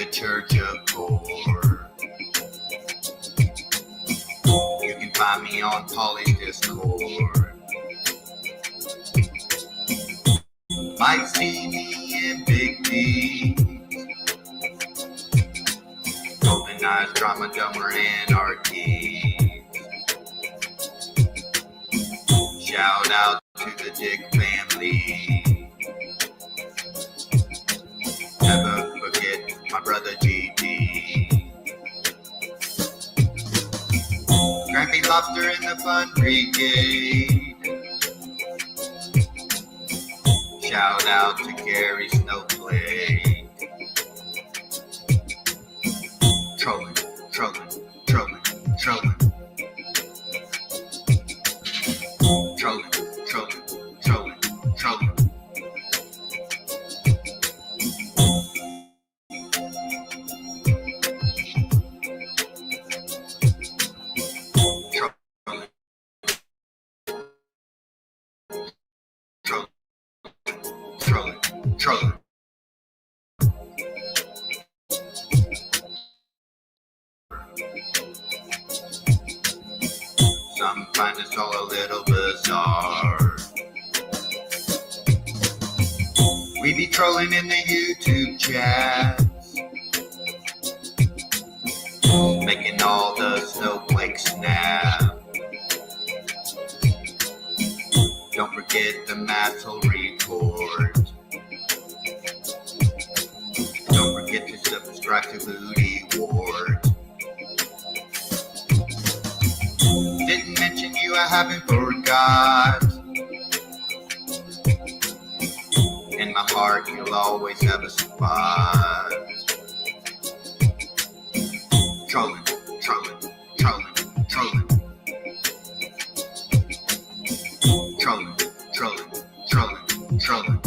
the Church of Core. You can find me on Polly's Discord. Might see me in Big D. Golden Eyes, Drama, Dumber, Anarchy. Shout out to the Dick family. Never forget my brother GD. Grammy Lobster in the Fun Brigade. Shout out to Gary Snowflake. Trolling, trolling, trolling, trolling. Trolling, trolling, trolling, trolling. Trolling. Some find us all a little bizarre. We be trolling in the YouTube chats, making all the snowflakes snap. Don't forget the maths will record. Don't forget to subscribe to Booty Ward. Didn't mention you, I haven't forgot. In my heart, you'll always have a spot. Trolling, trolling, trolling, trolling. Trolling, trolling, trolling, trolling.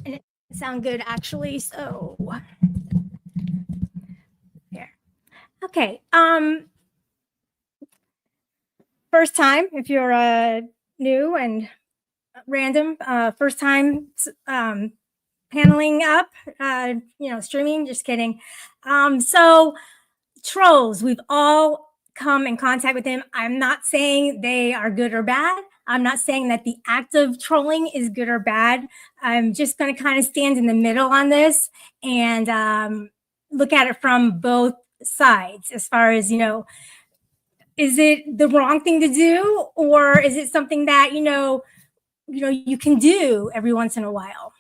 And it sound good actually, so here. Okay. First time, if you're new and random, first time paneling up, streaming, just kidding. So trolls, we've all come in contact with them. I'm not saying they are good or bad. I'm not saying that the act of trolling is good or bad. I'm just going to kind of stand in the middle on this and look at it from both sides as far as, is it the wrong thing to do, or is it something that, you can do every once in a while?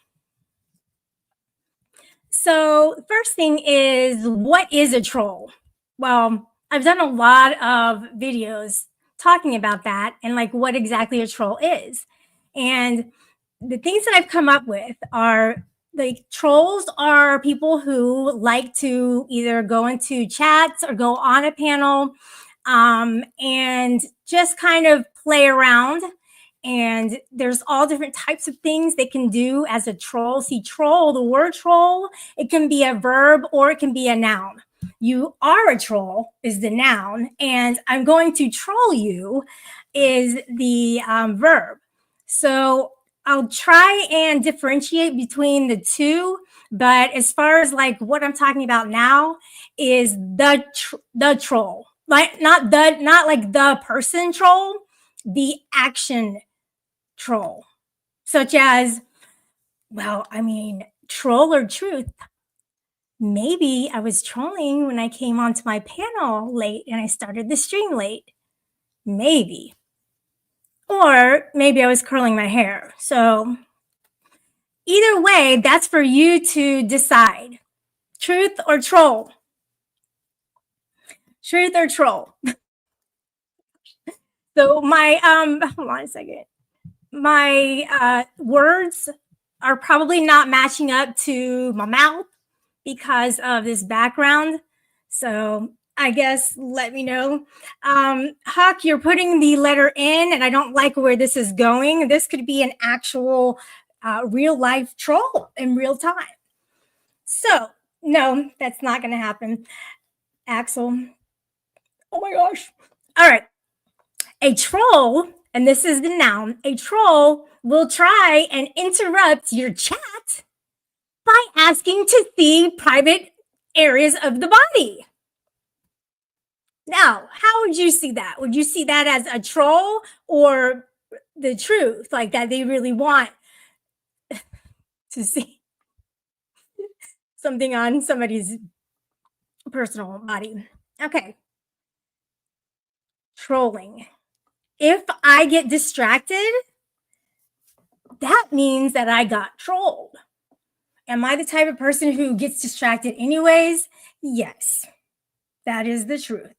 So first thing is, what is a troll? Well, I've done a lot of videos talking about that and like what exactly a troll is. And the things that I've come up with are like trolls are people who like to either go into chats or go on a panel and just kind of play around And there's all different types of things they can do as a troll. See, troll, the word troll, it can be a verb or it can be a noun. You are a troll is the noun, and I'm going to troll you is the verb. So I'll try and differentiate between the two. But as far as like what I'm talking about now is the troll, like not like the person troll, the action troll, such as, well, I mean, troll or truth. Maybe I was trolling when I came onto my panel late and I started the stream late. Maybe. Or maybe I was curling my hair. So either way, that's for you to decide. Truth or troll? Truth or troll? So my hold on a second. My words are probably not matching up to my mouth because of this background. So I guess let me know. Huck, you're putting the letter in, and I don't like where this is going. This could be an actual real life troll in real time. So no, that's not going to happen. Axel. Oh my gosh. All right. A troll, and this is the noun, a troll will try and interrupt your chat by asking to see private areas of the body. Now, how would you see that? Would you see that as a troll or the truth, like that they really want to see something on somebody's personal body? Okay. Trolling. If I get distracted, that means that I got trolled. Am I the type of person who gets distracted anyways? Yes, that is the truth.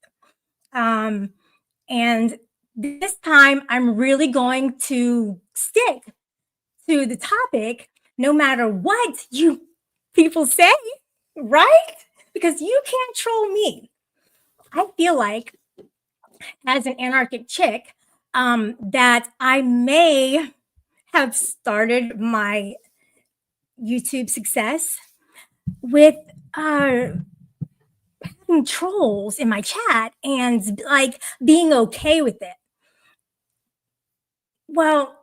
And this time I'm really going to stick to the topic no matter what you people say, right? Because you can't troll me. I feel like as an anarchic chick, that I may have started my YouTube success with having trolls in my chat and like being okay with it. Well,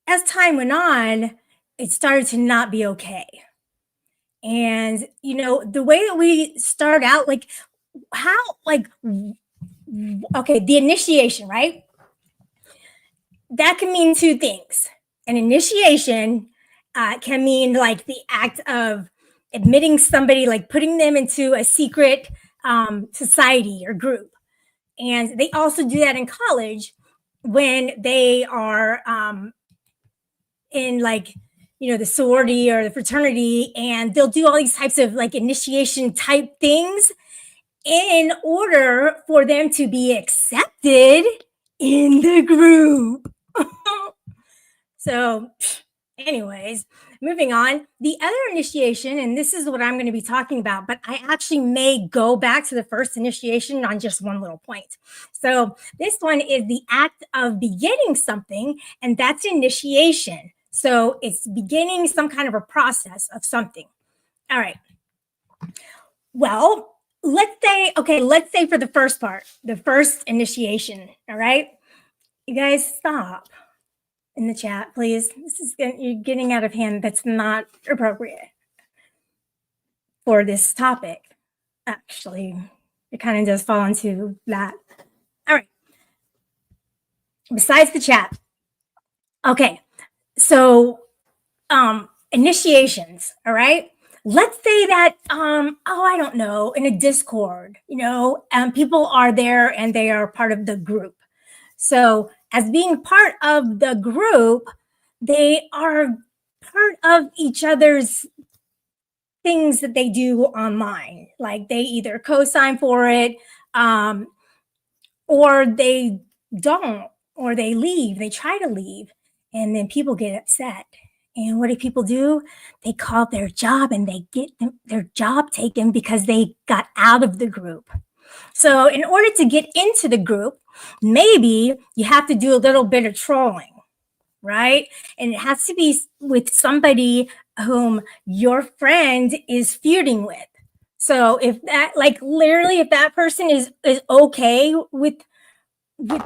as time went on, it started to not be okay. And you know, the way that we start out, like how, like, okay, the initiation, right? That can mean two things. An initiation can mean like the act of admitting somebody, like putting them into a secret society or group. And they also do that in college when they are in like, you know, the sorority or the fraternity, and they'll do all these types of like initiation type things in order for them to be accepted in the group. So anyways, moving on, the other initiation, and this is what I'm going to be talking about, but I actually may go back to the first initiation on just one little point. So this one is the act of beginning something, and that's initiation. So it's beginning some kind of a process of something. All right. Well, let's say for the first part, the first initiation. All right. You guys stop in the chat, please. You're getting out of hand. That's not appropriate for this topic. Actually, it kind of does fall into that. All right. Besides the chat. Okay. So, initiations. All right. Let's say that, I don't know, in a Discord, you know, people are there and they are part of the group. So as being part of the group, they are part of each other's things that they do online. Like they either co-sign for it, or they don't, or they leave, they try to leave, and then people get upset. And what do people do? They call their job and they get their job taken because they got out of the group. So in order to get into the group, maybe you have to do a little bit of trolling. right? And it has to be with somebody whom your friend is feuding with. So if that, like, literally, if that person is okay with with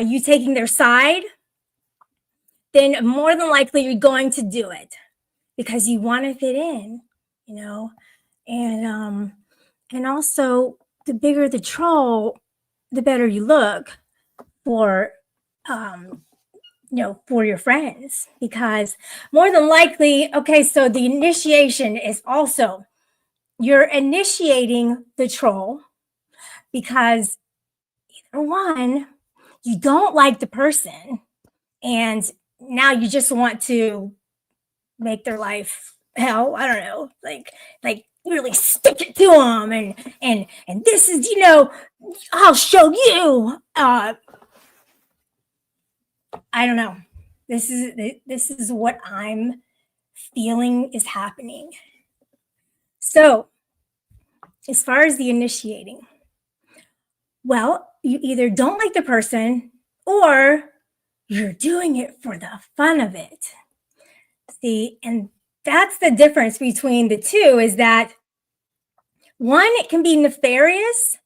you taking their side, then more than likely you're going to do it because you want to fit in, you know. And also, the bigger the troll, the better you look for um for your friends, because more than likely, okay, so the initiation is also, you're initiating the troll because either one, you don't like the person, and now you just want to make their life hell. I don't know, like really stick it to them, and this is, I'll show you. I don't know. This is what I'm feeling is happening. So, as far as the initiating, well, you either don't like the person or you're doing it for the fun of it. See, and that's the difference between the two, is that one, it can be nefarious,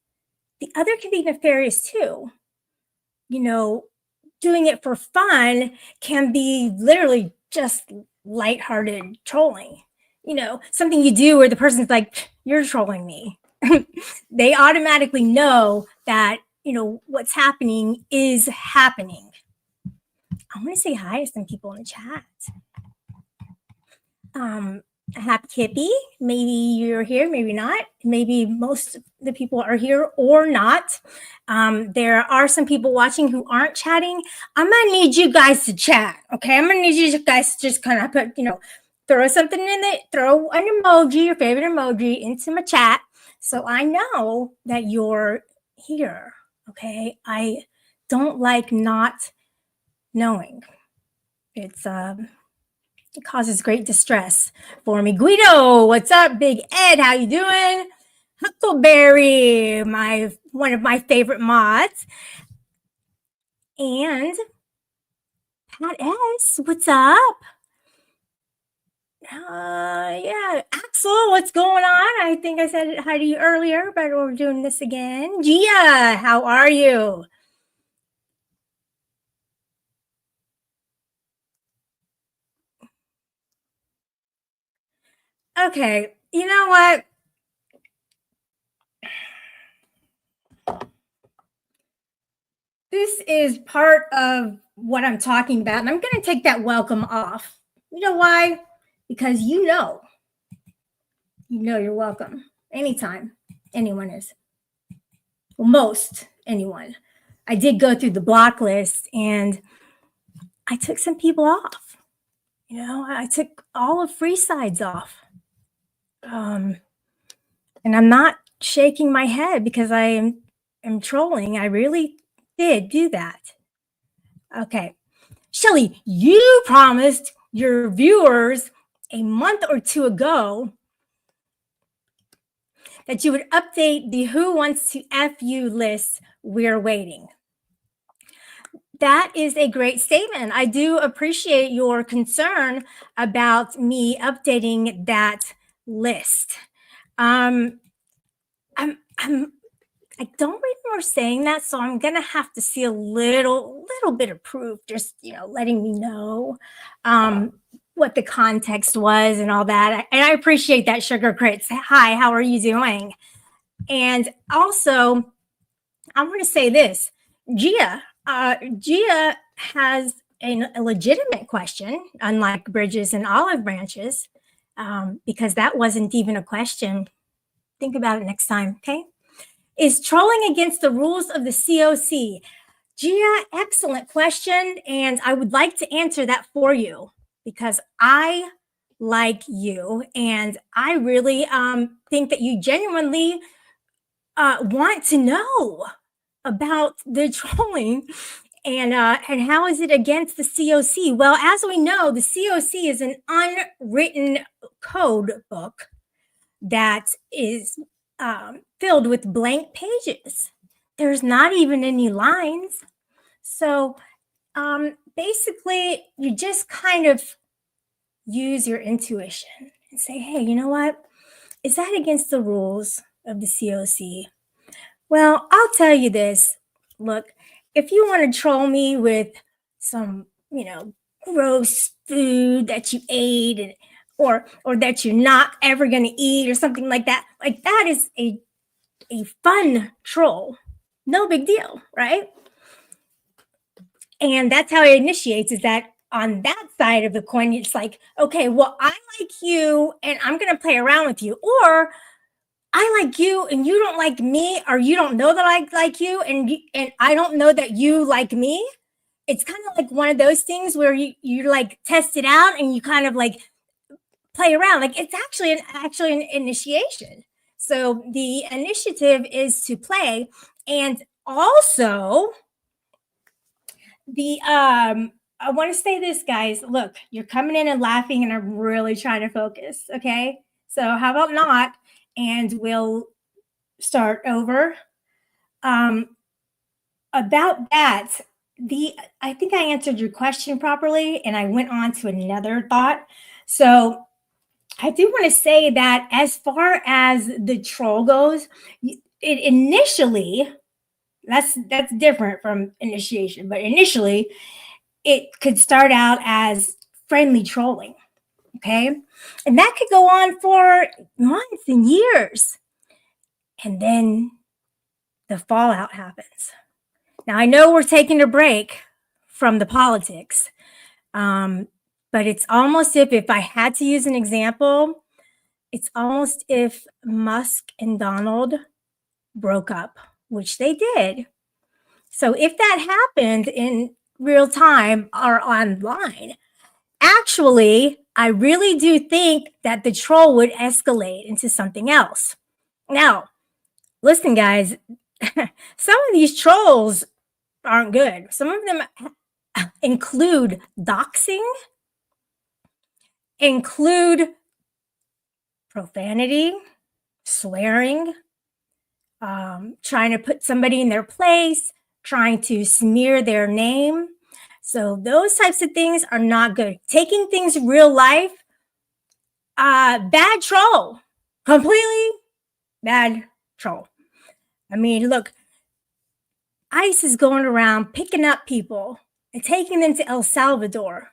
the other can be nefarious too. You know, doing it for fun can be literally just lighthearted trolling. Something you do where the person's like, you're trolling me. They automatically know that, what's happening is happening. I want to say hi to some people in the chat. Happy Kippy, maybe you're here, maybe not.Maybe most of the people are here or not. There are some people watching who aren't chatting. I'm gonna need you guys to chat, okay? I'm gonna need you guys to just kind of put, throw something in it, throw an emoji, your favorite emoji, into my chat, so I know that you're here, okay? I don't like not knowing. It causes great distress for me. Guido, what's up? Big Ed, how you doing? Huckleberry, one of my favorite mods. And Pat S, what's up? Yeah, Axel, what's going on? I think I said hi to you earlier, but we're doing this again. Gia, how are you? Okay, you know what? This is part of what I'm talking about, and I'm going to take that welcome off. You know why? Because you're welcome anytime. Anyone is. Well, most anyone. I did go through the block list and I took some people off. I took all of free sides off. And I'm not shaking my head because I am trolling. I really did do that. Okay. Shelly, you promised your viewers a month or two ago that you would update the Who Wants to F You list. We're waiting. That is a great statement. I do appreciate your concern about me updating that list. I don't remember saying that, so I'm gonna have to see a little bit of proof, just letting me know what the context was and all that. And I appreciate that, Sugar Crits. Hi, how are you doing? And also, I want to say this, Gia. Gia has a legitimate question, unlike Bridges and Olive Branches, because that wasn't even a question. Think about it next time, okay? Is trolling against the rules of the COC? Gia, excellent question. And I would like to answer that for you because I like you. And I really think that you genuinely want to know about the trolling and how is it against the COC? Well, as we know, the COC is an unwritten code book that is filled with blank pages. There's not even any lines. So basically, you just kind of use your intuition and say, hey, you know what? Is that against the rules of the COC? Well, I'll tell you this. Look, if you want to troll me with some, gross food that you ate or that you're not ever going to eat or something like that is a fun troll. No big deal, right? And that's how it initiates, is that on that side of the coin, it's like, okay, well, I like you and I'm going to play around with you. Or I like you and you don't like me, or you don't know that I like you and I don't know that you like me. It's kind of like one of those things where you like test it out and you kind of like play around. Like it's actually an initiation. So the initiative is to play, and also the I want to say this, guys. Look, you're coming in and laughing, and I'm really trying to focus. Okay, so how about not? And we'll start over. Um, about that, I think I answered your question properly, and I went on to another thought. So I do want to say that as far as the troll goes, it initially that's different from initiation, but initially it could start out as friendly trolling. Okay, and that could go on for months and years, and then the fallout happens. Now, I know we're taking a break from the politics, but it's almost if I had to use an example, it's almost if Musk and Donald broke up, which they did. So if that happened in real time or online, actually, I really do think that the troll would escalate into something else. Now, listen, guys, some of these trolls aren't good. Some of them include doxing, include profanity, swearing, trying to put somebody in their place, trying to smear their name. So those types of things are not good. Taking things real life, bad troll, completely bad troll. I mean, look, ICE is going around picking up people and taking them to El Salvador,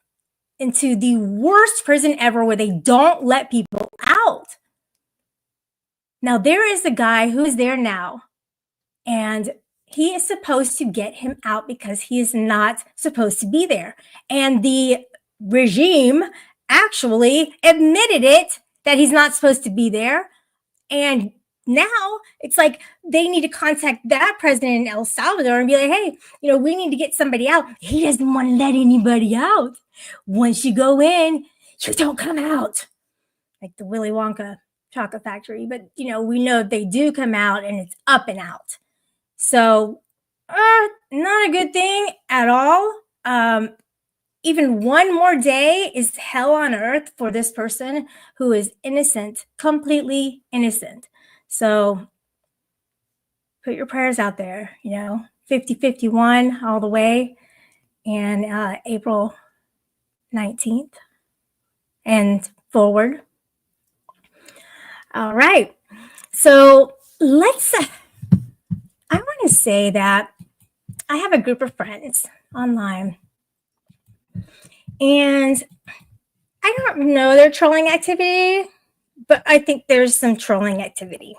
into the worst prison ever where they don't let people out. Now, there is a guy who is there now, and he is supposed to get him out because he is not supposed to be there. And the regime actually admitted it, that he's not supposed to be there. And now it's like they need to contact that president in El Salvador and be like, hey, we need to get somebody out. He doesn't want to let anybody out. Once you go in, you don't come out. Like the Willy Wonka chocolate factory. But, we know they do come out and it's up and out. So, not a good thing at all. Even one more day is hell on earth for this person who is innocent, completely innocent. So put your prayers out there, 50-51 all the way, and April 19th and forward. All right. So I want to say that I have a group of friends online, and I don't know their trolling activity, but I think there's some trolling activity.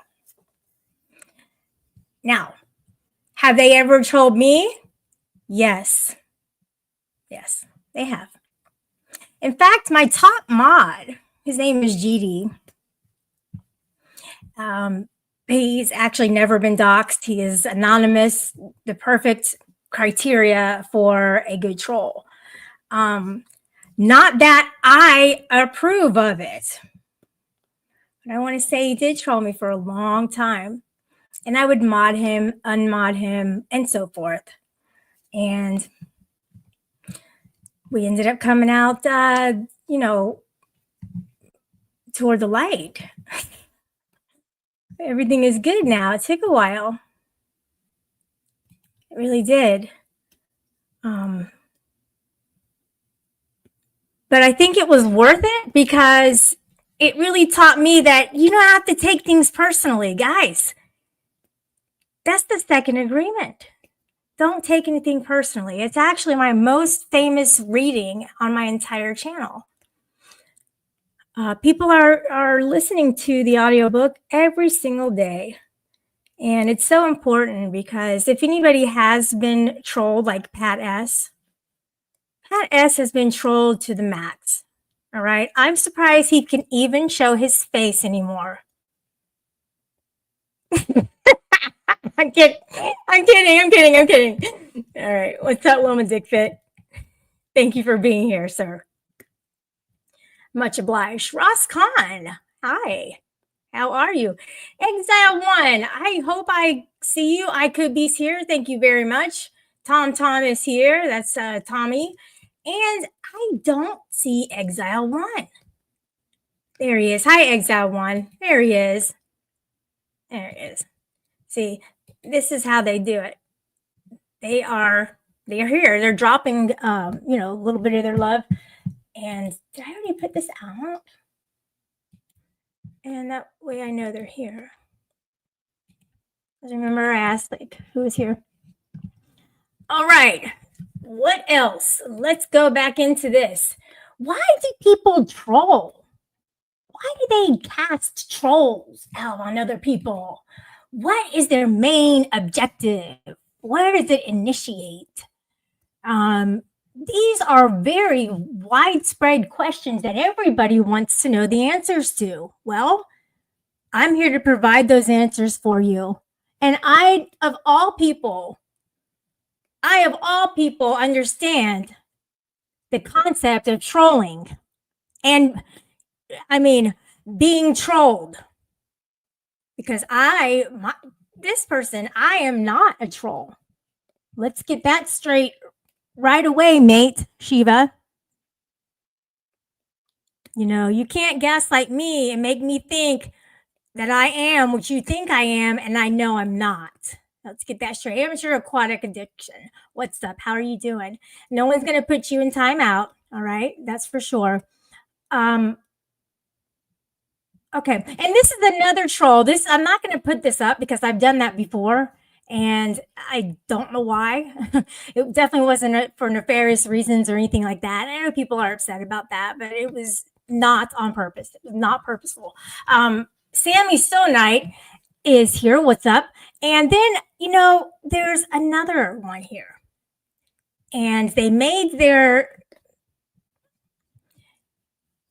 Now, have they ever trolled me? Yes. Yes, they have. In fact, my top mod, his name is GD. He's actually never been doxxed. He is anonymous, the perfect criteria for a good troll. Not that I approve of it, but I want to say he did troll me for a long time. And I would mod him, unmod him, and so forth. And we ended up coming out, toward the light. Everything is good now. It took a while. It really did. But I think it was worth it because it really taught me that you don't have to take things personally, guys. That's the second agreement. Don't take anything personally. It's actually my most famous reading on my entire channel. People are listening to the audiobook every single day. And it's so important because if anybody has been trolled like Pat S has been trolled to the max. All right. I'm surprised he can even show his face anymore. I'm kidding. I'm kidding. All right. What's up, Loma Dick Fit? Thank you for being here, sir. Much obliged. Ross Khan. Hi. How are you? Exile One. I hope I see you. I could be here. Thank you very much. Tom is here. That's Tommy. And I don't see Exile One. There he is. Hi, Exile One. There he is. There he is. See, this is how they do it. They're here. They're dropping, a little bit of their love. And did I already put this out? And that way I know they're here. Because remember I asked, who is here? All right. What else? Let's go back into this. Why do people troll? Why do they cast trolls out on other people? What is their main objective? Where does it initiate? These are very widespread questions that everybody wants to know the answers to. Well, I'm here to provide those answers for you. And I, of all people, understand the concept of trolling and, being trolled. Because I am not a troll. Let's get that straight right away, mate, Shiva. You can't gaslight me and make me think that I am what you think I am, and I know I'm not. Let's get that straight. Amateur aquatic addiction. What's up? How are you doing? No one's going to put you in timeout. All right. That's for sure. Okay. And this is another troll. I'm not going to put this up because I've done that before. And I don't know why. It definitely wasn't for nefarious reasons or anything like that. I know people are upset about that, but it was not on purpose. It was not purposeful. Sammy Stonite is here. What's up? And then, there's another one here. And they made their...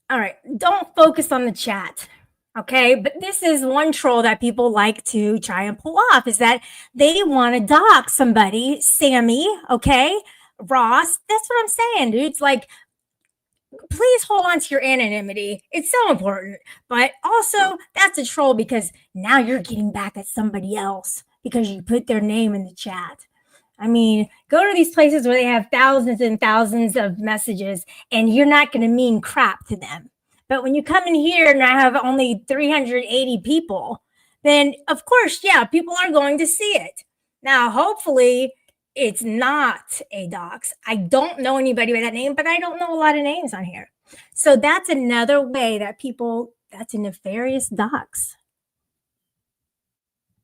All right. Don't focus on the chat. Okay, but this is one troll that people like to try and pull off is that they want to dox somebody, Sammy, okay, Ross. That's what I'm saying, dude. It's like, please hold on to your anonymity. It's so important. But also, that's a troll because now you're getting back at somebody else because you put their name in the chat. Go to these places where they have thousands and thousands of messages and you're not going to mean crap to them. But when you come in here and I have only 380 people, then of course, yeah, people are going to see it. Now, hopefully it's not a dox. I don't know anybody by that name, but I don't know a lot of names on here. So that's another way that that's a nefarious dox.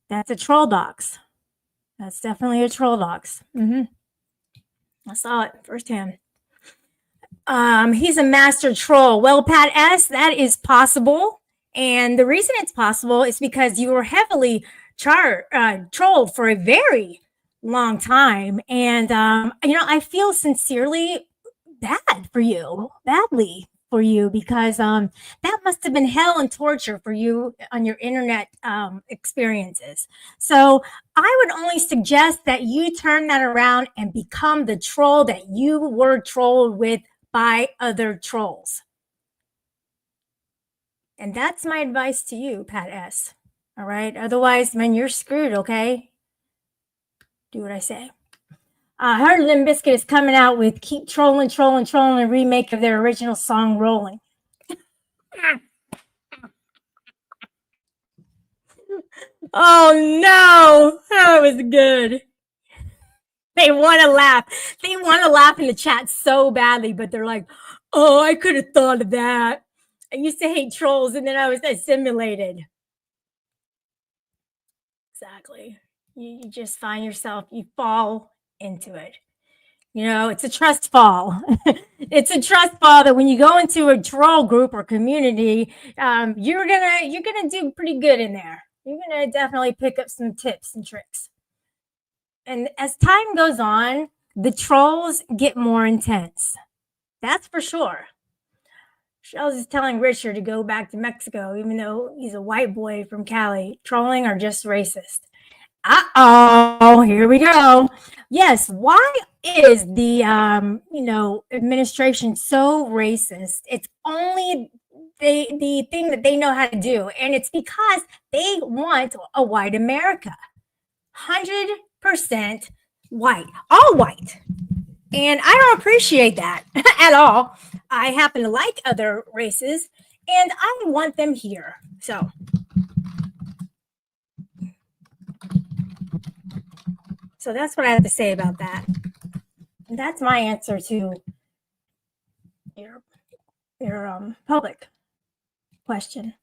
That's a troll dox. That's definitely a troll dox. I saw it firsthand. He's a master troll. Well, Pat S., that is possible. And the reason it's possible is because you were heavily trolled for a very long time. And, I feel sincerely badly for you, because that must have been hell and torture for you on your internet experiences. So I would only suggest that you turn that around and become the troll that you were trolled with by other trolls. And that's my advice to you, Pat S. All right. Otherwise, man, you're screwed. Okay. Do what I say. I heard Limp Bizkit is coming out with Keep Trolling, a remake of their original song, Rolling. Oh, no. That was good. They want to laugh. They want to laugh in the chat so badly, but they're like, oh, I could have thought of that. I used to hate trolls, and then I was assimilated. Exactly. You just find yourself, you fall into it. You know, it's a trust fall. It's a trust fall that when you go into a troll group or community, you're gonna do pretty good in there. You're gonna definitely pick up some tips and tricks. And as time goes on, the trolls get more intense. That's for sure. Shells is telling Richard to go back to Mexico, even though he's a white boy from Cali. Trolling or just racist. Uh-oh, here we go. Yes, why is the administration so racist? It's only the thing that they know how to do, and it's because they want a white America. 100% white, all white. And I don't appreciate that at all. I happen to like other races, and I want them here. So that's what I have to say about that. And that's my answer to your public question.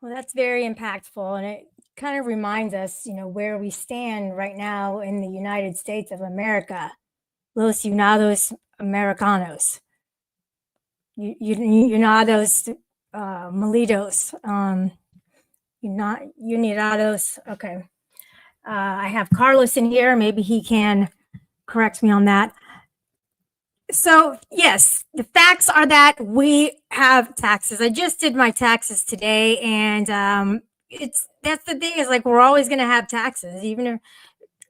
Well, that's very impactful, and it kind of reminds us, where we stand right now in the United States of America. Los Unidos Americanos. Unidos Malitos. Unidos. Okay. I have Carlos in here. Maybe he can correct me on that. So yes, the facts are that we have taxes. I just did my taxes today, and that's the thing, is like, we're always going to have taxes, even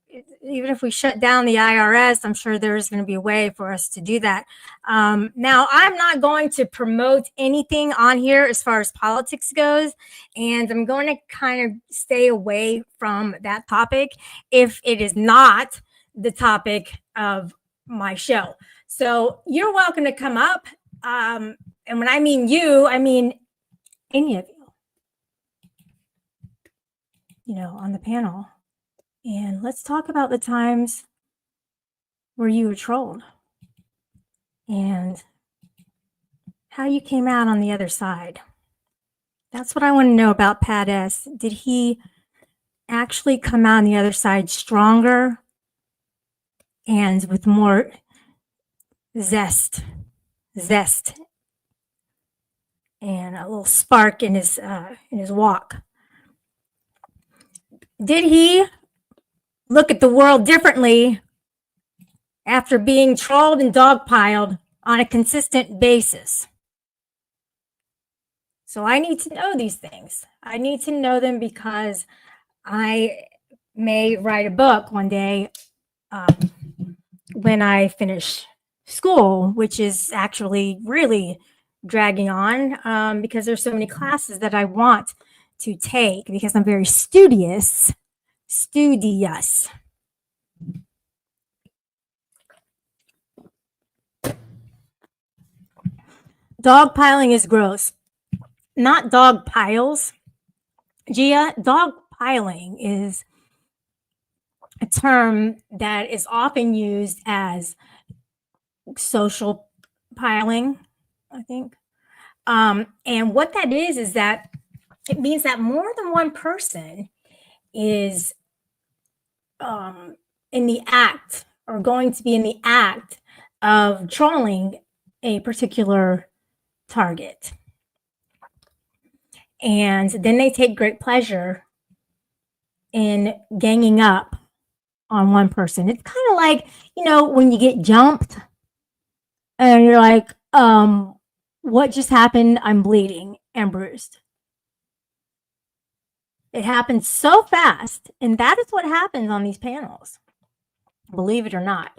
if we shut down the IRS. I'm sure there's going to be a way for us to do that. Now, I'm not going to promote anything on here as far as politics goes, and I'm going to kind of stay away from that topic if it is not the topic of my show. So you're welcome to come up. And when I mean you, I mean any of you, on the panel. And let's talk about the times where you were trolled and how you came out on the other side. That's what I want to know about Pat S. Did he actually come out on the other side stronger and with more zest, and a little spark in his walk? Did he look at the world differently after being trolled and dogpiled on a consistent basis? So I need to know these things. I need to know them because I may write a book one day when I finish school, which is actually really dragging on because there's so many classes that I want to take because I'm very studious. Dogpiling is gross. Not dog piles. Gia, dogpiling is a term that is often used as social piling, I think. And what that is that it means that more than one person is in the act, or going to be in the act, of trolling a particular target. And then they take great pleasure in ganging up on one person. It's kind of like, when you get jumped and you're like, what just happened? I'm bleeding and bruised. It happens so fast, and that is what happens on these panels, believe it or not.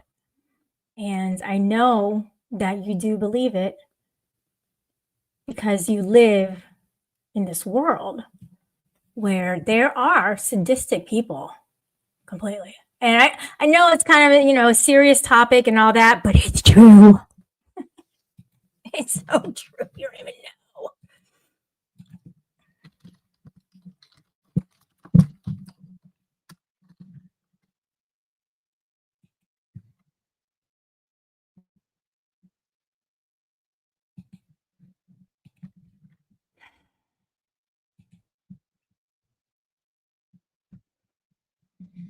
And I know that you do believe it because you live in this world where there are sadistic people completely. And I know it's kind of, a serious topic and all that, but it's true. It's so true. You don't even know.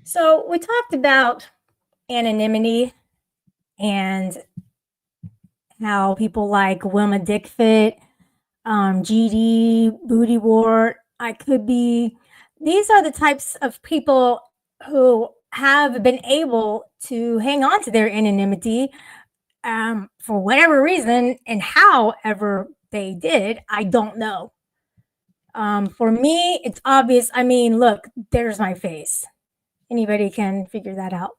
So we talked about anonymity and how people like Wilma Dickfit, GD, Booty Wart, I Could Be. These are the types of people who have been able to hang on to their anonymity for whatever reason, and however they did, I don't know. For me, it's obvious. I mean, look, there's my face. Anybody can figure that out.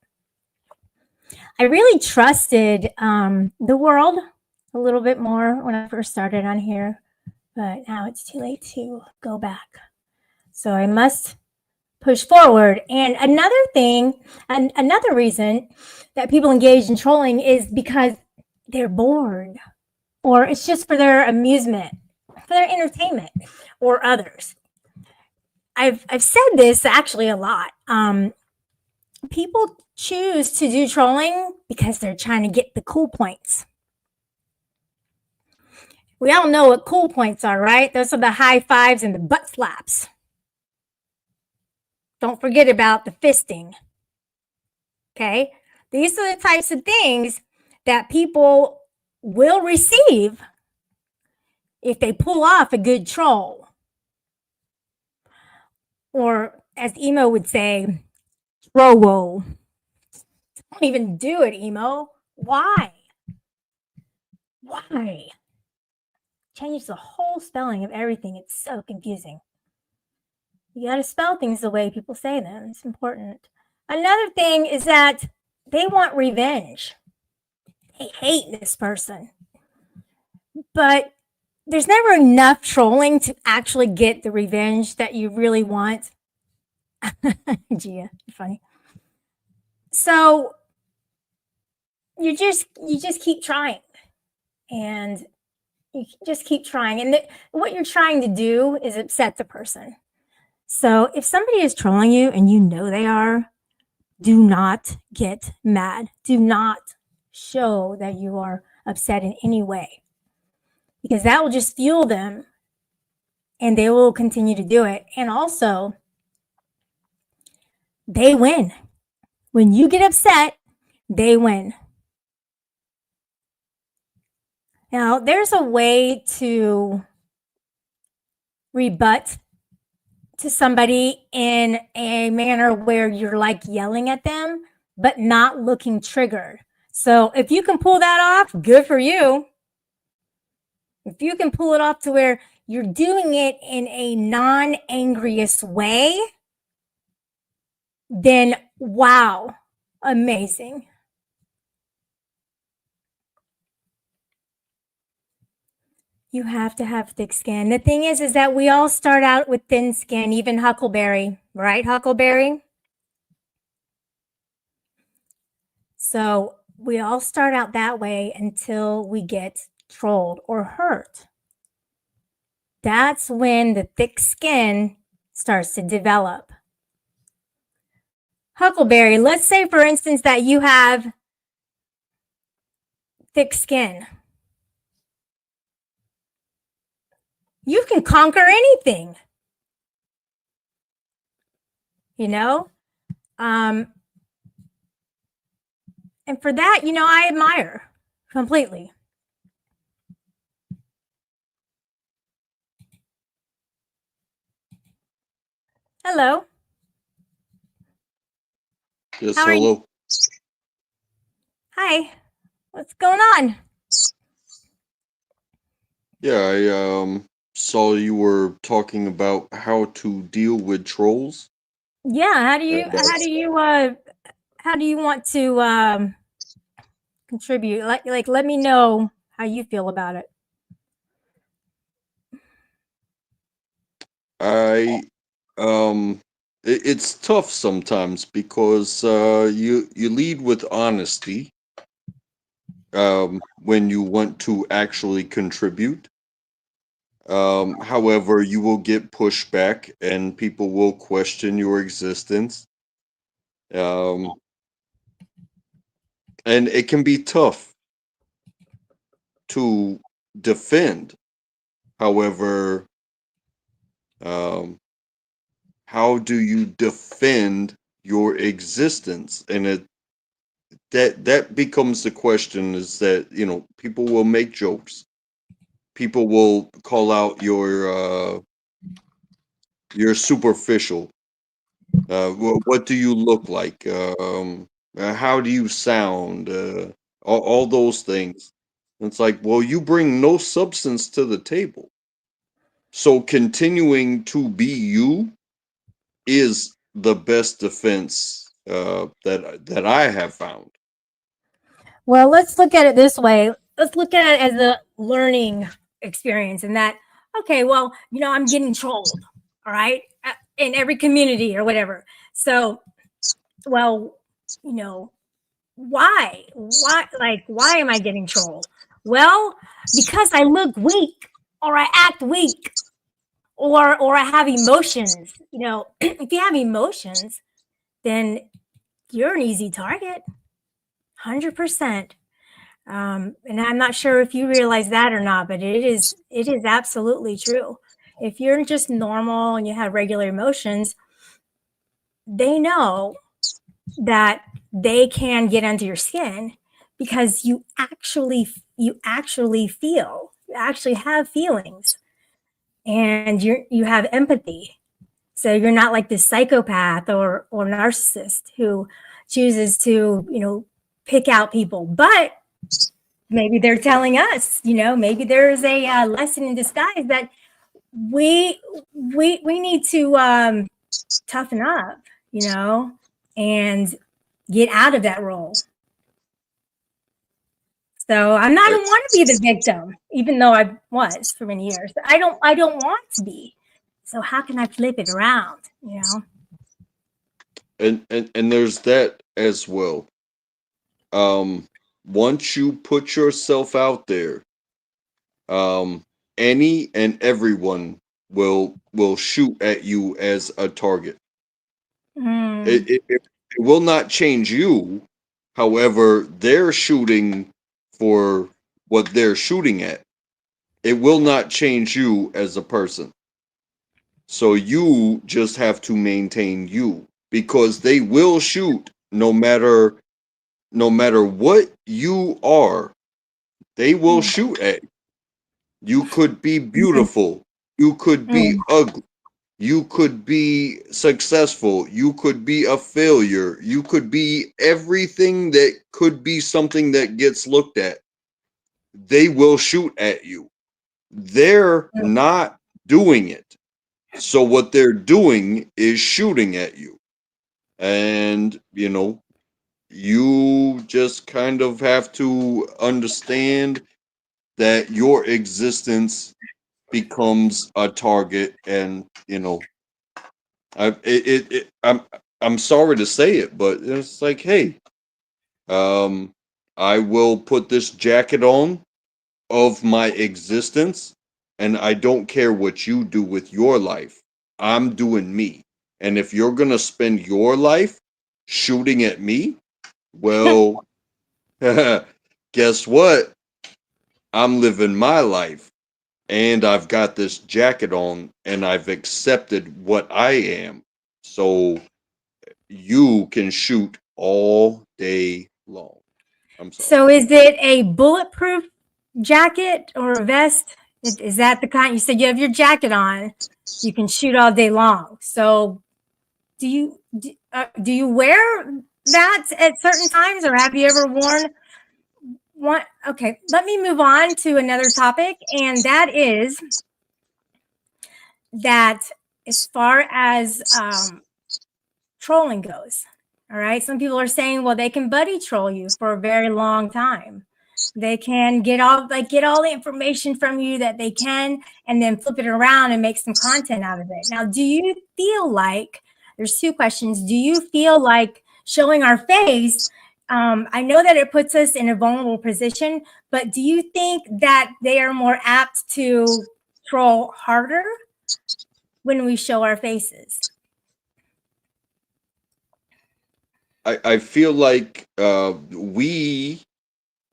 I really trusted the world a little bit more when I first started on here, but now it's too late to go back. So I must push forward. And another thing, and another reason that people engage in trolling is because they're bored, or it's just for their amusement, for their entertainment, or others. I've said this actually a lot. People choose to do trolling because they're trying to get the cool points. We all know what cool points are, right? Those are the high fives and the butt slaps. Don't forget about the fisting. Okay? These are the types of things that people will receive if they pull off a good troll. Or, as Emo would say, trowo. Don't even do it, Emo. Why? Why? Change the whole spelling of everything. It's so confusing. You got to spell things the way people say them. It's important. Another thing is that they want revenge. They hate this person. But there's never enough trolling to actually get the revenge that you really want. Gia, you're funny. So you just keep trying, and you just keep trying, and what you're trying to do is upset the person. So if somebody is trolling you and you know they are, do not get mad. Do not show that you are upset in any way, because that will just fuel them and they will continue to do it. And also, they win. When you get upset, they win. Now, there's a way to rebut to somebody in a manner where you're like yelling at them, but not looking triggered. So if you can pull that off, good for you. If you can pull it off to where you're doing it in a non-angriest way, then wow, amazing. You have to have thick skin. The thing is that we all start out with thin skin, even Huckleberry, right, Huckleberry? So we all start out that way until we get trolled or hurt. That's when the thick skin starts to develop. Huckleberry, let's say, for instance, that you have thick skin. You can conquer anything, you know? And for that, I admire completely. Hello. Yes, How are you? hello. Hi. What's going on? Yeah, I saw you were talking about how to deal with trolls. Yeah, how do And you want to contribute? Like let me know how you feel about it. I it's tough sometimes because you lead with honesty when you want to actually contribute. However, you will get pushback and people will question your existence. Um, and it can be tough to defend. However, um, how do you defend your existence? And that becomes the question is that, people will make jokes. People will call out your superficial. What do you look like? How do you sound? All those things. It's like, well, you bring no substance to the table. So continuing to be you is the best defense that I have found. Well, let's look at it this way. Let's look at it as a learning experience, and that, okay, well, I'm getting trolled, all right, in every community or whatever. So, well, you know, why am I getting trolled? Well, because I look weak, or I act weak, or I have emotions. If you have emotions, then you're an easy target, 100%. And I'm not sure if you realize that or not, but it is absolutely true. If you're just normal and you have regular emotions, they know that they can get under your skin because you actually have feelings, and you have empathy. So you're not like this psychopath or narcissist who chooses to, pick out people. But maybe they're telling us, maybe there's a lesson in disguise that we need to toughen up, and get out of that role. So I don't want to be the victim, even though I was for many years. I don't want to be. So how can I flip it around? And there's that as well. Um, Once you put yourself out there, um, any and everyone will shoot at you as a target. Mm, It will not change you. However, they're shooting for what they're shooting at. It will not change you as a person. So you just have to maintain you because they will shoot no matter what you are. They will mm, shoot at you. You could be beautiful. You could be mm, ugly. You could be successful. You could be a failure. You could be everything that could be something that gets looked at. They will shoot at you. They're mm. not doing it. So what they're doing is shooting at you. And, you just kind of have to understand that your existence becomes a target and I'm sorry to say it, but it's like, hey, um I will put this jacket on of my existence and I don't care what you do with your life. I'm doing me. And if you're going to spend your life shooting at me, well, guess what? I'm living my life and I've got this jacket on and I've accepted what I am. So you can shoot all day long. I'm sorry. So is it a bulletproof jacket or a vest? Is that the kind you said you have your jacket on? You can shoot all day long. So do you wear that at certain times, or have you ever worn one? Okay, let me move on to another topic, and that is that as far as trolling goes. All right, some people are saying, well, they can buddy troll you for a very long time. They can get all the information from you that they can, and then flip it around and make some content out of it. Now, do you feel like, there's two questions. Do you feel like showing our face, I know that it puts us in a vulnerable position, but do you think that they are more apt to troll harder when we show our faces? I feel like we,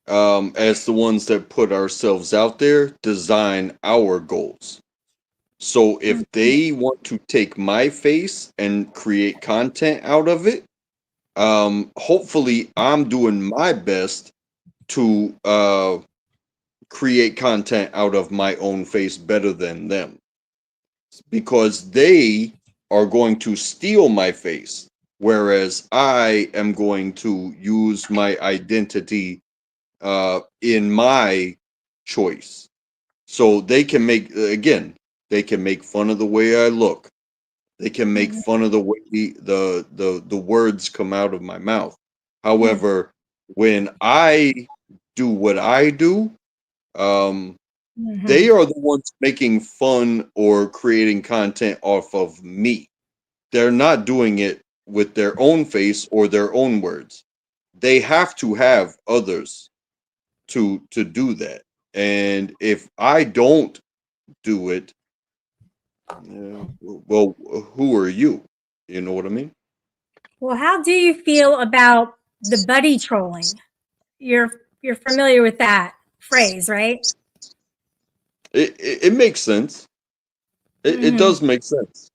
as the ones that put ourselves out there, design our goals. So if they want to take my face and create content out of it, hopefully I'm doing my best to create content out of my own face better than them, because they are going to steal my face, whereas I am going to use my identity in my choice. So they can make, again, they can make fun of the way I look. They can make fun of the way the words come out of my mouth. However, when I do what I do, they are the ones making fun or creating content off of me. They're not doing it with their own face or their own words. They have to have others to do that. And if I don't do it, well, who are you? You know what I mean? Well, how do you feel about the buddy trolling? You're familiar with that phrase, right? It makes sense. It does make sense.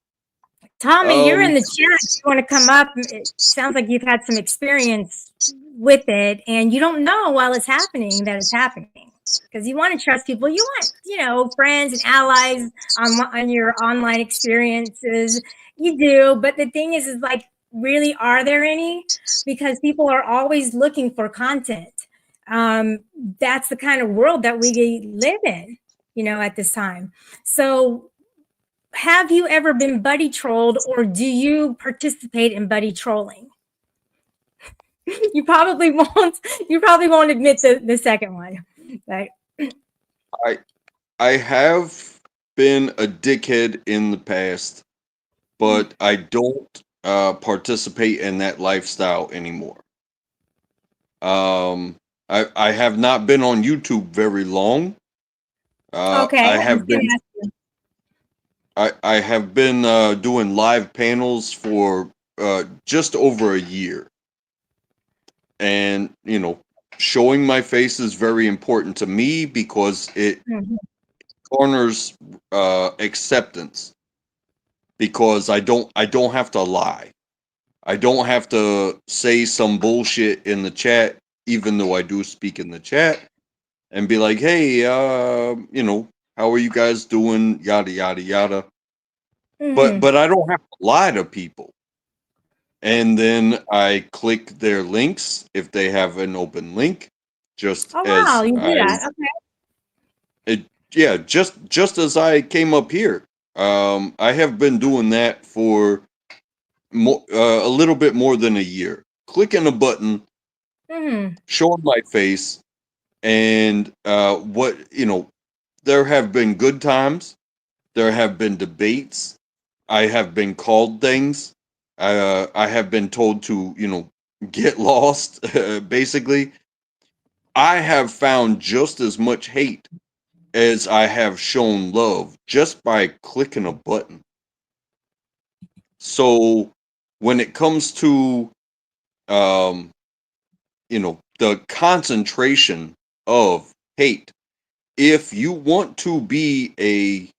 Tommy, you're in Um, the chat. If you want to come up? It sounds like you've had some experience with it, and you don't know while it's happening that it's happening, because you want to trust people. You want, friends and allies on your online experiences. You do, but the thing is like, really, are there any? Because people are always looking for content. That's the kind of world that we live in, at this time. So, have you ever been buddy trolled, or do you participate in buddy trolling? You probably won't. You probably won't admit the second one. But I have been a dickhead in the past, but I don't participate in that lifestyle anymore. I have not been on YouTube very long. okay, I I was have gonna been ask you. I have been doing live panels for just over a year, and showing my face is very important to me because it garners acceptance. Because I don't have to lie. I don't have to say some bullshit in the chat, even though I do speak in the chat, and be like, hey, how are you guys doing? Yada yada yada. But I don't have to lie to people. And then I click their links if they have an open link, just Oh wow, as you do that. Okay. yeah, just as I came up here. I have been doing that for a little bit more than a year. Clicking a button, showing my face, and there have been good times. There have been debates. I have been called things. I have been told to, get lost, basically. I have found just as much hate as I have shown love just by clicking a button. So when it comes to, um, the concentration of hate, if you want to be a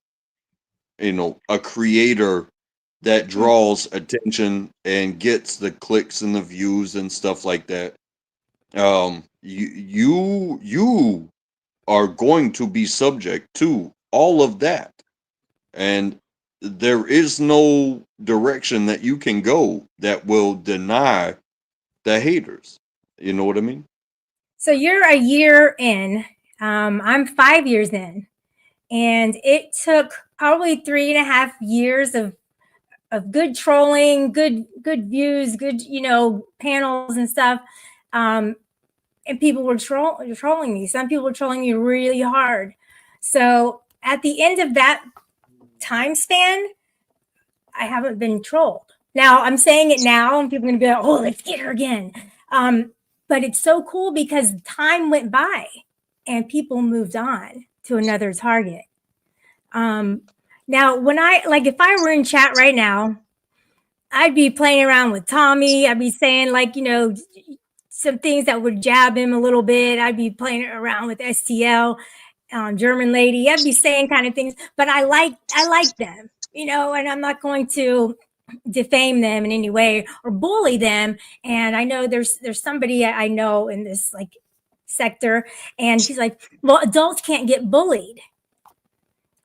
creator that draws attention and gets the clicks and the views and stuff like that, you are going to be subject to all of that, and there is no direction that you can go that will deny the haters. You know what I mean? So you're a year in. I'm 5 years in, and it took probably 3.5 years of good trolling, good views, good panels and stuff. and people were trolling me. Some people were trolling me really hard. So at the end of that time span, I haven't been trolled. Now I'm saying it now, and people are going to be like, "Oh, let's get her again." But it's so cool because time went by, and people moved on to another target. Now, when if I were in chat right now, I'd be playing around with Tommy. I'd be saying some things that would jab him a little bit. I'd be playing around with STL, German lady. I'd be saying kind of things, but I like them, and I'm not going to defame them in any way or bully them. And I know there's somebody I know in this sector, and she's like, well, adults can't get bullied.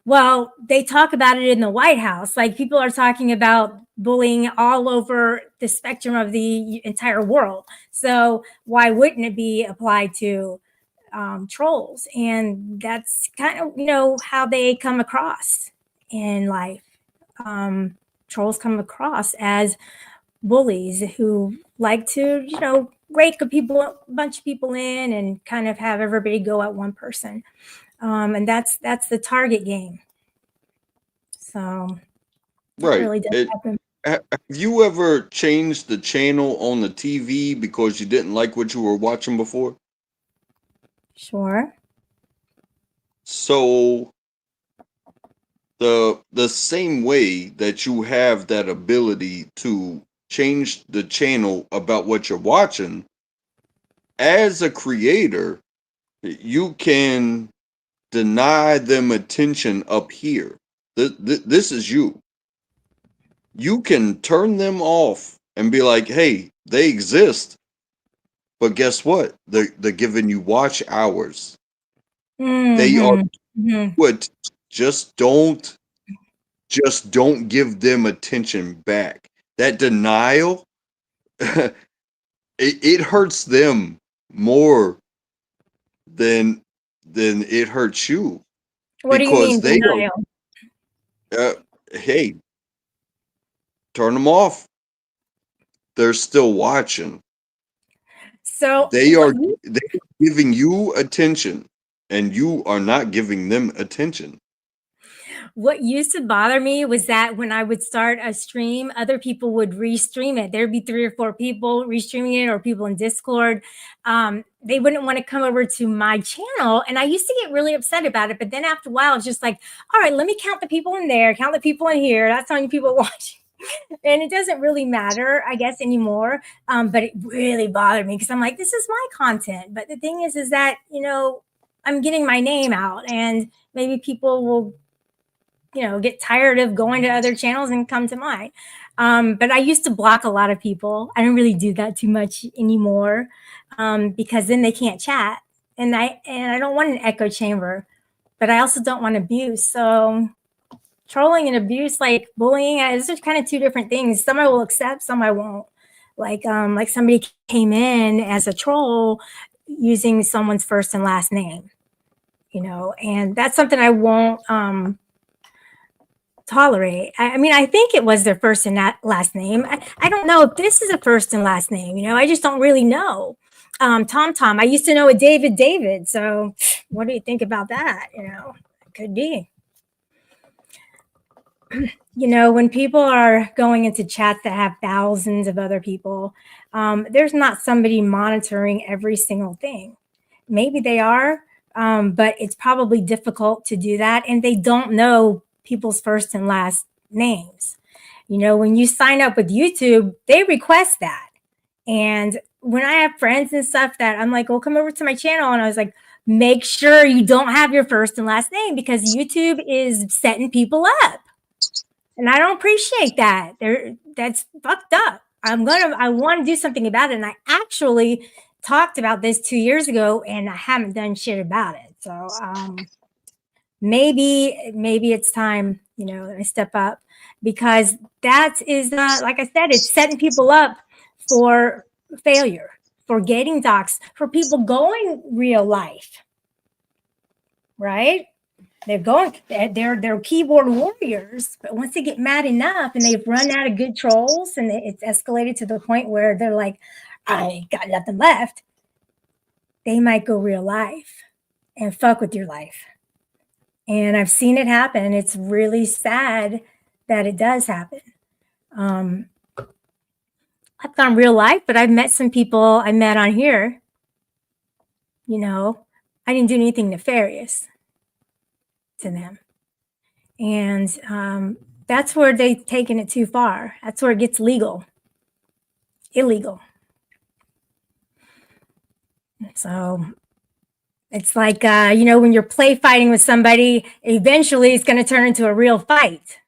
Well, they talk about it in the White House. Like, people are talking about bullying all over the spectrum of the entire world. So why wouldn't it be applied to trolls? And that's kind of, how they come across in life. Trolls come across as bullies who like to, rake a bunch of people in and kind of have everybody go at one person. And that's the target game. So that Right. really does happen. Have you ever changed the channel on the TV because you didn't like what you were watching before? Sure. So the same way that you have that ability to change the channel about what you're watching, as a creator, you can deny them attention up here. This is you. You can turn them off and be like, hey, they exist. But guess what? They're giving you watch hours. They are what just don't give them attention back. That denial, it hurts them more than it hurts you. What do you mean Because they denial? hey, turn them off. They're still watching. So They're giving you attention, and you are not giving them attention. what used to bother me was that when I would start a stream, other people would restream it. There'd be 3 or 4 people restreaming it, or people in Discord. They wouldn't want to come over to my channel. And I used to get really upset about it. But then after a while, it's just like, all right, let me count the people in there, count the people in here. That's how many people watching. And it doesn't really matter, I guess, anymore. But it really bothered me because I'm like, this is my content. But the thing is that, I'm getting my name out, and maybe people will, get tired of going to other channels and come to mine. But I used to block a lot of people. I don't really do that too much anymore, because then they can't chat. And I don't want an echo chamber, but I also don't want abuse. So trolling and abuse, like bullying, it's just kind of 2 different things. Some I will accept, some I won't. Like somebody came in as a troll using someone's first and last name, and that's something I won't tolerate. I mean, I think it was their first and last name. I don't know if this is a first and last name, I just don't really know. Tom, I used to know a David. So what do you think about that? It could be. When people are going into chats that have thousands of other people, there's not somebody monitoring every single thing. Maybe they are, but it's probably difficult to do that. And they don't know people's first and last names. When you sign up with YouTube, they request that. And when I have friends and stuff that I'm like, oh, come over to my channel. And I was like, make sure you don't have your first and last name, because YouTube is setting people up. And I don't appreciate that. That's fucked up. I want to do something about it. And I actually talked about this 2 years ago, and I haven't done shit about it. So maybe it's time, that I step up, because that is like I said, it's setting people up for failure, for getting doxxed, for people going real life, right? They're keyboard warriors, but once they get mad enough and they've run out of good trolls, and it's escalated to the point where they're like, I ain't got nothing left, they might go real life and fuck with your life. And I've seen it happen. It's really sad that it does happen. Um, I've gone real life, but I've met some people I met on here. You know, I didn't do anything nefarious to them. And that's where they've taken it too far. That's where it gets illegal. So it's like, when you're play fighting with somebody, eventually it's going to turn into a real fight.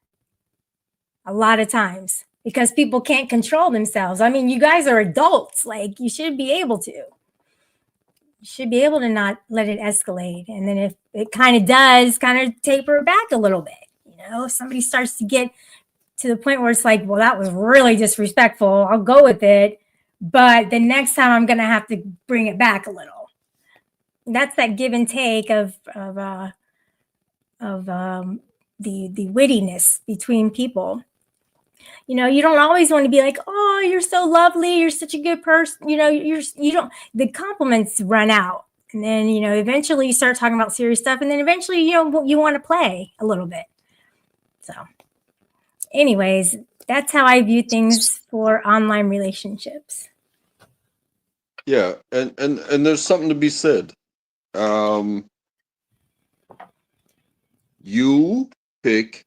A lot of times because people can't control themselves. I mean, you guys are adults. Like, you should be able to. You should be able to not let it escalate. And then if it kind of does, kind of taper it back a little bit. If somebody starts to get to the point where it's like, well, that was really disrespectful, I'll go with it. But the next time I'm going to have to bring it back a little. That's that give and take of the wittiness between people. You don't always want to be like, oh, you're so lovely, you're such a good person. The compliments run out. And then, eventually you start talking about serious stuff. And then eventually, you want to play a little bit. So anyways, that's how I view things for online relationships. Yeah. And there's something to be said. You pick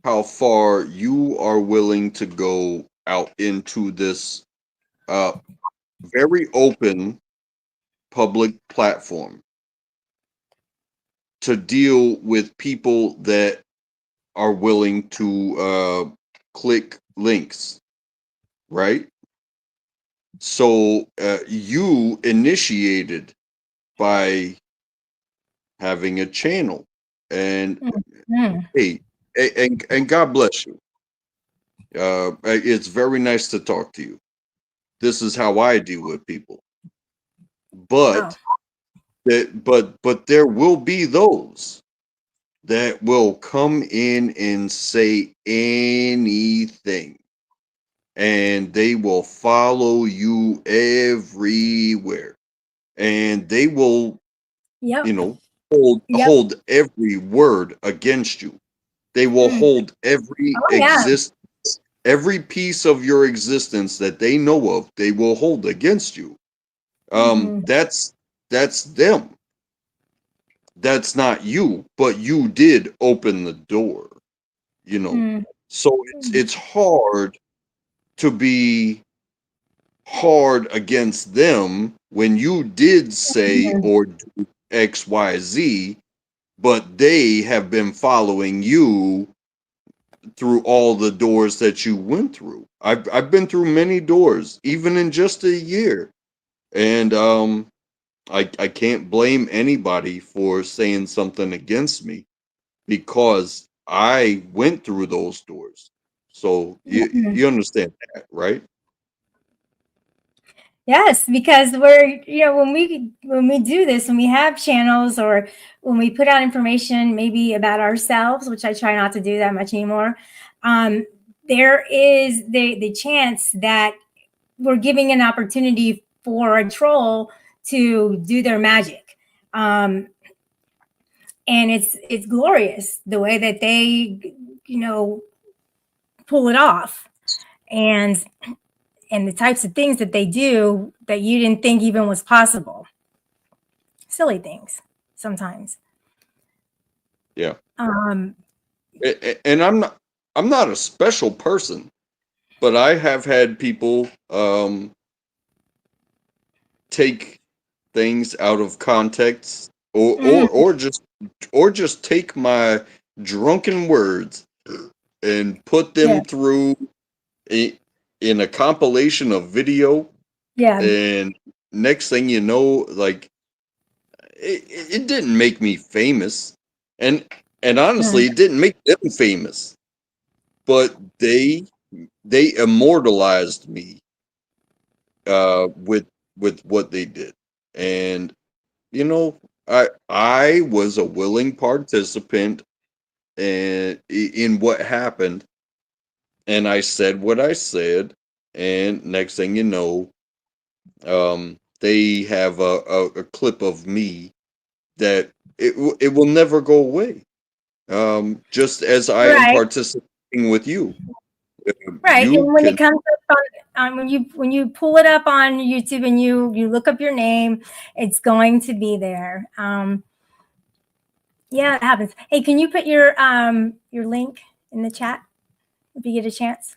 how far you are willing to go out into this very open public platform to deal with people that are willing to click links, right? So you initiated by having a channel, and hey, and God bless you. It's very nice to talk to you. This is how I deal with people. But but there will be those that will come in and say anything, and they will follow you everywhere, and they will, hold every word against you. They will hold every every piece of your existence that they know of, they will hold against you. That's them. That's not you, but you did open the door, So it's hard to be hard against them when you did say or do XYZ, but they have been following you through all the doors that you went through. I've been through many doors, even in just a year. And I can't blame anybody for saying something against me because I went through those doors. So you understand that, right? Yes, because when we do this, when we have channels or when we put out information maybe about ourselves, which I try not to do that much anymore, there is the chance that we're giving an opportunity for a troll to do their magic. And it's glorious the way that they, pull it off. And the types of things that they do that you didn't think even was possible. Silly things sometimes. Yeah. And I'm not a special person, but I have had people take things out of context or just take my drunken words and put them through in a compilation of video. Yeah. And next thing you know, like it didn't make me famous. And honestly, it didn't make them famous. But they immortalized me with what they did. And I was a willing participant in what happened, and I said what I said, and next thing you know, they have a clip of me that it will never go away. Just as I am Right. participating with you. Right. You And when can it comes up when you pull it up on YouTube and you look up your name, it's going to be there. Yeah, it happens. Hey, can you put your link in the chat if you get a chance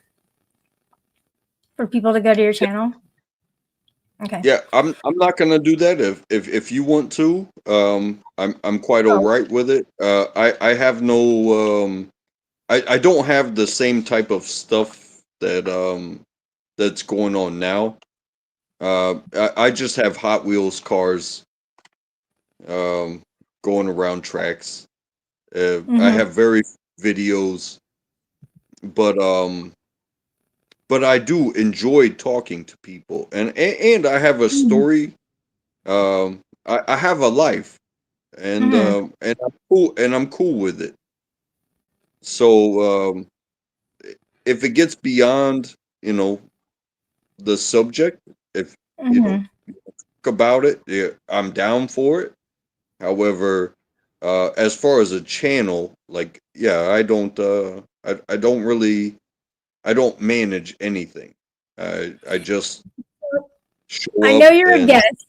for people to go to your channel? Okay. yeah, I'm not gonna do that if you want to. I'm quite all Oh. right with it. I have no I don't have the same type of stuff that's going on now. I just have Hot Wheels cars um going around tracks. I Mm-hmm. have very videos, but I do enjoy talking to people, and I have a Mm-hmm. story. I have a life, Mm-hmm. and I'm cool with it. So if it gets beyond, you know, the subject, if you know, Mm-hmm. talk about it, yeah, I'm down for it. However, as far as a channel, like, yeah, I don't really, I don't manage anything. I just show I up know you're a and guest.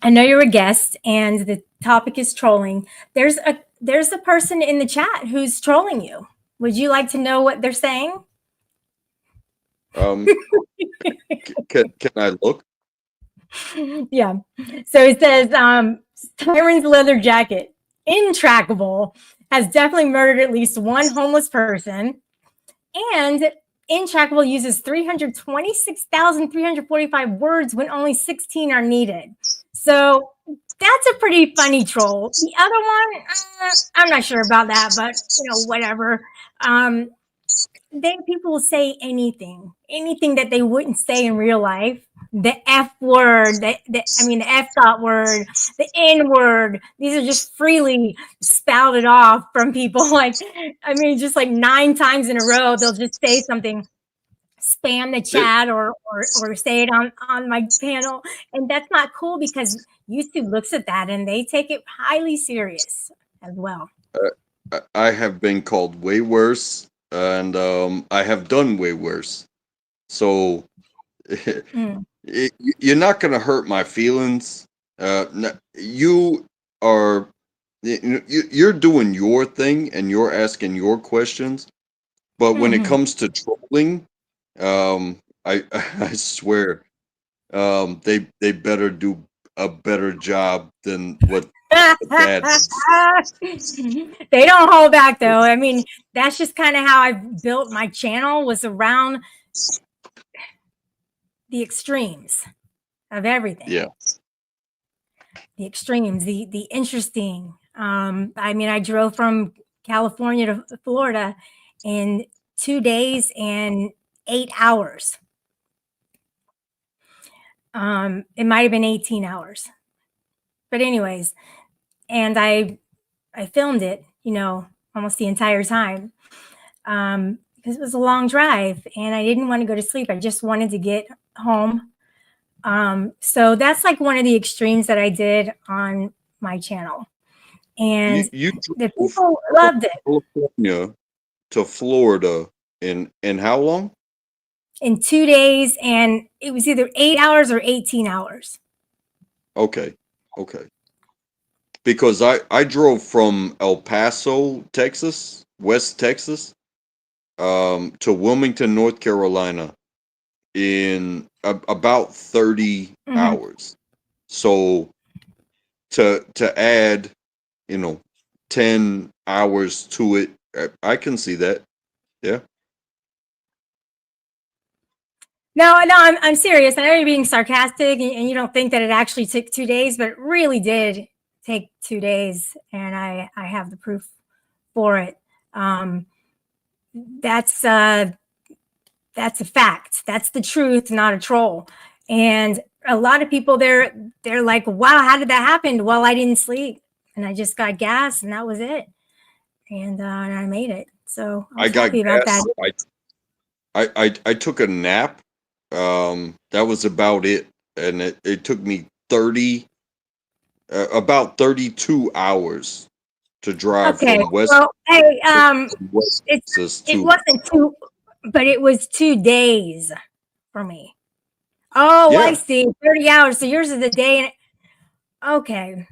I know you're a guest, and the topic is trolling. There's a person in the chat who's trolling you. Would you like to know what they're saying? um, can I look? Yeah. So it says, Tyron's leather jacket, intrackable, has definitely murdered at least one homeless person. And intrackable uses 326,345 words when only 16 are needed. So that's a pretty funny troll. The other one, I'm not sure about that, but whatever. Um, people will say anything that they wouldn't say in real life. The F word, the F dot word, the N word. These are just freely spouted off from people. Like, just like 9 times in a row, they'll just say something, spam the It, chat or say it on my panel, and that's not cool because YouTube looks at that and they take it highly serious as well. I have been called way worse, and I have done way worse. So Mm. you're not gonna hurt my feelings. You are you're doing your thing and you're asking your questions. But when it Hmm. comes to trolling, I I swear, they better do a better job than what the dad does. They don't hold back though. That's just kind of how I built my channel, was around the extremes of everything. Yeah. The extremes, the interesting. I drove from California to Florida in 2 days and 8 hours. It might have been 18 hours, but anyways, and I filmed it, almost the entire time, because it was a long drive and I didn't want to go to sleep. I just wanted to get home. So that's like one of the extremes that I did on my channel, and You the drove people from loved it. California to Florida in how long? In 2 days, and it was either 8 hours or 18 hours. Okay. Okay. Because I drove from El Paso, Texas, West Texas, to Wilmington, North Carolina in about 30 Hmm. hours. So to add, you know, 10 hours to it, I can see that. Yeah. No, I'm serious. I know you're being sarcastic, and you don't think that it actually took 2 days, but it really did take 2 days, and I have the proof for it. Um, that's that's a fact. That's the truth, not a troll. And a lot of people, they're like, "Wow, how did that happen?" Well, I didn't sleep, and I just got gas, and that was it. And I made it, so I I was got happy about that. gas. I took a nap. That was about it. and it took me about 32 hours to drive Okay. from West Well, hey, to West it's Texas it to wasn't two, but it was 2 days for me. Oh, I yeah. see. 30 hours. So yours is a day. Okay.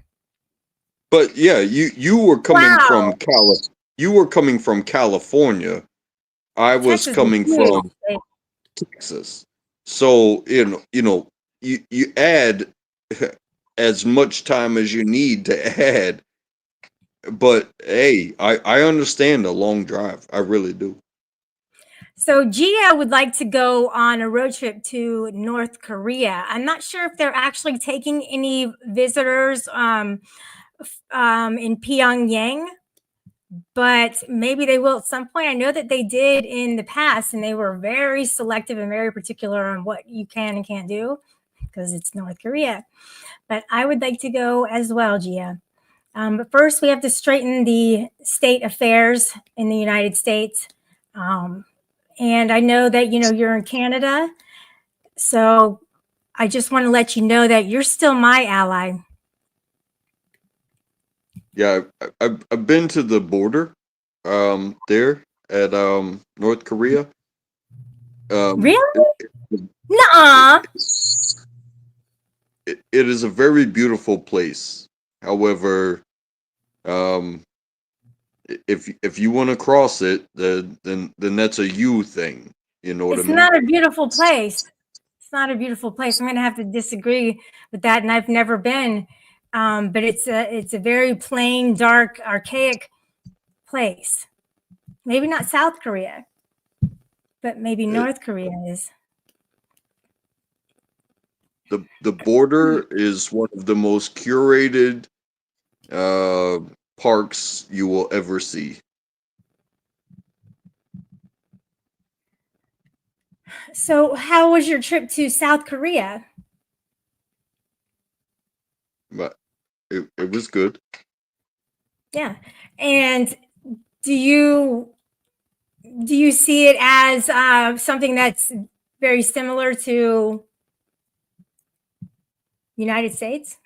But yeah, you were coming Wow. from you were coming from California. I was Texas is coming huge. from Texas. So, you add as much time as you need to add. But hey, I understand a long drive. I really do. So Gia would like to go on a road trip to North Korea. I'm not sure if they're actually taking any visitors in Pyongyang, but maybe they will at some point. I know that they did in the past, and they were very selective and very particular on what you can and can't do because it's North Korea. But I would like to go as well, Gia. But first, we have to straighten the state affairs in the United States. Um, and I know that you're in Canada, so I just want to let you know that you're still my ally. Yeah, I've been to the border, there at North Korea. Um, Really? it, it, Nuh-uh. it is a very beautiful place. However, um, if you want to cross it, then that's a you thing. You know what I It's mean? not a beautiful place. It's not a beautiful place. I'm going to have to disagree with that, and I've never been. But it's a very plain, dark, archaic place. Maybe not South Korea, but maybe Uh, North Korea is. the border is one of the most curated uh, parks you will ever see. So, how was your trip to South Korea? But it was good. Yeah, and do you do you see it as something that's very similar to United States,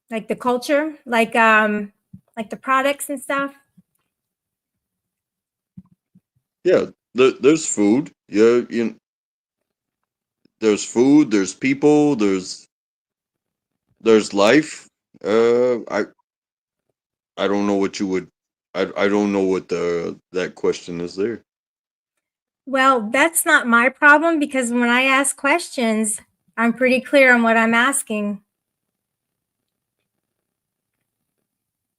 like the culture, like the products and stuff? Yeah, there's food. Yeah, there's food. There's people. There's life. I don't know what you would. I don't know what the that question is there. Well, that's not my problem because when I ask questions, I'm pretty clear on what I'm asking.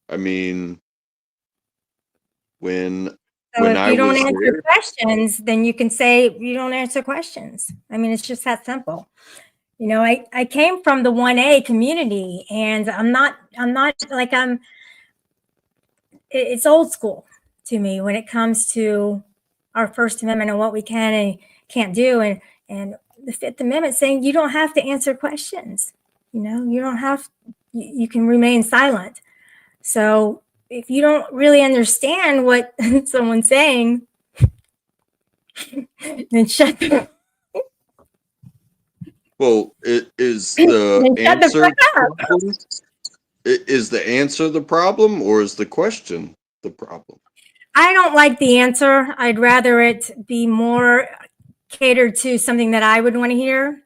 I mean, when So when if I you don't was answer there, questions, then you can say you don't answer questions. I mean, it's just that simple. I came from the 1A community, and I'm not like it's old school to me when it comes to our First Amendment and what we can and can't do. And the Fifth Amendment saying you don't have to answer questions. You don't have, you can remain silent. So if you don't really understand what someone's saying, then well, it is the then shut the answer fuck the up. problem. Is the answer the problem, or is the question the problem? I don't like the answer. I'd rather it be more catered to something that I would want to hear,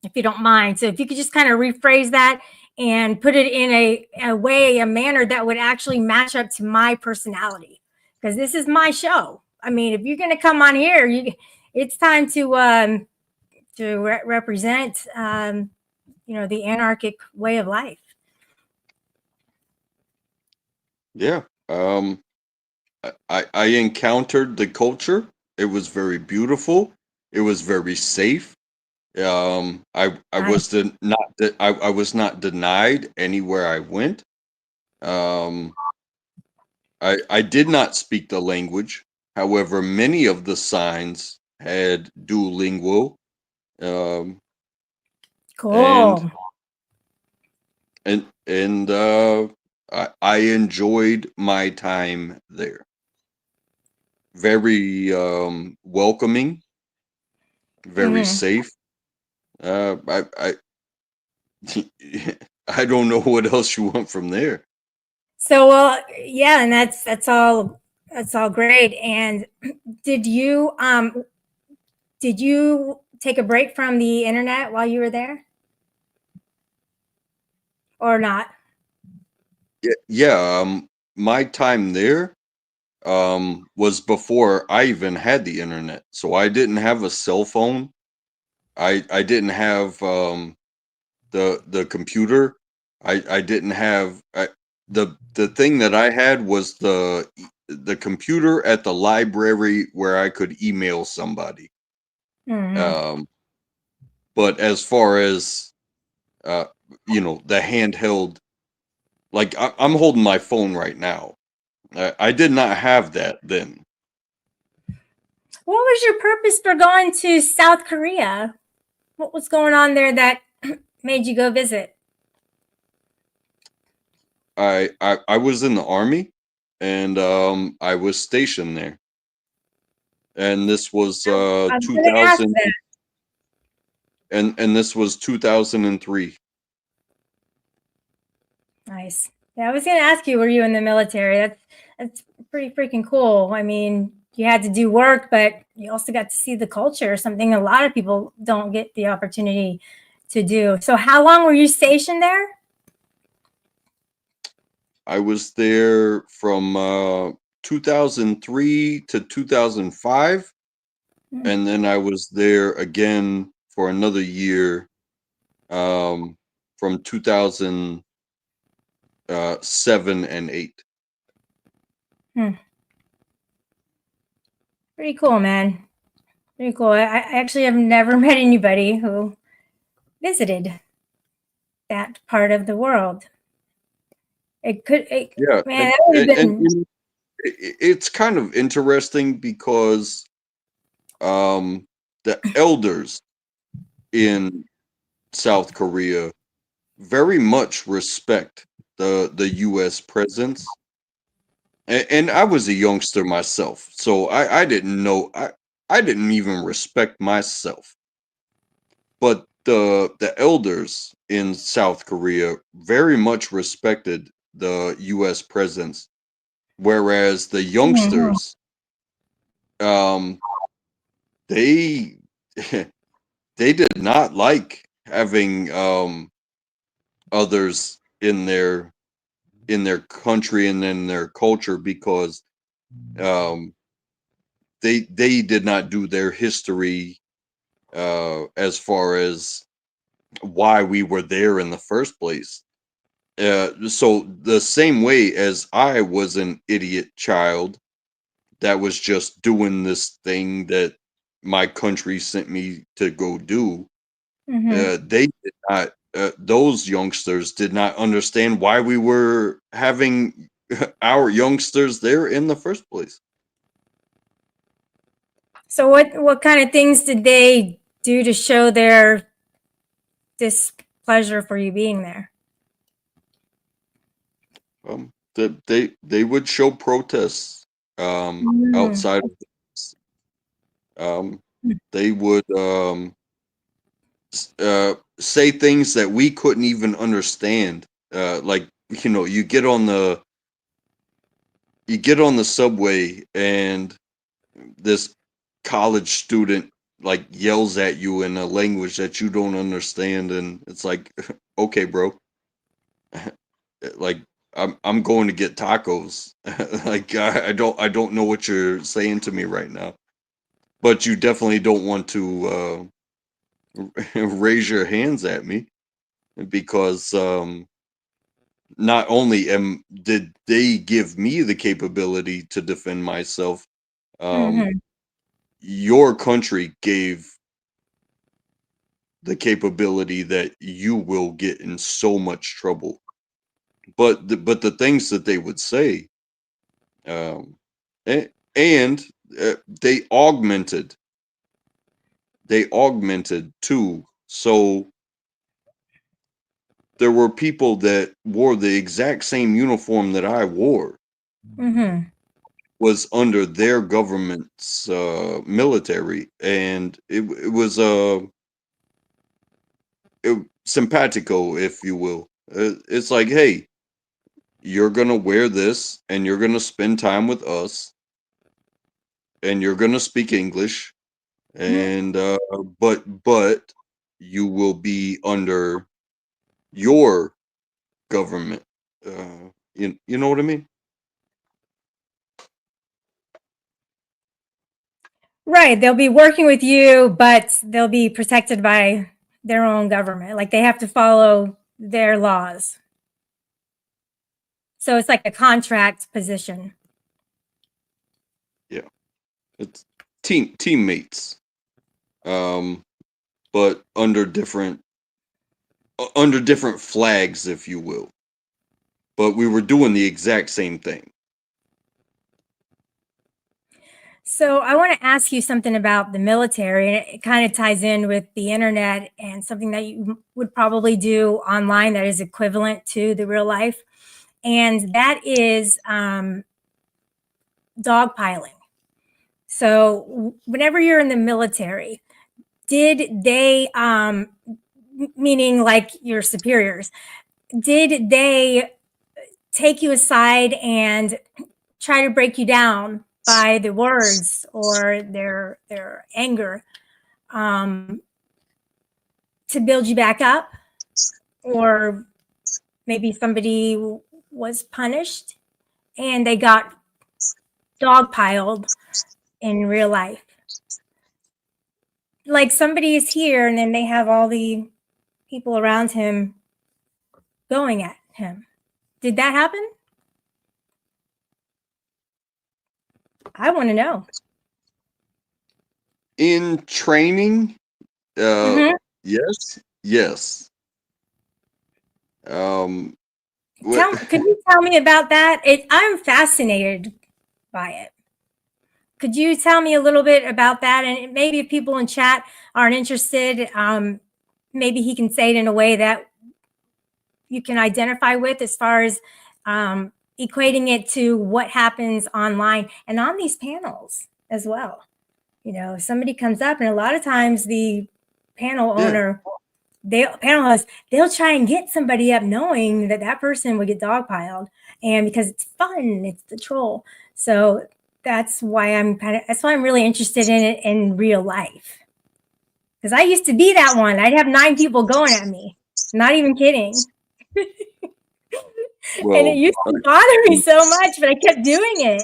if you don't mind. So if you could just kind of rephrase that and put it in a manner that would actually match up to my personality, because this is my show. I mean, if you're going to come on here, it's time to represent, the anarchic way of life. Yeah. I encountered the culture. It was very beautiful. It was very safe. I I, was I was not denied anywhere I went. Um, I did not speak the language. However, many of the signs had Duolingo, um, and cool. I enjoyed my time there. Very welcoming, very Mhm. safe. I I don't know what else you want from there. So, well, yeah, and that's all great. And did you um did you take a break from the internet while you were there or not? Yeah, my time there was before I even had the internet. So I didn't have a cell phone. I didn't have the computer. I didn't have the thing that I had was the computer at the library where I could email somebody. Hmm. Um, but as far as uh, the handheld, like I'm holding my phone right now. I did not have that then. What was your purpose for going to South Korea? What was going on there that made you go visit? I was in the army, and I was stationed there, and this was I was going to ask 2000, that. and this was 2003. Nice. Yeah, I was going to ask you, were you in the military? That's pretty freaking cool. I mean, you had to do work, but you also got to see the culture, something a lot of people don't get the opportunity to do. So, how long were you stationed there? I was there from 2003 to 2005, Hmm. and then I was there again for another year um, from 2007 and 8. Hmm. Pretty cool, man. Pretty cool. I actually have never met anybody who visited that part of the world. Yeah, Man, that would have been. it's kind of interesting because the elders in South Korea very much respect the U.S. presence, and I was a youngster myself, so I didn't know I didn't even respect myself, but the elders in South Korea very much respected the U.S. presence, whereas the Mhm. youngsters um they they did not like having others in their country and in their culture because um they did not do their history as far as why we were there in the first place. So the same way as I was an idiot child that was just doing this thing that my country sent me to go do, Mhm. they did not. Those youngsters did not understand why we were having our youngsters there in the first place. So what kind of things did they do to show their displeasure for you being there? That they would show protests Mm. outside of they would say things that we couldn't even understand. Like you get on the subway and this college student like yells at you in a language that you don't understand, and it's like, okay, bro, like I'm going to get tacos. Like I don't know what you're saying to me right now, but you definitely don't want to raise your hands at me because not only did they give me the capability to defend myself, um, Mhm. your country gave the capability that you will get in so much trouble. But the things that they would say, um, and they augmented too. So there were people that wore the exact same uniform that I wore Mhm. was under their government's military, and it was simpatico, if you will. It's like, hey, you're gonna wear this, and you're gonna spend time with us, and you're gonna speak English, and but you will be under your government. You know what I mean? Right. They'll be working with you, but they'll be protected by their own government. Like they have to follow their laws. So it's like a contract position. Yeah, it's teammates, but under different flags, if you will. But we were doing the exact same thing. So I want to ask you something about the military, and it kind of ties in with the internet and something that you would probably do online that is equivalent to the real life, and that is dogpiling. So whenever you're in the military, did they, meaning like your superiors, did they take you aside and try to break you down by the words or their anger, to build you back up? Or maybe somebody was punished and they got dogpiled in real life. Like somebody is here and then they have all the people around him going at him. Did that happen? I want to know. In training, Mhm. yes. Could you tell me about that? I'm fascinated by it. Could you tell me a little bit about that? And maybe if people in chat aren't interested, maybe he can say it in a way that you can identify with, as far as equating it to what happens online and on these panels as well. You know, if somebody comes up, and a lot of times the panel owner, they'll try and get somebody up knowing that that person would get dogpiled, and because it's fun, it's the troll. So that's why I'm really interested in it in real life. Because I used to be that one. I'd have 9 people going at me. Not even kidding. And it used to bother me so much, but I kept doing it.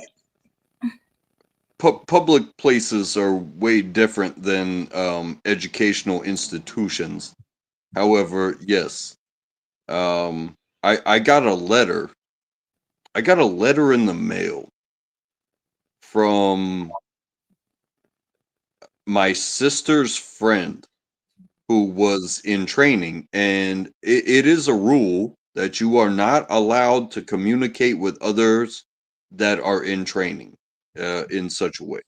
Public places are way different than educational institutions. However, yes, I got a letter. I got a letter in the mail from my sister's friend who was in training, and it is a rule that you are not allowed to communicate with others that are in training in such a way.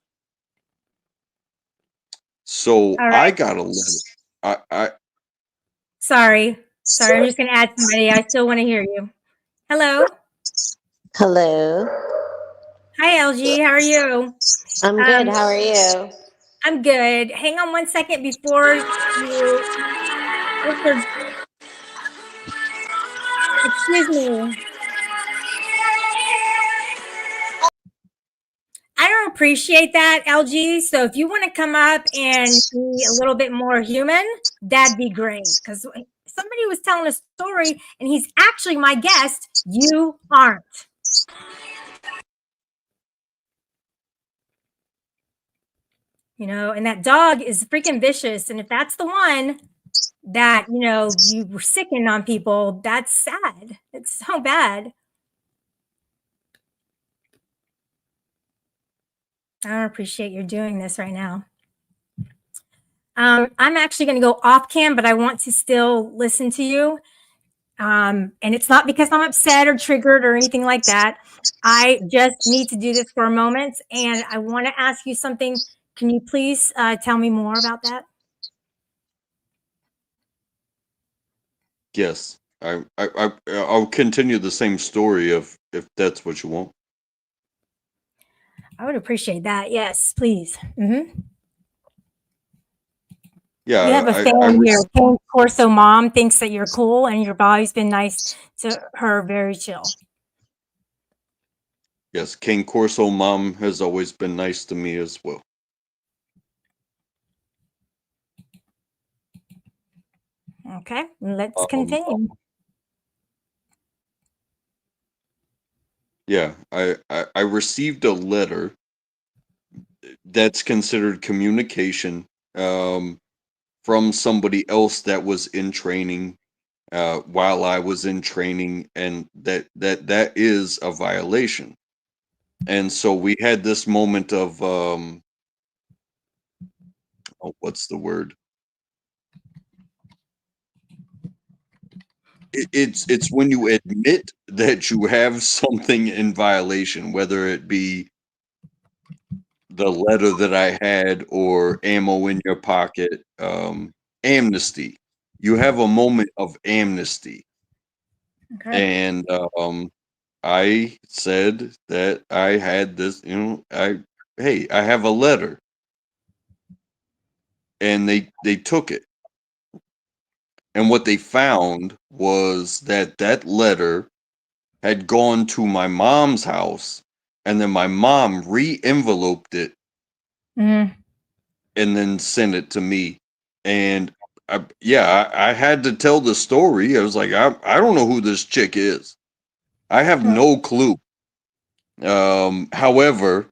So All right. I got a letter. Sorry, I'm just going to add somebody. I still want to hear you. Hello. Hello. Hi, LG. How are you? I'm good. How are you? I'm good. Hang on one second before you answer. Excuse me. I don't appreciate that, LG. So if you want to come up and be a little bit more human, that'd be great. Because somebody was telling a story and he's actually my guest. You aren't. You know, and that dog is freaking vicious. And if that's the one that, you know, you were sicking on people, that's sad. It's so bad. I don't appreciate you doing this right now. I'm actually going to go off cam, but I want to still listen to you. And it's not because I'm upset or triggered or anything like that. I just need to do this for a moment. And I want to ask you something. Can you please tell me more about that? Yes, I'll continue the same story if that's what you want. I would appreciate that. Yes, please. Mm-hmm. Yeah, You have a I fan here. King Corso mom thinks that you're cool and you've always been nice to her, very chill. yes, King Corso mom has always been nice to me as well. Okay, let's Um, continue. yeah, I received a letter that's considered communication from somebody else that was in training while I was in training, and that is a violation. And so we had this moment of oh, what's the word? It's when you admit that you have something in violation, whether it be the letter that I had or ammo in your pocket. Amnesty. You have a moment of amnesty, Okay. and I said that I had this. Hey, I have a letter, and they took it. And what they found was that that letter had gone to my mom's house, and then my mom re-enveloped it Mm, and then sent it to me. And I had to tell the story. I was like, I don't know who this chick is. I have right. no clue. However,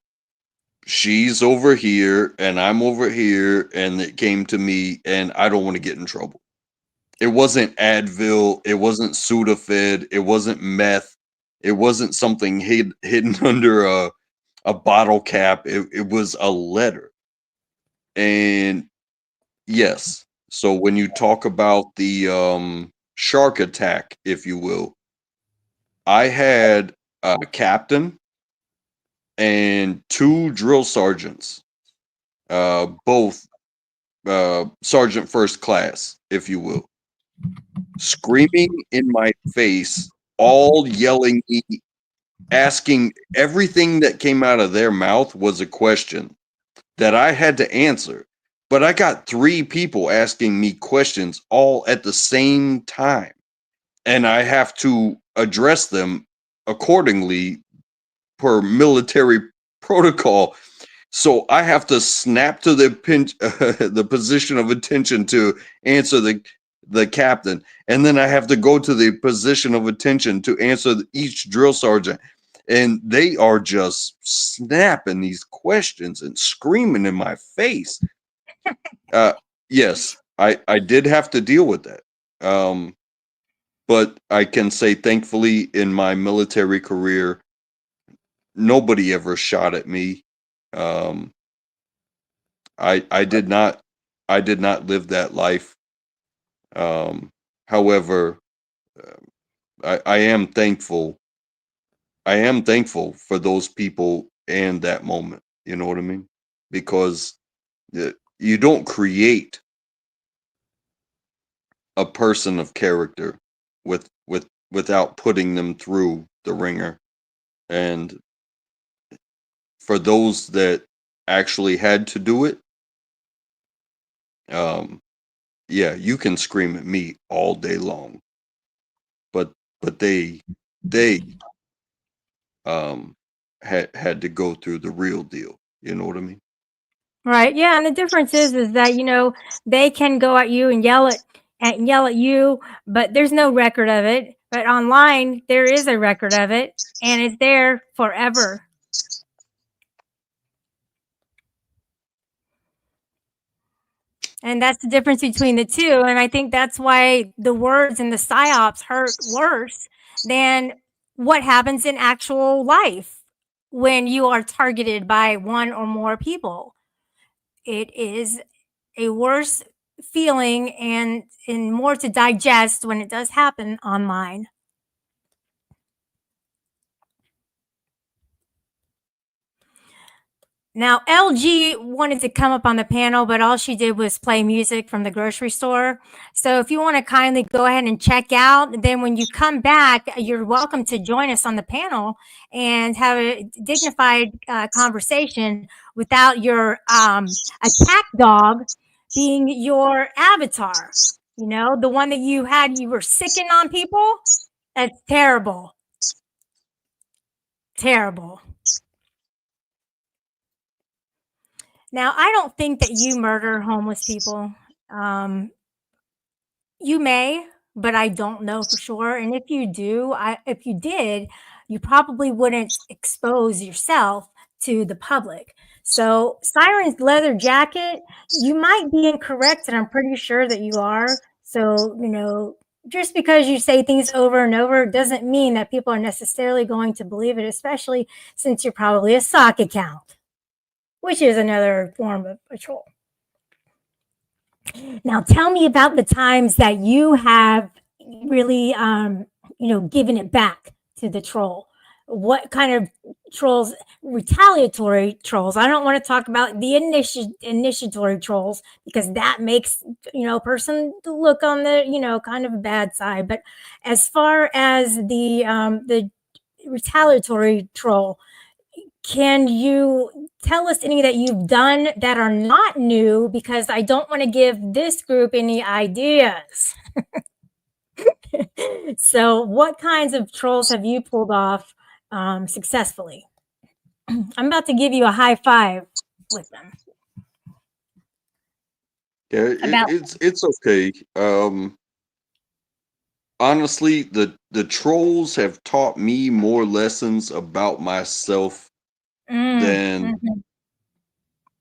she's over here and I'm over here, and it came to me, and I don't want to get in trouble. It wasn't Advil. It wasn't Sudafed. It wasn't meth. It wasn't something hidden under a bottle cap. It was a letter. And yes, so when you talk about the shark attack, if you will, I had a captain and two drill sergeants, both sergeant first class, if you will, screaming in my face, all yelling, asking everything that came out of their mouth was a question that I had to answer. But I got three people asking me questions all at the same time, and I have to address them accordingly per military protocol. So I have to snap to the position of attention to answer the captain, and then I have to go to the position of attention to answer each drill sergeant, and they are just snapping these questions and screaming in my face. Uh, yes, I did have to deal with that, but I can say thankfully in my military career, nobody ever shot at me. Um, I did not live that life. Um, however, I am thankful. I am thankful for those people and that moment. You know what I mean? Because you don't create a person of character without putting them through the ringer. And for those that actually had to do it, um, yeah, you can scream at me all day long, but they had to go through the real deal. You know what I mean? Right. Yeah. And the difference is that, they can go at you and yell at you, but there's no record of it. But online, there is a record of it and it's there forever. And that's the difference between the two. And I think that's why the words and the psyops hurt worse than what happens in actual life when you are targeted by one or more people. It is a worse feeling and more to digest when it does happen online. Now, LG wanted to come up on the panel, but all she did was play music from the grocery store. So if you want to kindly go ahead and check out, then when you come back, you're welcome to join us on the panel and have a dignified conversation without your attack dog being your avatar, you know, the one that you were sicking on people. That's terrible. Terrible. Now, I don't think that you murder homeless people. You may, but I don't know for sure. And if you do, if you did, you probably wouldn't expose yourself to the public. So, Siren's leather jacket, you might be incorrect, and I'm pretty sure that you are. So, you know, just because you say things over and over doesn't mean that people are necessarily going to believe it, especially since you're probably a sock account, which is another form of a troll. Now, tell me about the times that you have really, given it back to the troll. What kind of trolls? Retaliatory trolls. I don't want to talk about the initiatory trolls because that makes a person look on the kind of a bad side. But as far as the retaliatory troll, can you tell us any that you've done that are not new? Because I don't want to give this group any ideas. So, what kinds of trolls have you pulled off successfully? I'm about to give you a high five with them. Yeah, it's okay. Honestly, the trolls have taught me more lessons about myself than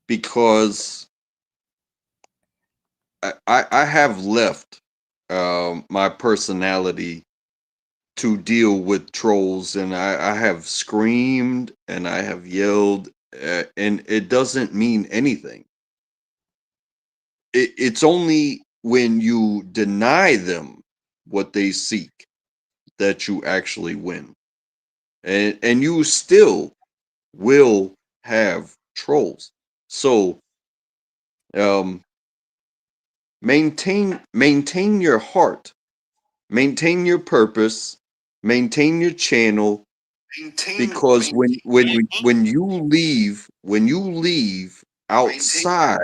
because I have left my personality to deal with trolls, and I have screamed and I have yelled, and it doesn't mean anything. It's only when you deny them what they seek that you actually win, and you still will have trolls. So maintain your heart, maintain your purpose, maintain your channel, because when you leave outside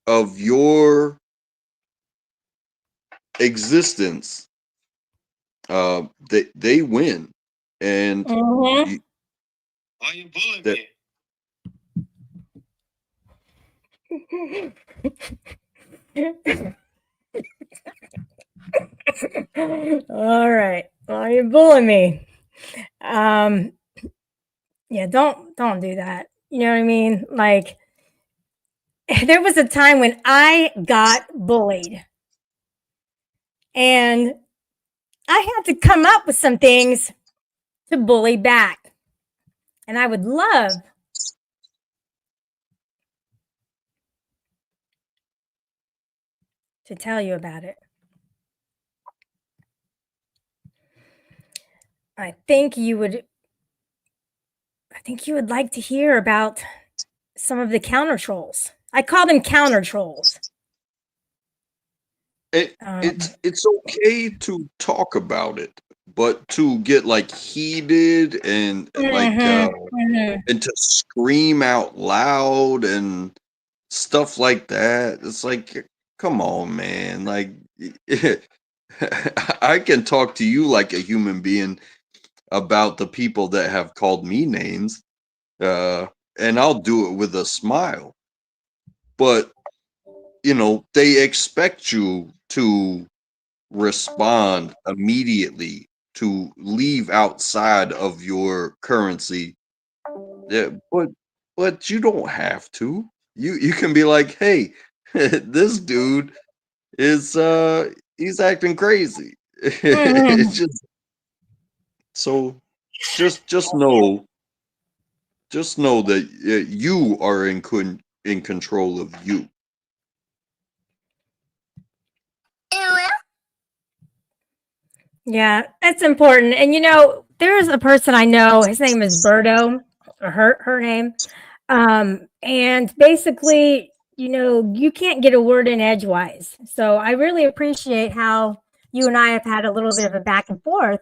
of your existence, they win, and Mm-hmm. Why you bullying that All right. Well, you bully me. Yeah, don't do that. You know what I mean? Like, there was a time when I got bullied, and I had to come up with some things to bully back. And I would love to tell you about it. I think you would like to hear about some of the counter trolls. I call them counter trolls. it's okay to talk about it, but to get like heated and and to scream out loud and stuff like that, it's like, come on, man. Like, I can talk to you like a human being about the people that have called me names, and I'll do it with a smile. But they expect you to respond immediately, to leave outside of your currency. Yeah, but you don't have to. You can be like, hey, this dude is he's acting crazy. It's just so just know that you are in control of you. Yeah, that's important. And there's a person I know, his name is Birdo, or her name. And basically, you can't get a word in edgewise. So I really appreciate how you and I have had a little bit of a back and forth,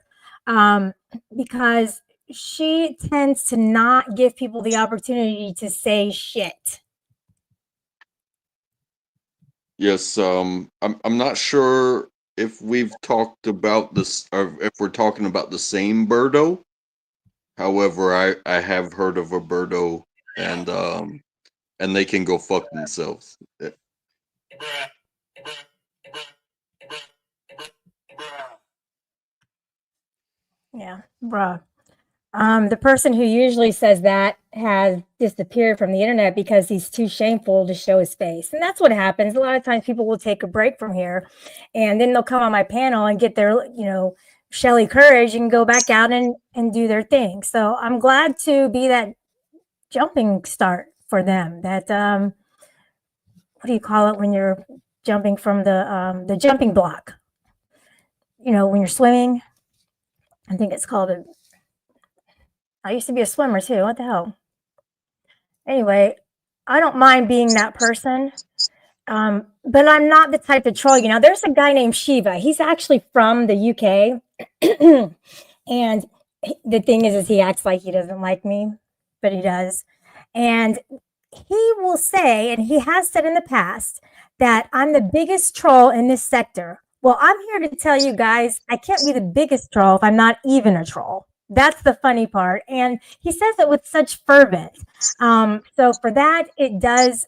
because she tends to not give people the opportunity to say shit. Yes, I'm not sure if we've talked about this or if we're talking about the same Birdo. However, I have heard of a Birdo and they can go fuck themselves. Yeah, bruh. The person who usually says that has disappeared from the internet because he's too shameful to show his face. And that's what happens. A lot of times people will take a break from here and then they'll come on my panel and get their, Shelly courage and go back out and do their thing. So I'm glad to be that jumping start for them. That what do you call it when you're jumping from the jumping block? When you're swimming, I think it's called a. I used to be a swimmer too. What the hell? Anyway, I don't mind being that person, but I'm not the type to troll. There's a guy named Shiva. He's actually from the UK, and the thing is he acts like he doesn't like me, but he does. And he will say, and he has said in the past, that I'm the biggest troll in this sector. Well, I'm here to tell you guys, I can't be the biggest troll if I'm not even a troll. That's the funny part. And he says it with such fervent. So for that, it's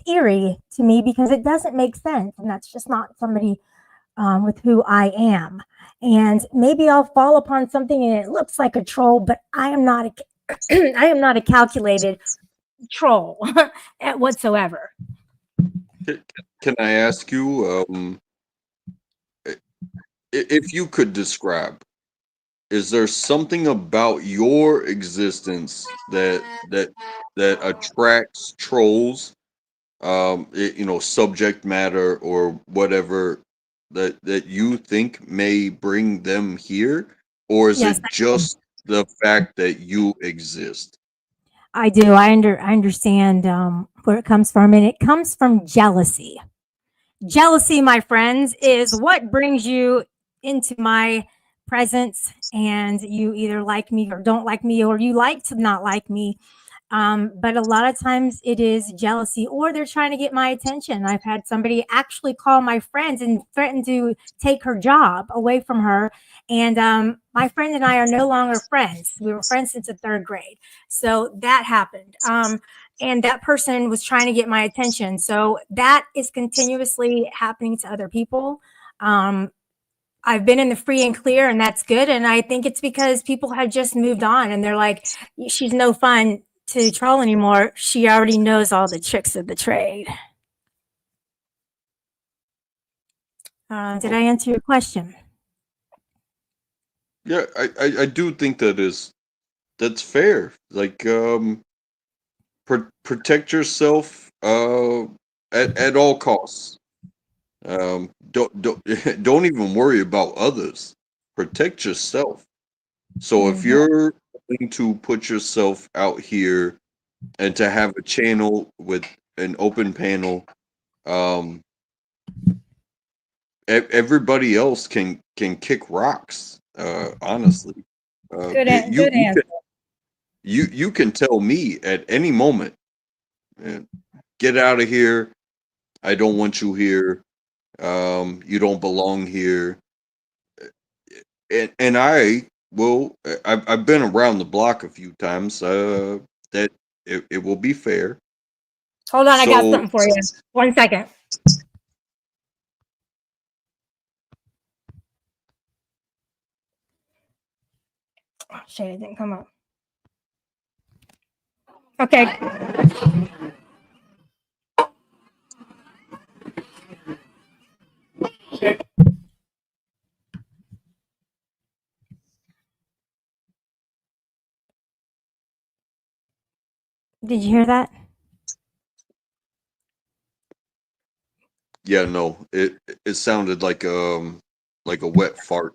eerie to me because it doesn't make sense. And that's just not somebody with who I am. And maybe I'll fall upon something and it looks like a troll, but I am not I am not a calculated troll whatsoever. Can I ask you, if you could describe, is there something about your existence that attracts trolls? Subject matter or whatever that you think may bring them here, or is Yes, it just the fact that you exist? I do. I understand where it comes from, and it comes from jealousy. Jealousy, my friends, is what brings you into my presence, and you either like me or don't like me, or you like to not like me. But a lot of times it is jealousy, or they're trying to get my attention. I've had somebody actually call my friends and threaten to take her job away from her. And my friend and I are no longer friends. We were friends since the third grade. So that happened. And that person was trying to get my attention. So that is continuously happening to other people. I've been in the free and clear, and that's good. And I think it's because people have just moved on and they're like, she's no fun to troll anymore. She already knows all the tricks of the trade. Did I answer your question? Yeah, I do think that's fair. Like, protect yourself at all costs. Don't don't even worry about others. Protect yourself. So if you're going to put yourself out here and to have a channel with an open panel, um, everybody else can kick rocks. Honestly, Good you answer. you can tell me at any moment, get out of here. I don't want you here. You don't belong here. And I will. I've been around the block a few times. That it will be fair. Hold on, I got So something for you. 1 second. Oh, shit, it didn't come up. Okay. Did you hear that? yeah, no, it sounded like a wet fart.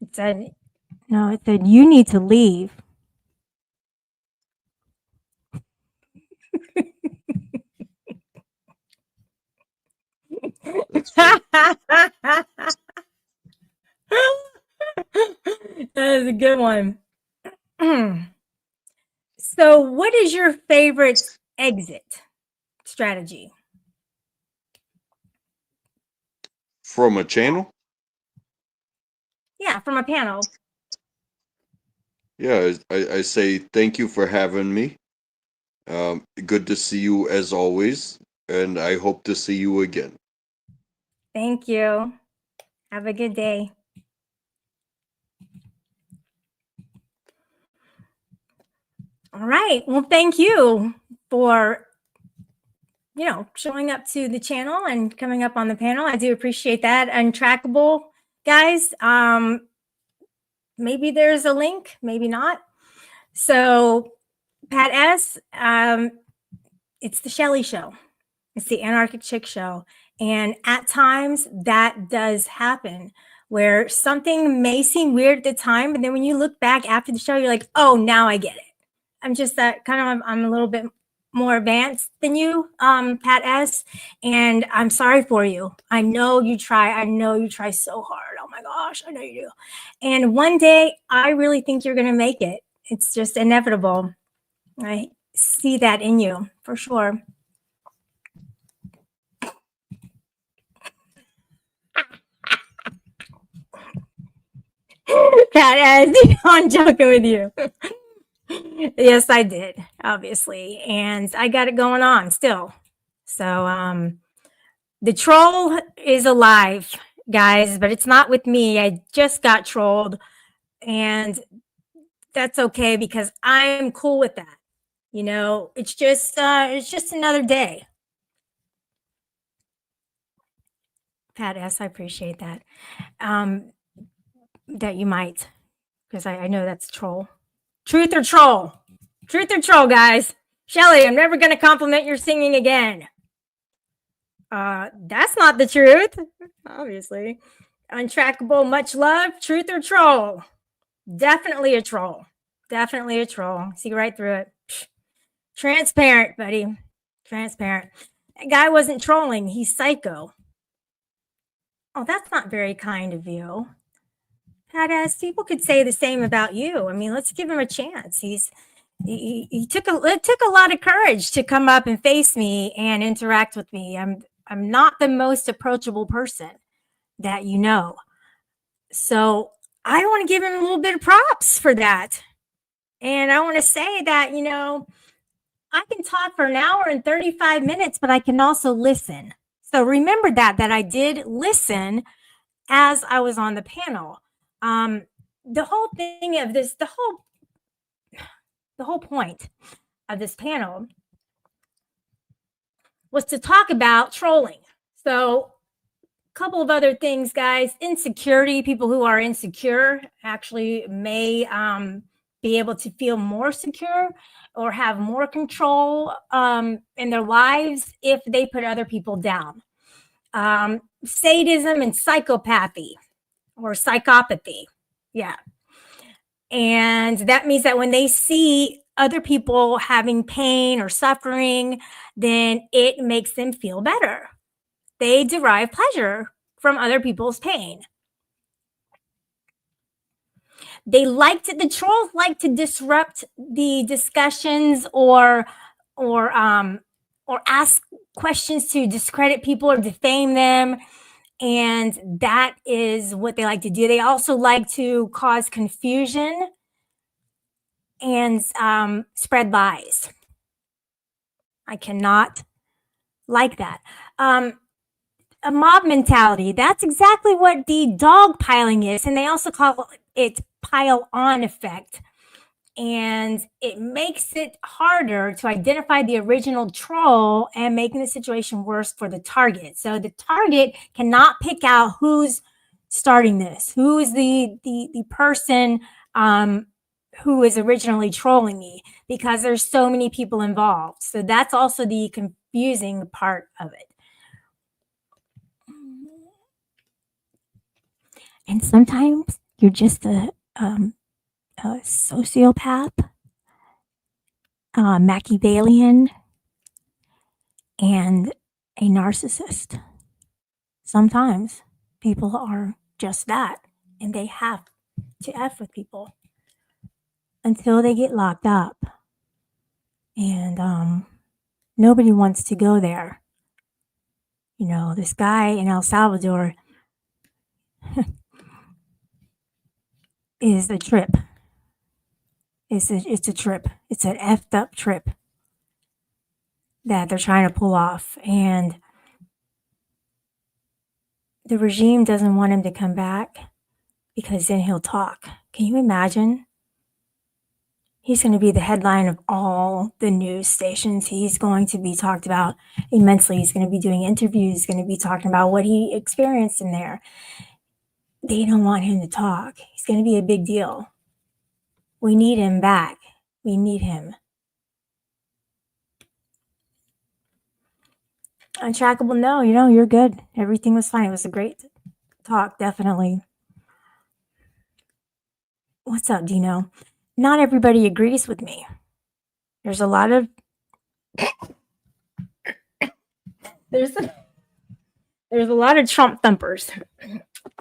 It said, no, it said, you need to leave. That's fair. That is a good one. So, what is your favorite exit strategy. From a channel? Yeah, from a panel. Yeah, I say thank you for having me. Good to see you as always, and I hope to see you again. Thank you. Have a good day. All right. Well, thank you for, showing up to the channel and coming up on the panel. I do appreciate that. Untrackable guys. Maybe there's a link, maybe not. So Pat S, it's the Shelly Show. It's the Anarchic Chick Show. And at times that does happen where something may seem weird at the time, but then when you look back after the show, you're like, oh, now I get it. I'm just that kind of, I'm a little bit more advanced than you, Pat S. And I'm sorry for you. I know you try. I know you try so hard. Oh my gosh, I know you do. And one day I really think you're going to make it. It's just inevitable. I see that in you for sure. Pat, I'm joking with you. Yes, I did, obviously. And I got it going on still. So the troll is alive, guys, but it's not with me. I just got trolled. And that's okay because I'm cool with that. It's just another day. Pat S, I appreciate that. That you might, because I know that's troll. Truth or troll? Truth or troll, guys? Shelly, I'm never going to compliment your singing again. That's not the truth, obviously. Untrackable, much love. Truth or troll? Definitely a troll. Definitely a troll. See right through it. Psh. Transparent, buddy. Transparent. That guy wasn't trolling. He's psycho. Oh, that's not very kind of you. Badass people could say the same about you. I mean, let's give him a chance. He took a lot of courage to come up and face me and interact with me. I'm not the most approachable person that you know. So I want to give him a little bit of props for that. And I want to say that, I can talk for an hour and 35 minutes, but I can also listen. So remember that I did listen as I was on the panel. The whole thing of this, the whole point of this panel was to talk about trolling. So a couple of other things, guys. Insecurity, people who are insecure actually may be able to feel more secure or have more control in their lives if they put other people down. Sadism and psychopathy or psychopathy. Yeah. And that means that when they see other people having pain or suffering, then it makes them feel better. They derive pleasure from other people's pain. The trolls like to disrupt the discussions or ask questions to discredit people or defame them. And that is what they like to do. They also like to cause confusion and spread lies. I cannot like that. A mob mentality, that's exactly what the dogpiling is. And they also call it pile-on effect. And it makes it harder to identify the original troll and making the situation worse for the target. So the target cannot pick out who's starting this, who is the person who is originally trolling me, because there's so many people involved. So that's also the confusing part of it. And sometimes you're just a sociopath, Machiavellian, and a narcissist. Sometimes people are just that, and they have to F with people until they get locked up. And Nobody wants to go there. You know, this guy in El Salvador is a trip. It's a trip. It's an effed up trip that they're trying to pull off. And the regime doesn't want him to come back because then he'll talk. Can you imagine? He's going to be the headline of all the news stations. He's going to be talked about immensely. He's going to be doing interviews. He's going to be talking about what he experienced in there. They don't want him to talk. He's going to be a big deal. We need him back. We need him. Untrackable, no, you're good. Everything was fine. It was a great talk, definitely. What's up, Dino? Not everybody agrees with me. There's a lot of there's a lot of Trump thumpers.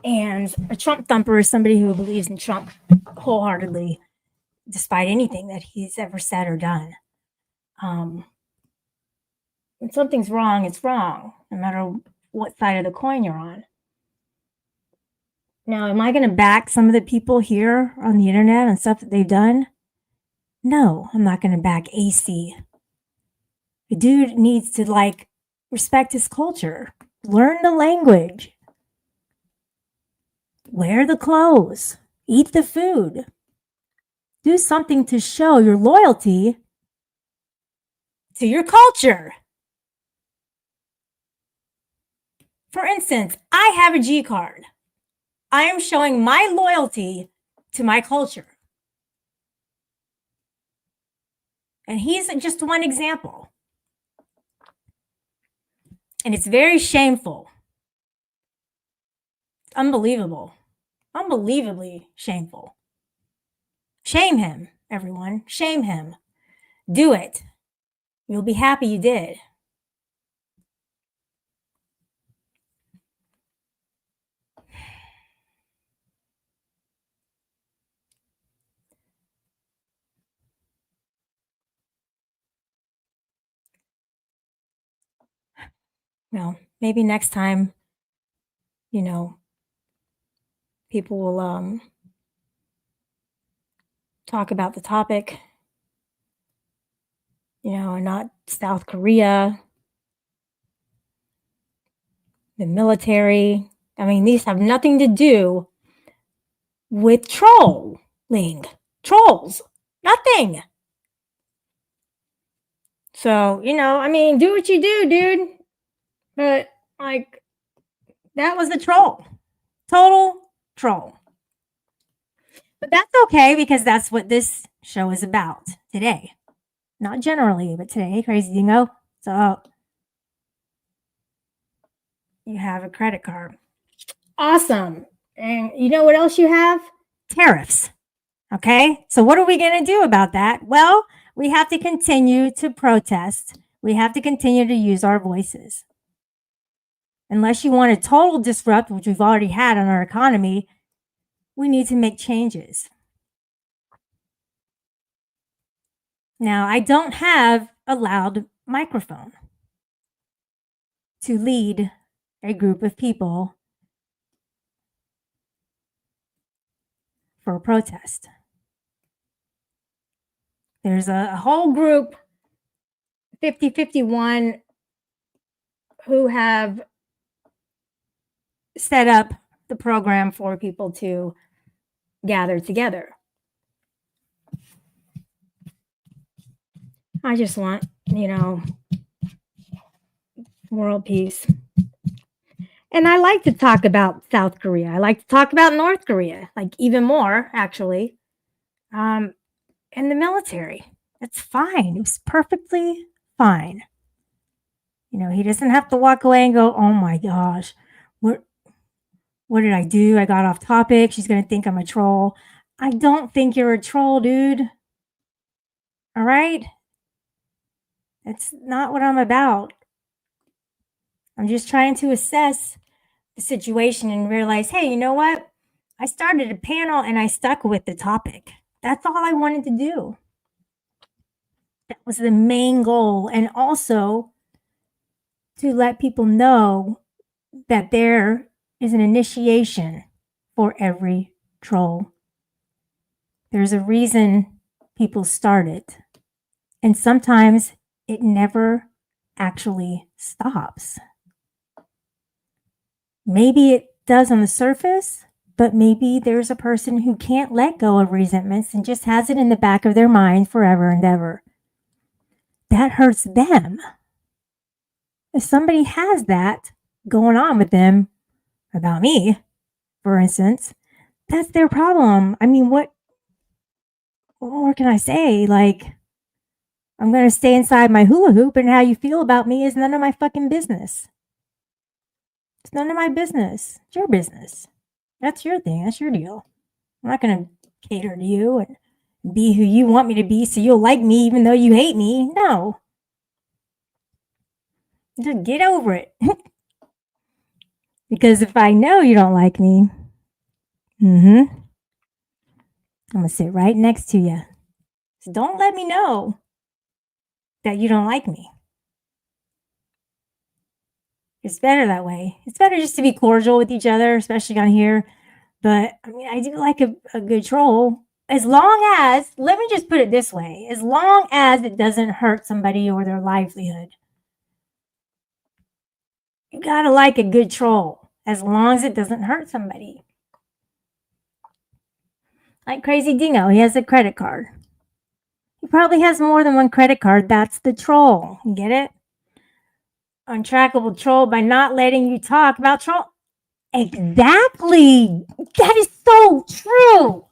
And a Trump thumper is somebody who believes in Trump wholeheartedly, despite anything that he's ever said or done. When something's wrong, it's wrong, no matter what side of the coin you're on. Now, am I going to back some of the people here on the internet and stuff that they've done? No, I'm not going to back AC. The dude needs to respect his culture, learn the language, wear the clothes, eat the food, do something to show your loyalty to your culture. For instance, I have a G card. I am showing my loyalty to my culture. And he's just one example. And it's very shameful. Unbelievable. Unbelievably shameful. Shame him, everyone. Shame him. Do it. You'll be happy you did. Well, maybe next time, people will talk about the topic, and not South Korea, the military. I mean, these have nothing to do with trolls. Nothing. So, do what you do, dude. But, that was a troll. Total troll. But that's okay, because that's what this show is about today. Not generally, but today, Crazy Dingo. So, you have a credit card. Awesome. And you know what else you have? Tariffs. Okay? So what are we going to do about that? Well, we have to continue to protest. We have to continue to use our voices. Unless you want to total disrupt, which we've already had on our economy, we need to make changes. Now, I don't have a loud microphone to lead a group of people for a protest. There's a whole group, 5051, who have set up the program for people to gather together. I just want, world peace. And I like to talk about South Korea. I like to talk about North Korea, even more, actually. And the military. It's fine. It was perfectly fine. He doesn't have to walk away and go, oh my gosh, what did I do? I got off topic. She's going to think I'm a troll. I don't think you're a troll, dude. All right? That's not what I'm about. I'm just trying to assess the situation and realize, hey, you know what? I started a panel and I stuck with the topic. That's all I wanted to do. That was the main goal. And also to let people know that there is an initiation for every troll. There's a reason people start it. And sometimes it never actually stops. Maybe it does on the surface, but maybe there's a person who can't let go of resentments and just has it in the back of their mind forever and ever. That hurts them. If somebody has that going on with them about me, for instance, that's their problem. I mean, what more can I say? Like, I'm going to stay inside my hula hoop, and how you feel about me is none of my fucking business. It's none of my business. It's your business. That's your thing. That's your deal. I'm not going to cater to you and be who you want me to be so you'll like me even though you hate me. No. Just get over it. Because if I know you don't like me, I'm going to sit right next to you. So don't let me know that you don't like me. It's better that way. It's better just to be cordial with each other, especially on here. But I mean, I do like a good troll. As long as, let me just put it this way, as long as it doesn't hurt somebody or their livelihood. You gotta like a good troll, as long as it doesn't hurt somebody. Like Crazy Dingo, he has a credit card. He probably has more than one credit card. That's the troll. You get it? Untrackable troll by not letting you talk about troll. Exactly. That is so true.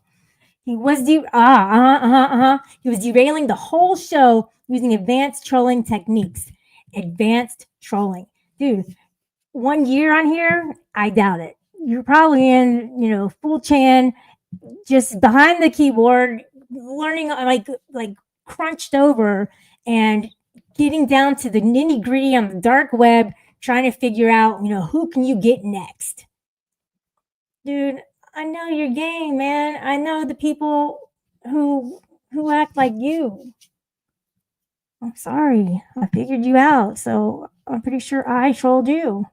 He was He was derailing the whole show using advanced trolling techniques. Advanced trolling. Dude, 1 year on here, I doubt it. You're probably in, full chan, just behind the keyboard, learning like crunched over and getting down to the nitty gritty on the dark web, trying to figure out, who can you get next? Dude, I know your game, man. I know the people who act like you. I'm sorry. I figured you out, so I'm pretty sure I trolled you.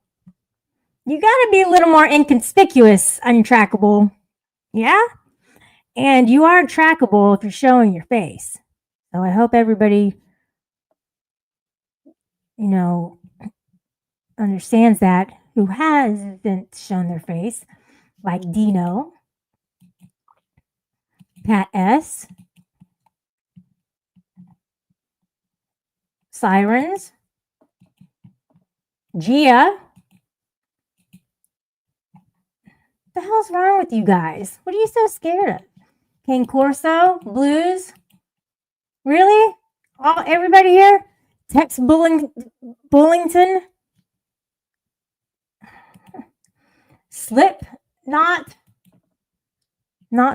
You gotta be a little more inconspicuous, untrackable. Yeah? And you are trackable if you're showing your face. So I hope everybody, understands that, who hasn't shown their face, like Dino, Pat S, Sirens, Gia. What the hell's wrong with you guys? What are you so scared of? King Corso, Blues. Really? Everybody here? Tex Bullington? Slip? Not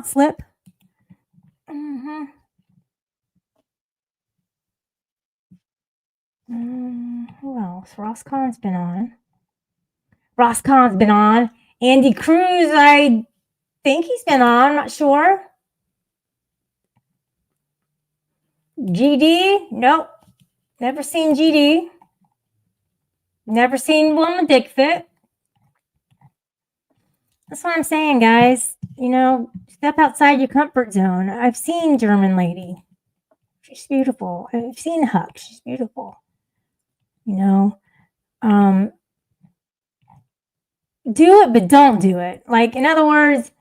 Slip? Who else? Ross Khan's been on. Andy Cruz, I think he's been on. I'm not sure. GD? Nope. Never seen GD. Never seen Woman Dick Fit. That's what I'm saying, guys. Step outside your comfort zone. I've seen German Lady. She's beautiful. I've seen Huck. She's beautiful. Do it, but don't do it. Like, in other words,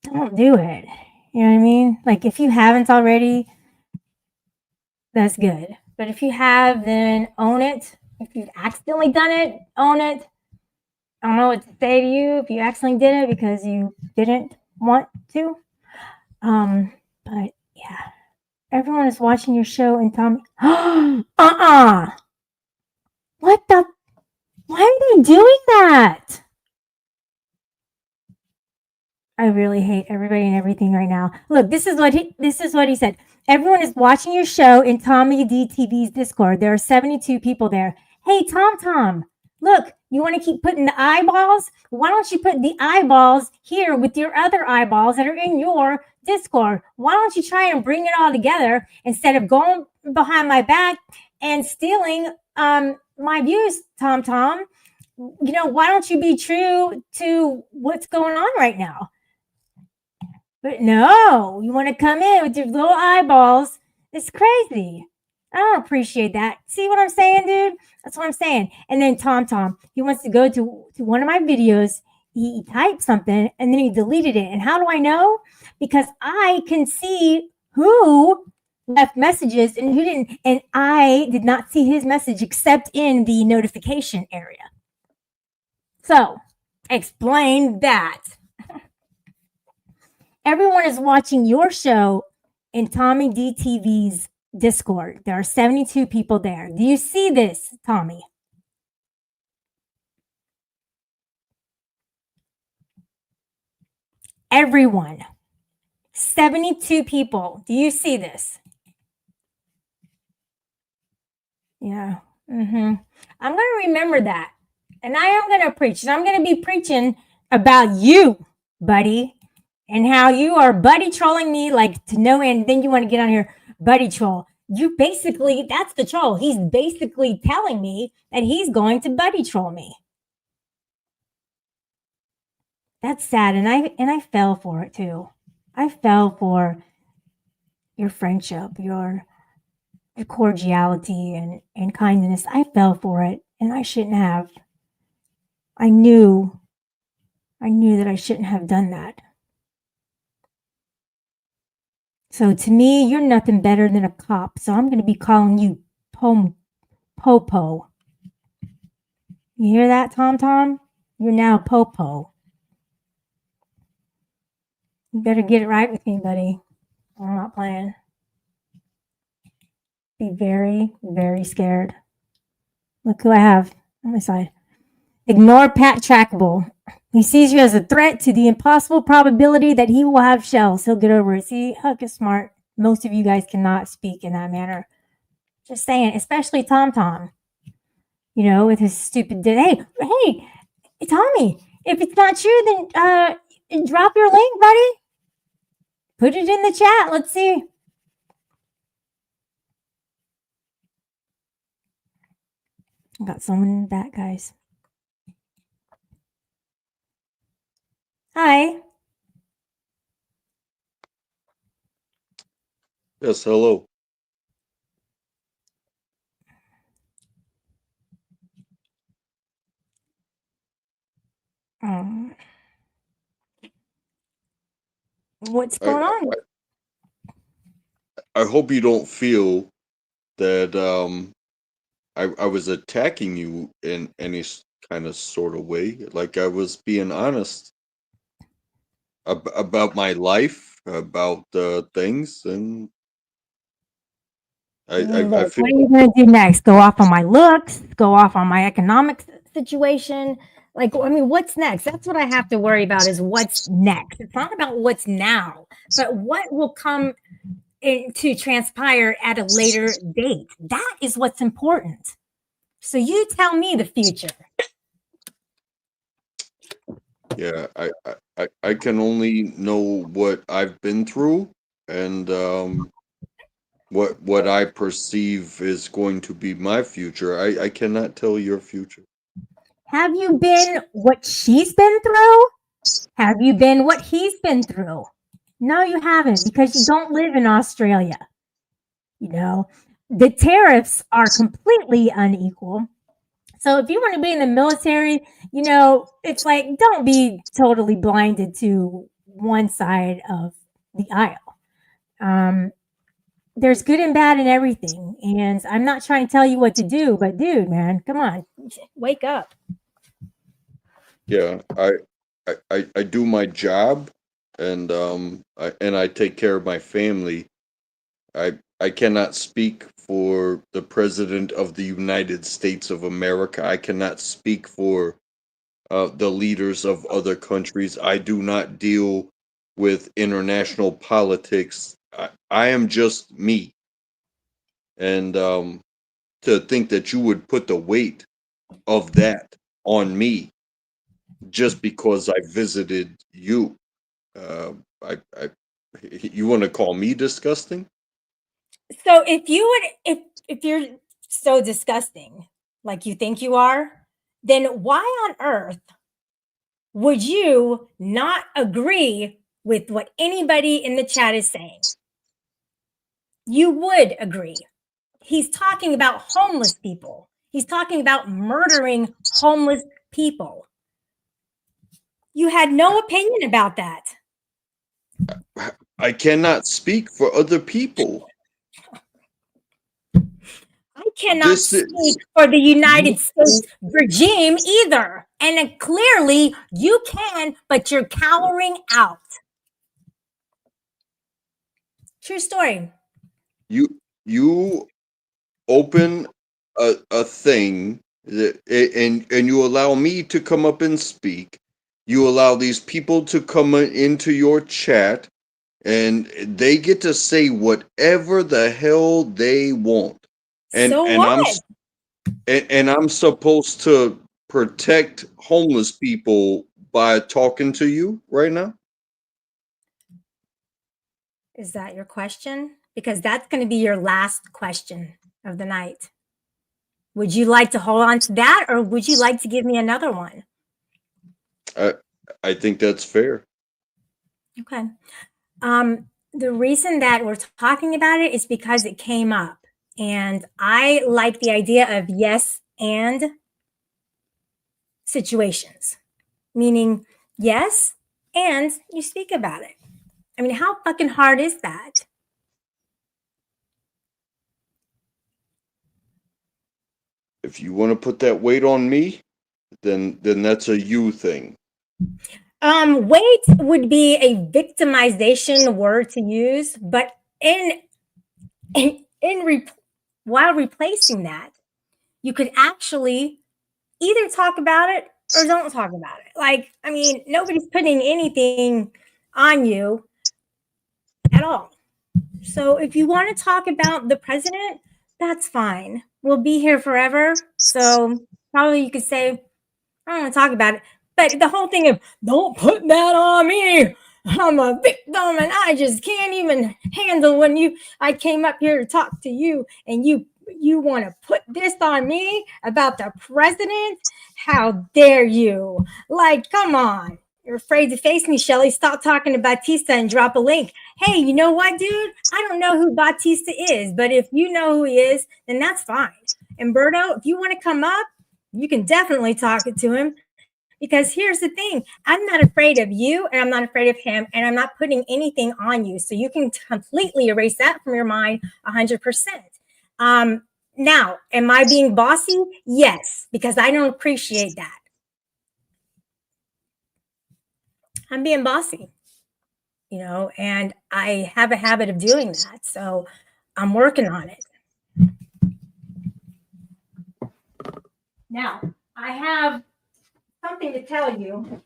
don't do it. You know what I mean? Like, if you haven't already, that's good. But if you have, then own it. If you've accidentally done it, own it. I don't know what to say to you if you accidentally did it because you didn't want to. But yeah, everyone is watching your show and Tommy. What the? Why are they doing that? I really hate everybody and everything right now. Look, this is what he said. Everyone is watching your show in Tommy DTV's Discord. There are 72 people there. Hey, Tom, Look, you want to keep putting the eyeballs? Why don't you put the eyeballs here with your other eyeballs that are in your Discord? Why don't you try and bring it all together instead of going behind my back and stealing my views, Tom Tom? You know, why don't you be true to what's going on right now? But no, you want to come in with your little eyeballs. It's crazy. I don't appreciate that. See what I'm saying, dude? That's what I'm saying. And then Tom, he wants to go to one of my videos. He typed something and then he deleted it. And how do I know? Because I can see who left messages and who didn't. And I did not see his message except in the notification area. So explain that. Everyone is watching your show in Tommy DTV's Discord. There are 72 people there. Do you see this, Tommy? Everyone. 72 people. Do you see this? Yeah. I'm going to remember that. And I am going to preach. And I'm going to be preaching about you, buddy. And how you are buddy trolling me like to no end. Then you want to get on here, buddy troll. You basically, that's the troll. He's basically telling me that he's going to buddy troll me. That's sad. And I fell for it too. I fell for your friendship, your cordiality and kindness. I fell for it and I shouldn't have. I knew that I shouldn't have done that. So to me, you're nothing better than a cop. So I'm going to be calling you Popo. You hear that, Tom Tom? You're now Popo. You better get it right with me, buddy. I'm not playing. Be very, very scared. Look who I have on my side. Ignore Pat Trackable. He sees you as a threat to the impossible probability that he will have shells. He'll get over it. See, Huck is smart. Most of you guys cannot speak in that manner. Just saying, especially Tom Tom. You know, with his stupid... Hey, Tommy, if it's not true, then drop your link, buddy. Put it in the chat. Let's see. I got someone in the back, guys. Hi. Yes, hello. What's going on? I hope you don't feel that I was attacking you in any kind of sort of way. Like I was being honest about my life, about things, and I Look, feel. what are you going to do next? Go off on my looks? Go off on my economic situation? Like, I mean, what's next? That's what I have to worry about is what's next. It's not about what's now, but what will come to transpire at a later date. That is what's important. So you tell me the future. Yeah, I can only know what I've been through and what I perceive is going to be my future. I cannot tell your future. Have you been what she's been through? Have you been what he's been through? No, you haven't, because you don't live in Australia. You know, the tariffs are completely unequal. So if you want to be in the military, you know, it's like, don't be totally blinded to one side of the aisle. There's good and bad in everything. And I'm not trying to tell you what to do, but dude, man, come on, wake up. Yeah, I do my job and I take care of my family. I cannot speak for the President of the United States of America. I cannot speak for the leaders of other countries. I do not deal with international politics. I am just me. And to think that you would put the weight of that on me just because I visited you. Uh, you want to call me disgusting? So if you would, if you're so disgusting, like you think you are, then why on earth would you not agree with what anybody in the chat is saying? You would agree. He's talking about homeless people. He's talking about murdering homeless people. You had no opinion about that. I cannot speak for other people. I cannot This is speak for the United you, States regime either. And clearly you can, but you're cowering out. True story. you open a thing and you allow me to come up and speak. You allow these people to come into your chat and they get to say whatever the hell they want. And So and I'm what? s- and I'm supposed to protect homeless people by talking to you right now? Is that your question? Because that's going to be your last question of the night. Would you like to hold on to that or would you like to give me another one? I I think that's fair. Okay. The reason that we're talking about it is because it came up. And I like the idea of yes and situations, meaning yes, and you speak about it. I mean, how fucking hard is that? If you want to put that weight on me, then that's a you thing. Weight would be a victimization word to use, but in while replacing that, you could actually either talk about it or don't talk about it. Like, I mean, nobody's putting anything on you at all. So if you want to talk about the president, that's fine. We'll be here forever. So probably you could say, I don't want to talk about it. But the whole thing of don't put that on me. I'm a victim and I just can't even handle when I came up here to talk to you and you want to put this on me about the president? How dare you? Like, come on. You're afraid to face me, Shelly. Stop talking to Batista and drop a link. Hey, you know what, dude? I don't know who Batista is, but if you know who he is, then that's fine. And Berto, if you want to come up, you can definitely talk to him. Because here's the thing, I'm not afraid of you and I'm not afraid of him and I'm not putting anything on you. So you can completely erase that from your mind 100%. Now, am I being bossy? Yes, because I don't appreciate that. I'm being bossy, and I have a habit of doing that. So I'm working on it. Now, I have something to tell you.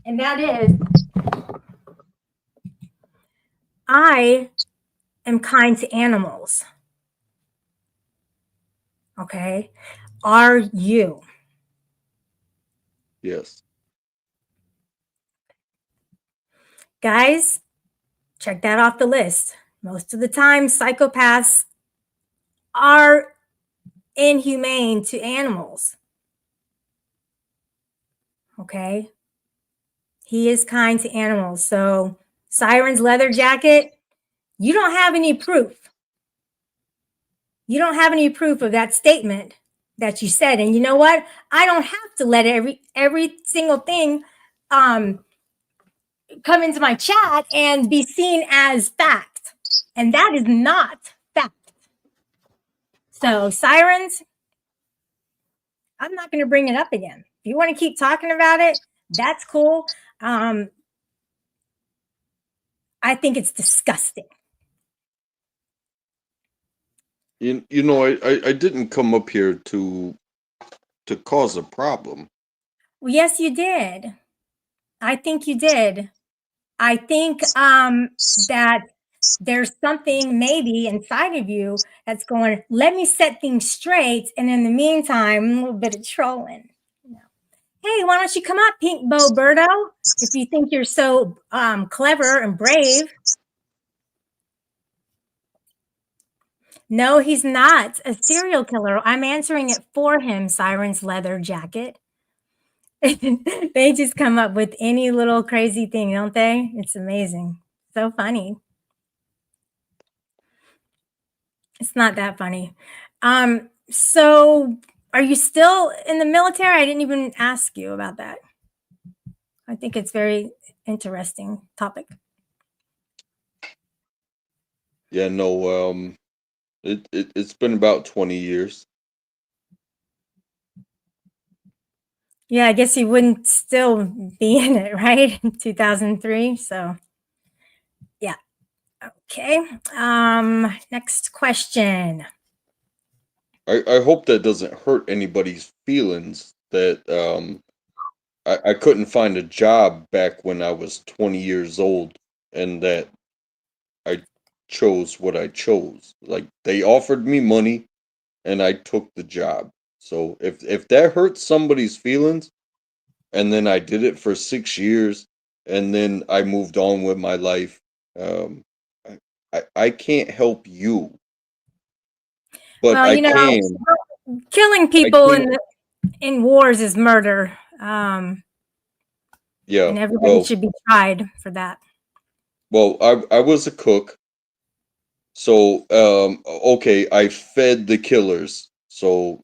And that is, I am kind to animals. Okay. Are you? Yes. Guys, check that off the list. Most of the time, psychopaths are inhumane to animals. Okay. He is kind to animals. So, Siren's leather jacket, you don't have any proof. You don't have any proof of that statement that you said. And you know what? I don't have to let every single thing come into my chat and be seen as fact. And that is not fact. So, Sirens, I'm not going to bring it up again. If you want to keep talking about it, that's cool. I think it's disgusting. I didn't come up here to cause a problem. Well, yes, you did. I think you did. I think that there's something maybe inside of you that's going, let me set things straight. And in the meantime, a little bit of trolling. Hey, why don't you come up, Pink Bo Birdo? If you think you're so clever and brave. No, he's not a serial killer. I'm answering it for him, Siren's leather jacket. They just come up with any little crazy thing, don't they? It's amazing. So funny. It's not that funny. So are you still in the military? I didn't even ask you about that. I think it's very interesting topic. Yeah, no, it's been about 20 years. Yeah, I guess he wouldn't still be in it, right? In 2003. So yeah. Okay. Next question. I hope that doesn't hurt anybody's feelings that I couldn't find a job back when I was 20 years old and that I chose what I chose. Like they offered me money and I took the job. So if that hurts somebody's feelings and then I did it for 6 years and then I moved on with my life, um, I can't help you, but Well, I can. killing I people can. in wars is murder. Yeah. And everybody should be tried for that. Well, I was a cook. So, okay, I fed the killers. So,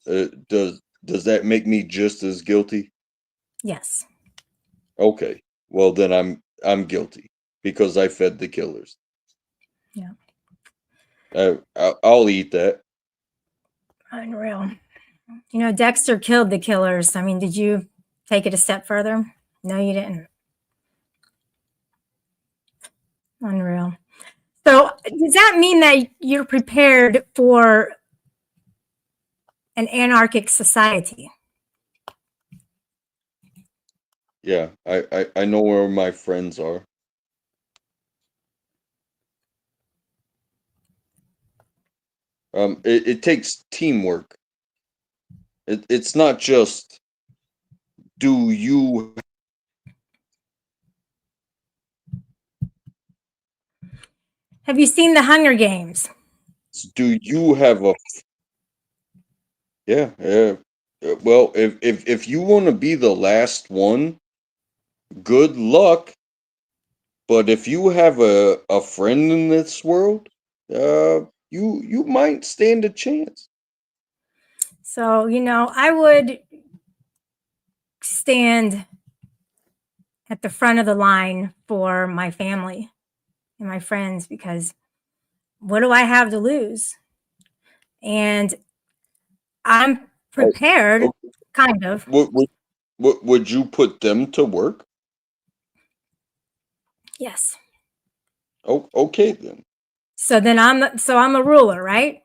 does that make me just as guilty? Yes. Okay. Well, then I'm guilty because I fed the killers. Yeah. I'll eat that. Unreal. Dexter killed the killers. I mean, did you take it a step further? No, you didn't. Unreal. So does that mean that you're prepared for an anarchic society? Yeah, I know where my friends are. It takes teamwork. It's not just do you Have you seen the Hunger Games? do you have a yeah. Well, if you want to be the last one, good luck. But if you have a friend in this world, you might stand a chance. So, I would stand at the front of the line for my family and my friends because what do I have to lose? And I'm prepared, Oh, kind of. would you put them to work? Yes. Oh, okay then. So then I'm a ruler, right?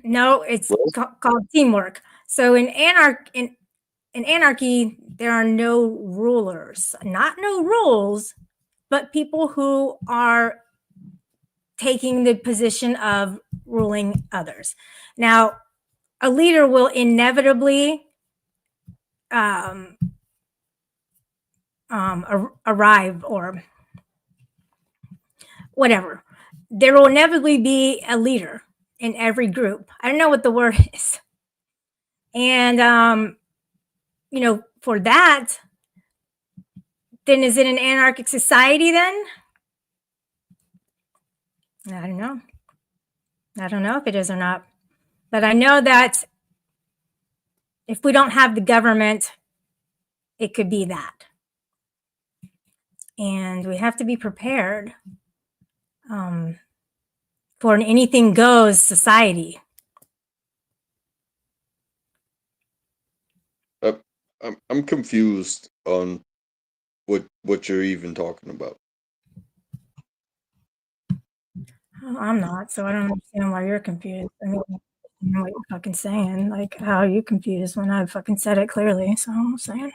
No, it's Well, called teamwork. So in anarchy, there are no rulers, not no rules, but people who are taking the position of ruling others. Now, a leader will inevitably arrive or whatever. There will inevitably be a leader in every group. I don't know what the word is. And, for that, then is it an anarchic society then? I don't know. I don't know if it is or not. But I know that if we don't have the government, it could be that. And we have to be prepared for an anything goes society. I'm confused on what you're even talking about. I'm not, so I don't understand why you're confused. I mean, you know what you're fucking saying. Like, how are you confused when I fucking said it clearly? So I'm saying,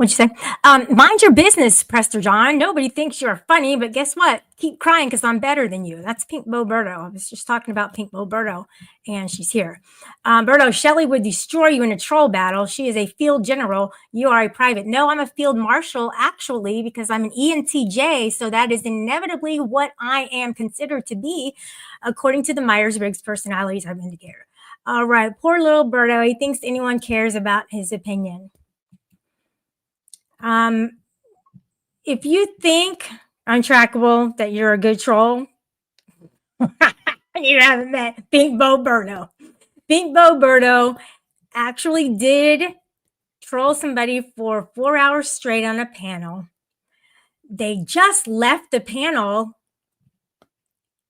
What'd you say? Mind your business, Prester John. Nobody thinks you're funny, but guess what? Keep crying because I'm better than you. That's Pink Boberto. I was just talking about Pink Boberto, and she's here. Berto, Shelley would destroy you in a troll battle. She is a field general. You are a private. No, I'm a field marshal, actually, because I'm an ENTJ, so that is inevitably what I am considered to be, according to the Myers-Briggs personality type indicator. All right, poor little Berto. He thinks anyone cares about his opinion. If you think, Untrackable, that you're a good troll, you haven't met Pink Boberto. Pink Boberto actually did troll somebody for 4 hours straight on a panel. They just left the panel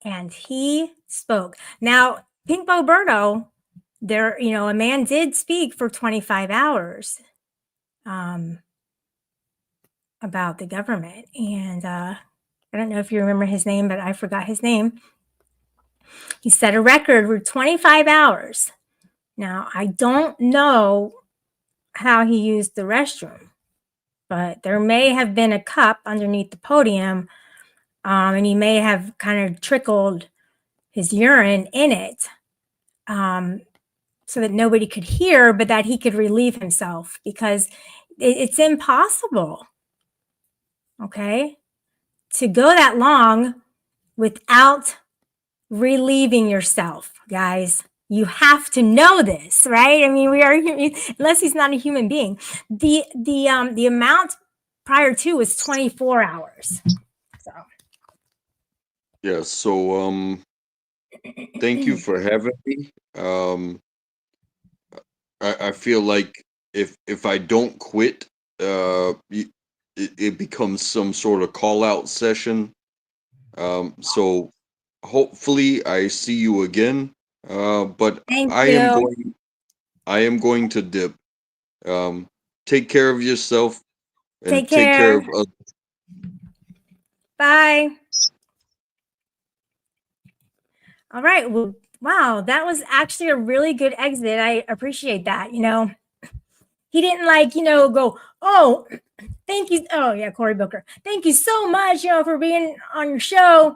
and he spoke. Now, Pink Boberto, a man did speak for 25 hours. About the government. And I don't know if you remember his name, but I forgot his name. He set a record for 25 hours. Now, I don't know how he used the restroom, but there may have been a cup underneath the podium, and he may have kind of trickled his urine in it so that nobody could hear, but that he could relieve himself, because it's impossible. Okay, to go that long without relieving yourself, guys. You have to know this, right? I mean, we are, unless he's not a human being. The amount prior to was 24 hours. So Yeah, so thank you for having me. I feel like if I don't quit, it becomes some sort of call out session. So hopefully I see you again. But thank I you. am going to dip. Take care of yourself and Take take care care. of others. Bye. All right. Well, wow, that was actually a really good exit. I appreciate that. He didn't go, oh, thank you. Oh yeah, Cory Booker. Thank you so much, for being on your show.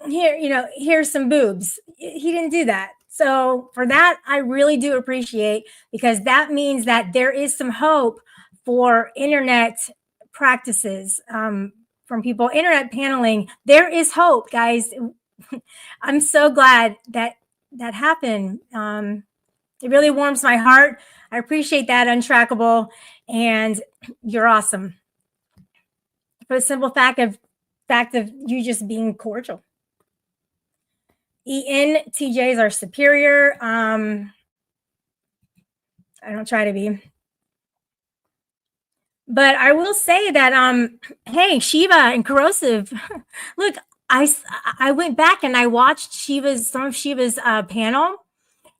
Here's some boobs. He didn't do that. So for that, I really do appreciate, because that means that there is some hope for internet practices from people, internet paneling. There is hope, guys. I'm so glad that happened. It really warms my heart. I appreciate that, Untrackable, and you're awesome. For the simple fact of you just being cordial. ENTJs are superior. I don't try to be. But I will say that, hey, Shiva and Corrosive, look, I went back and I watched some of Shiva's panel,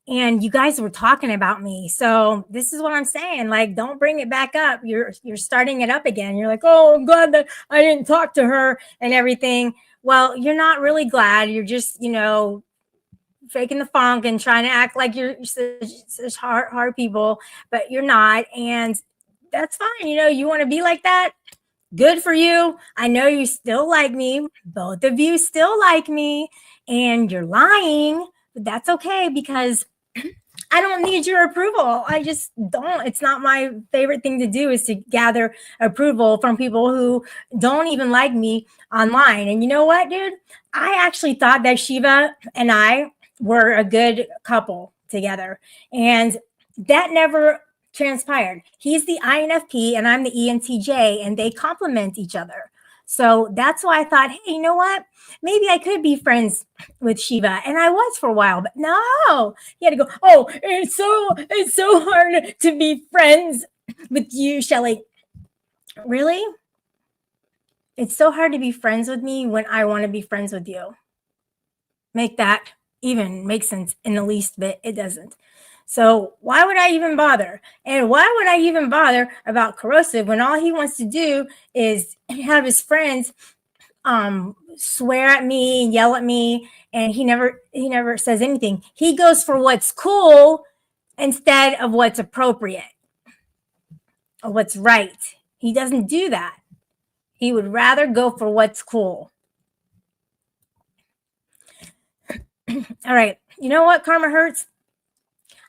and you guys were talking about me. So this is what I'm saying. Like, don't bring it back up. You're starting it up again. You're like, oh, I'm glad that I didn't talk to her and everything. Well, you're not really glad. You're just, faking the funk and trying to act like you're such hard people, but you're not. And that's fine. You want to be like that. Good for you. I know you still like me. Both of you still like me, and you're lying, but that's okay, because I don't need your approval. I just don't. It's not my favorite thing to do, is to gather approval from people who don't even like me online. And you know what, dude? I actually thought that Shiva and I were a good couple together, and that never transpired. He's the INFP and I'm the ENTJ, and they complement each other. So that's why I thought, hey, you know what? Maybe I could be friends with Shiva. And I was for a while, but no, he had to go, oh, it's so hard to be friends with you, Shelley. Really? It's so hard to be friends with me when I want to be friends with you. Make that even make sense in the least bit. It doesn't. So why would I even bother? And why would I even bother about Corrosive when all he wants to do is have his friends swear at me, yell at me, and he never says anything. He goes for what's cool instead of what's appropriate. or what's right. He doesn't do that. He would rather go for what's cool. All right. You know what, Karma Hurts?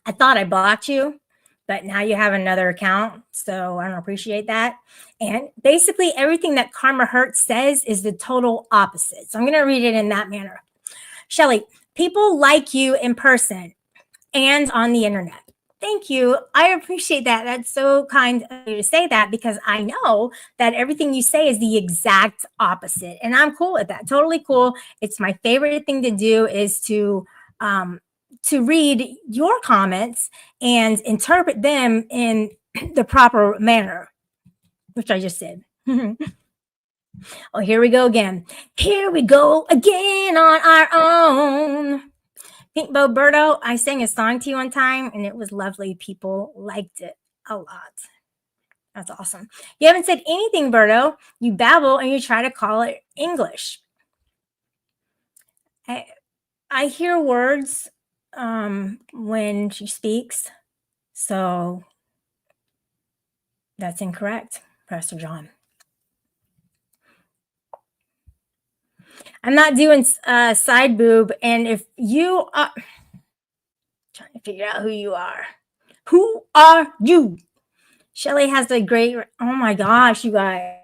I thought I blocked you, but now you have another account. So I don't appreciate that. And basically, everything that Karma Hurts says is the total opposite. So I'm going to read it in that manner. Shelly, people like you in person and on the internet. Thank you. I appreciate that. That's so kind of you to say that, because I know that everything you say is the exact opposite. And I'm cool with that. Totally cool. It's my favorite thing to do is to read your comments and interpret them in the proper manner, which I just did. Oh, here we go again. Here we go again on our own. Pink Boberto, I sang a song to you one time and it was lovely. People liked it a lot. That's awesome. You haven't said anything, Berto. You babble and you try to call it English. I hear words when she speaks, so that's incorrect, Pastor John. I'm not doing side boob, and if you are trying to figure out who you are, who are you? Shelly has a great. Oh my gosh, you guys.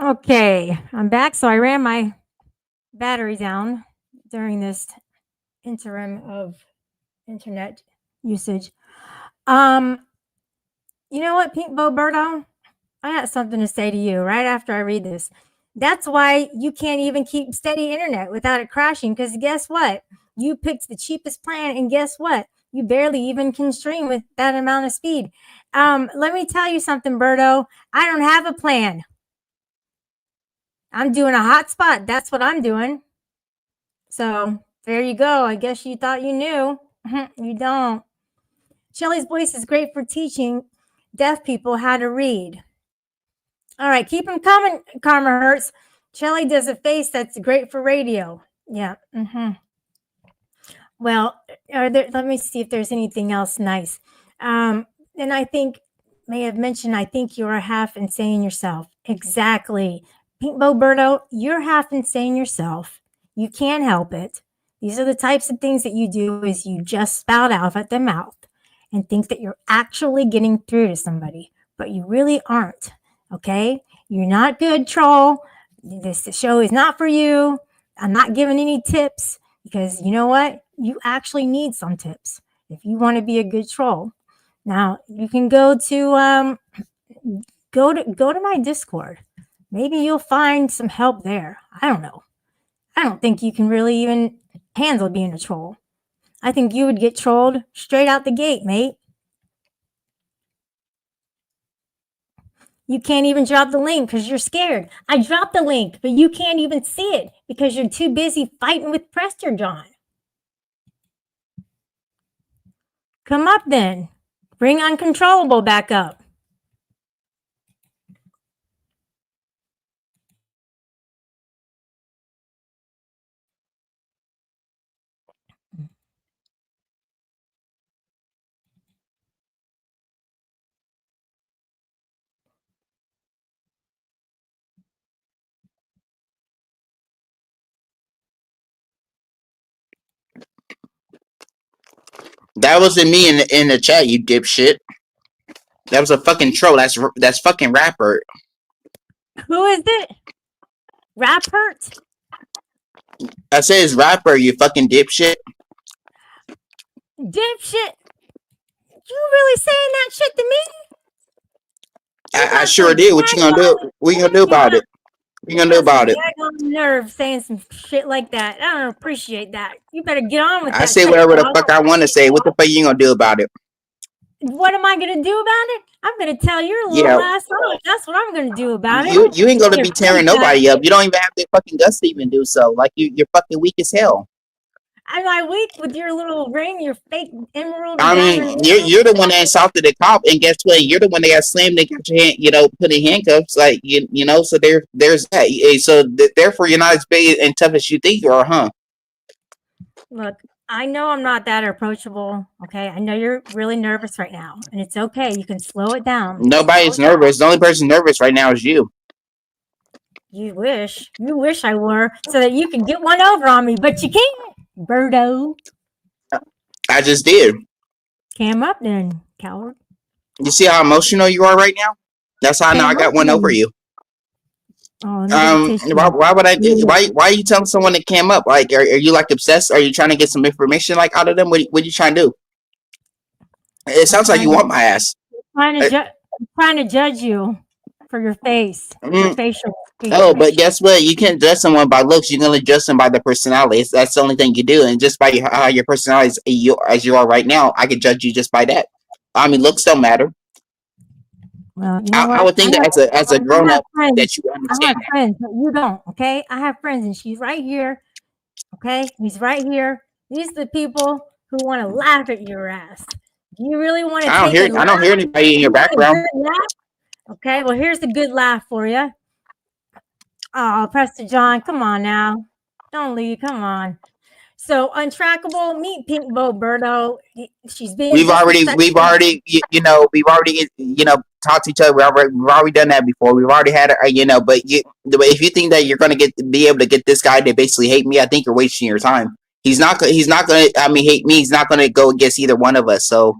Okay, I'm back. So I ran my battery down during this interim of internet usage. You know what, Pink Boberto? I got something to say to you right after I read this. That's why you can't even keep steady internet without it crashing, because guess what? You picked the cheapest plan, and guess what? You barely even can stream with that amount of speed. Let me tell you something, Berto. I don't have a plan. I'm doing a hotspot. That's what I'm doing. So there you go. I guess you thought you knew. You don't. Shelly's voice is great for teaching deaf people how to read. All right, keep them coming, Karma Hurts. Shelly does a face that's great for radio. Yeah. Well, let me see if there's anything else nice. And I think, may have mentioned, I think you're half insane yourself. Exactly. Pink Boberto, you're half insane yourself. You can't help it. These are the types of things that you do is you just spout out at the mouth and think that you're actually getting through to somebody, but you really aren't. Okay? You're not good, troll. This show is not for you. I'm not giving any tips because you know what? You actually need some tips if you want to be a good troll. Now you can go to my Discord. Maybe you'll find some help there. I don't know. I don't think you can really even handle being a troll. I think you would get trolled straight out the gate, mate. You can't even drop the link because you're scared. I dropped the link, but you can't even see it because you're too busy fighting with Prester John. Come up then. Bring Uncontrollable back up. That wasn't me in the chat, you dipshit. That was a fucking troll. That's fucking rapper. Who is it? Rappert? I said it's rapper, you fucking dipshit. Dipshit? You really saying that shit to me? I sure did. What you gonna do? What you gonna do about it? What you gonna do about it? I got nerve saying some shit like that. I don't appreciate that. You better get on with that. I say whatever the fuck I want to say. What the fuck you gonna do about it? What am I gonna do about it? I'm gonna tell your little ass off. That's what I'm gonna do about it. You ain't gonna be tearing nobody up. You don't even have the fucking guts to even do so. Like you're fucking weak as hell. Am I weak with your little ring, your fake emerald? I mean, you're the one that insulted the cop, and guess what? You're the one that got slammed and got your hand, put in handcuffs. Like you know, so there's that. So therefore, you're not as big and tough as you think you are, huh? Look, I know I'm not that approachable. Okay, I know you're really nervous right now, and it's okay. You can slow it down. Nobody's nervous. The only person nervous right now is you. You wish I were, so that you can get one over on me, but you can't, Birdo. I just did. Cam up then, coward. You see how emotional you are right now? That's how now I got one over you. Oh, why would I? Why are you telling someone to cam up? Like, are you like obsessed? Are you trying to get some information like out of them? What are you trying to do? It sounds like you want my ass. I'm trying to judge you for your face, your facial features. Oh, but guess what? You can't judge someone by looks. You can only judge them by their personality. That's the only thing you do. And just by how your personality is, as you are right now, I can judge you just by that. I mean, looks don't matter. Well, I would think that as a grown up that you understand. I have friends, but you don't. Okay, I have friends, and she's right here. Okay, he's right here. These are the people who want to laugh at your ass. Do you really want to? I don't hear anybody in your background. Okay, well here's a good laugh for you. Oh, Prester John, come on now, don't leave. Come on. So Untrackable, meet Pink Boberto. She's been. We've already talked to each other. We've already done that before. We've already had but if you think that you're gonna be able to get this guy to basically hate me, I think you're wasting your time. He's not gonna hate me. He's not gonna go against either one of us. So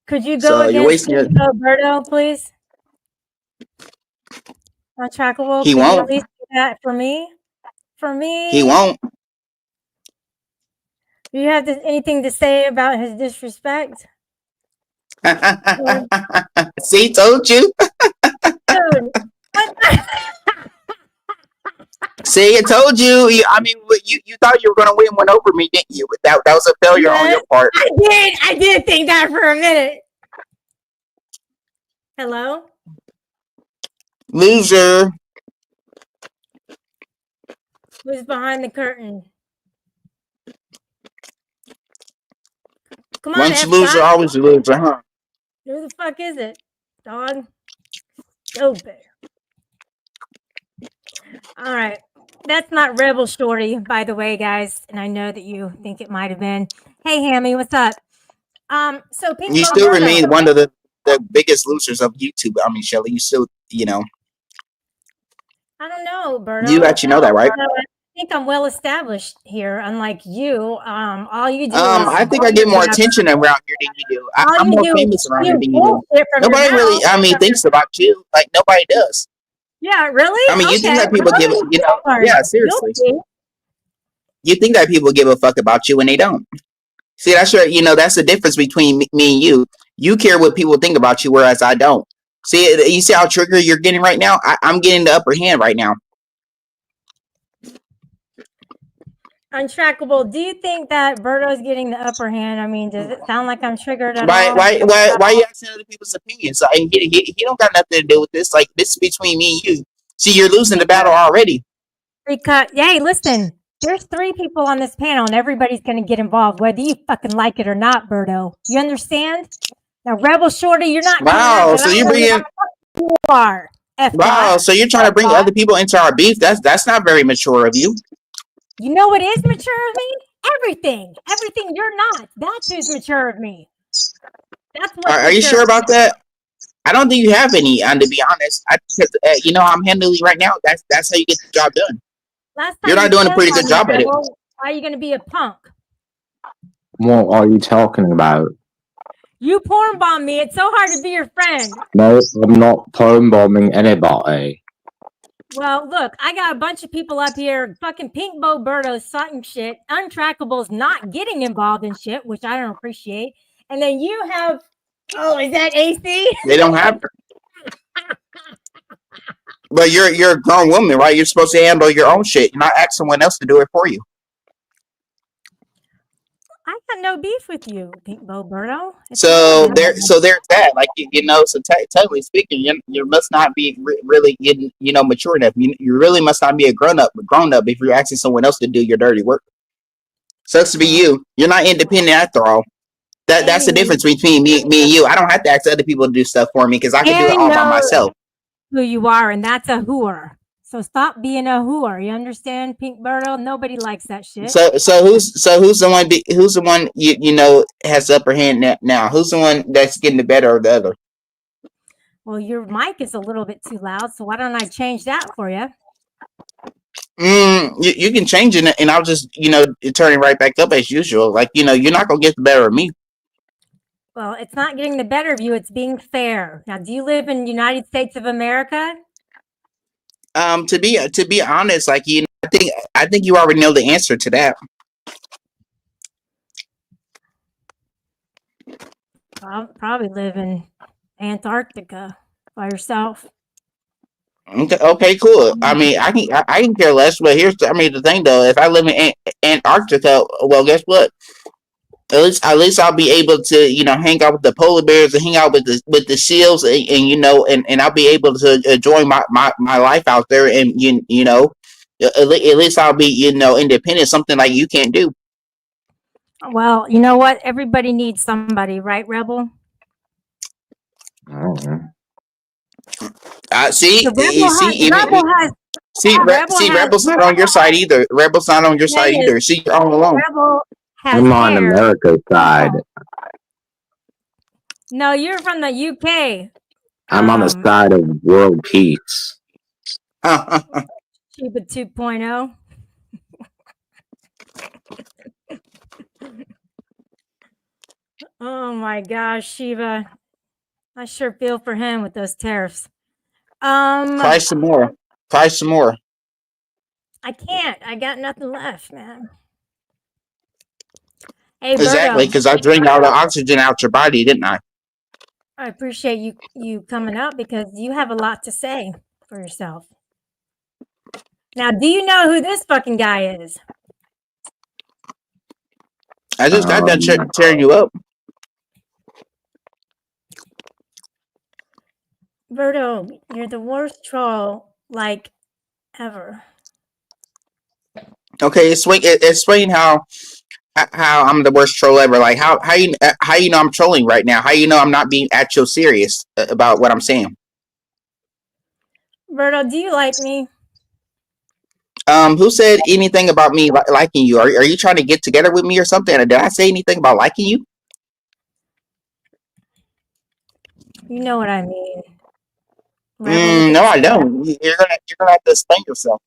could you go against Pink Boberto, please? Untrackable. He won't. At least do that for me. He won't. Do you have anything to say about his disrespect? See, told you. Dude, See, I told you. I mean, you thought you were going to win one over me, didn't you? That was a failure on your part. I did think that for a minute. Hello? Loser. Who's behind the curtain? Come on, Once a F loser, Scott. always a loser, huh? Who the fuck is it? Dog. Stupid. All right. That's not Rebel Shorty, by the way, guys. And I know that you think it might have been. Hey, Hammy, what's up? So Pink You still Roberto. remain one of the biggest losers of YouTube. I mean, Shelly, you still, I don't know, Berto. you actually know that, right? I think I'm well established here, unlike you. All you do is I think I get more attention around here than you do. I'm more famous around here than you do. bullshit from your Nobody really, mouth. thinks about you. Like, nobody does. Yeah, really? I mean, you think Okay. that people give, yeah, seriously. Guilty. You think that people give a fuck about you and they don't. See, that's right. That's the difference between me and you. You care what people think about you, whereas I don't. See, you see how trigger you're getting right now? I'm getting the upper hand right now. Untrackable. Do you think that Berto's getting the upper hand? I mean, does it sound like I'm triggered at Why, all? why you asking other people's opinions? Like, he don't got nothing to do with this. Like, this is between me and you. See, you're losing the battle already. Hey, listen. There's 3 people on this panel, and everybody's going to get involved, whether you fucking like it or not, Berto. You understand? Now, Rebel Shorty, you're not. Wow. So you're bringing. You are. Wow. So you're trying to bring other people into our beef. That's not very mature of you. You know what is mature of me? Everything you're not. That's who's mature of me. That's what. Are you sure about that? I don't think you have any. And to be honest, I'm handling right now. That's how you get the job done. Last time you're not doing a pretty good job at it. Why are you going to be a punk? What are you talking about? You porn bomb me. It's so hard to be your friend. No, I'm not porn bombing anybody. Well, look, I got a bunch of people up here, fucking Pink Boberto's sucking shit. Untrackable's not getting involved in shit, which I don't appreciate. And then you have, is that AC? They don't have her. But you're a grown woman, right? You're supposed to handle your own shit, not ask someone else to do it for you. I got no beef with you, Pink Boberto. So there's that. Like so technically speaking, you must not be really mature enough. You really must not be a grown up if you're asking someone else to do your dirty work. Sucks to be you. You're not independent after all. That's the difference between me and you. I don't have to ask other people to do stuff for me because I can do it all by myself. Who you are, and that's a whore. So stop being a whore. You understand, Pink Berto? Nobody likes that shit. So who's the one? Who's the one has the upper hand now? Who's the one that's getting the better of the other? Well, your mic is a little bit too loud, so why don't I change that for you? You can change it, and I'll just turn it right back up as usual. Like you're not gonna get the better of me. Well, it's not getting the better of you. It's being fair. Now, do you live in the United States of America? To be honest, like I think you already know the answer to that. I'll probably live in Antarctica by yourself. Okay, cool. I mean, I can care less. But the thing though, if I live in Antarctica, well, guess what? At least I'll be able to hang out with the polar bears and hang out with the seals and I'll be able to enjoy my life out there and at least I'll be independent, something like you can't do. Well, you know what? Everybody needs somebody, right, Rebel? Rebel's not on your side either. Rebel's not on your side either. See, you're all alone. Rebel I'm on America's side. No, you're from the UK. I'm on the side of world peace. Shiba 2.0. Oh my gosh, Shiva. I sure feel for him with those tariffs. Try some more. I can't. I got nothing left, man. Hey, exactly, because I drained all the oxygen out your body, didn't I? I appreciate you coming up because you have a lot to say for yourself. Now, do you know who this fucking guy is? I just got done tearing you up. Berto, you're the worst troll like ever. Okay, explain how I'm the worst troll ever. Like how you know I'm trolling right now? How you know I'm not being actual serious about what I'm saying? Berto, do you like me? Who said anything about me liking you? Are you trying to get together with me or something? Did I say anything about liking you? You know what I mean. Rebel with No, I a don't. You're gonna have to explain yourself.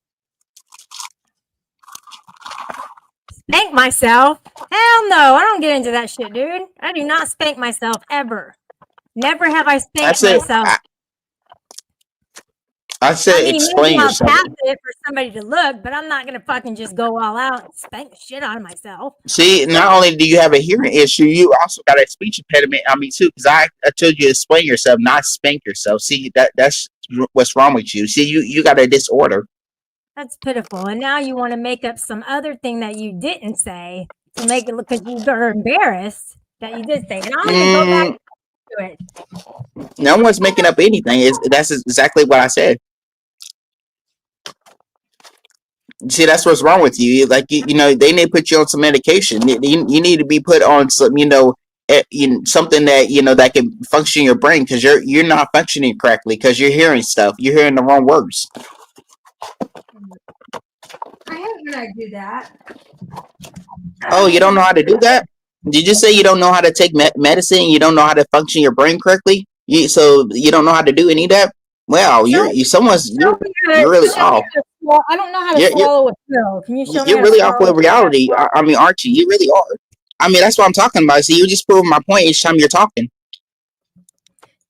spank myself? Hell no, I don't get into that shit, dude. I do not spank myself ever. Never have I spanked myself. I said mean, explain maybe I'll yourself. tap it for somebody to look, but I'm not gonna fucking just go all out and spank the shit out of myself. See, not only do you have a hearing issue, you also got a speech impediment. I mean, too, because I told you to explain yourself, not spank yourself. See, that's what's wrong with you. See, you got a disorder. That's pitiful. And now you want to make up some other thing that you didn't say to make it look because you are embarrassed that you did say. Now I'm gonna go back to it. No one's making up anything. That's exactly what I said. See, that's what's wrong with you. Like you know, they need to put you on some medication. You need to be put on some, something that that can function your brain because you're not functioning correctly because you're hearing stuff. You're hearing the wrong words. I am gonna do that. Oh, you don't know how to do that? Did you say you don't know how to take medicine? You don't know how to function your brain correctly? So you don't know how to do any of that? Well, you're really off. Well, I don't know how to swallow a pill. Can you show me? You're really off with reality. I mean, aren't you? You really are. I mean, that's what I'm talking about. See, you're just proving my point each time you're talking.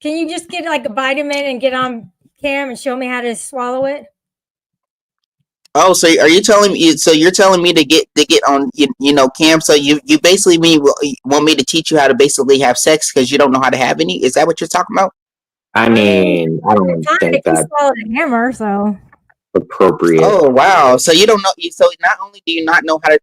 Can you just get like a vitamin and get on cam and show me how to swallow it? Oh, so are you telling me? So you're telling me to get on, cam? So you basically want me to teach you how to basically have sex because you don't know how to have any? Is that what you're talking about? I mean, I don't think that's swallowed a hammer, so appropriate. Oh wow! So you don't know. So not only do you not know how to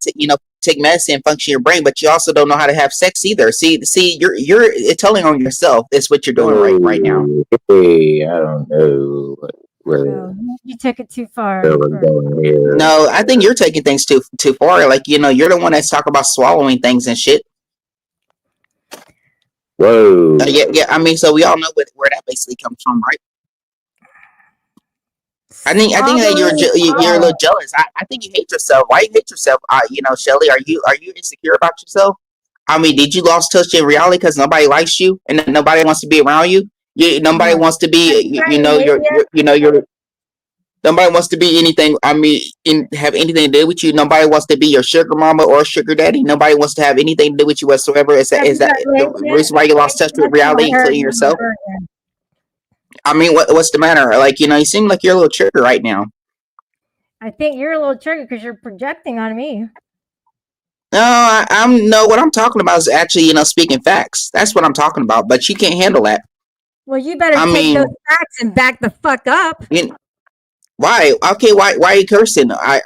take medicine and function your brain, but you also don't know how to have sex either. See, you're telling on yourself. That's what you're doing right now. Hey, I don't know where you took it too far. we're going here. No, I think you're taking things too far. Like you're the one that's talking about swallowing things and shit. Whoa. Yeah. I mean, so we all know where that basically comes from, right? I think that you're a little jealous. I think you hate yourself. Why you hate yourself? Shelly, are you insecure about yourself? I mean, did you lost touch in reality because nobody likes you and nobody wants to be around you? Nobody wants to be. Nobody wants to be anything. I mean, have anything to do with you. Nobody wants to be your sugar mama or sugar daddy. Nobody wants to have anything to do with you whatsoever. Is that the reason why you lost touch with reality, including yourself? I mean, what's the matter? Like, you seem like you're a little trigger right now. I think you're a little triggered because you're projecting on me. No, what I'm talking about is actually, speaking facts. That's what I'm talking about. But you can't handle that. Well, you better take those facts and back the fuck up. Why? Okay, why are you cursing? I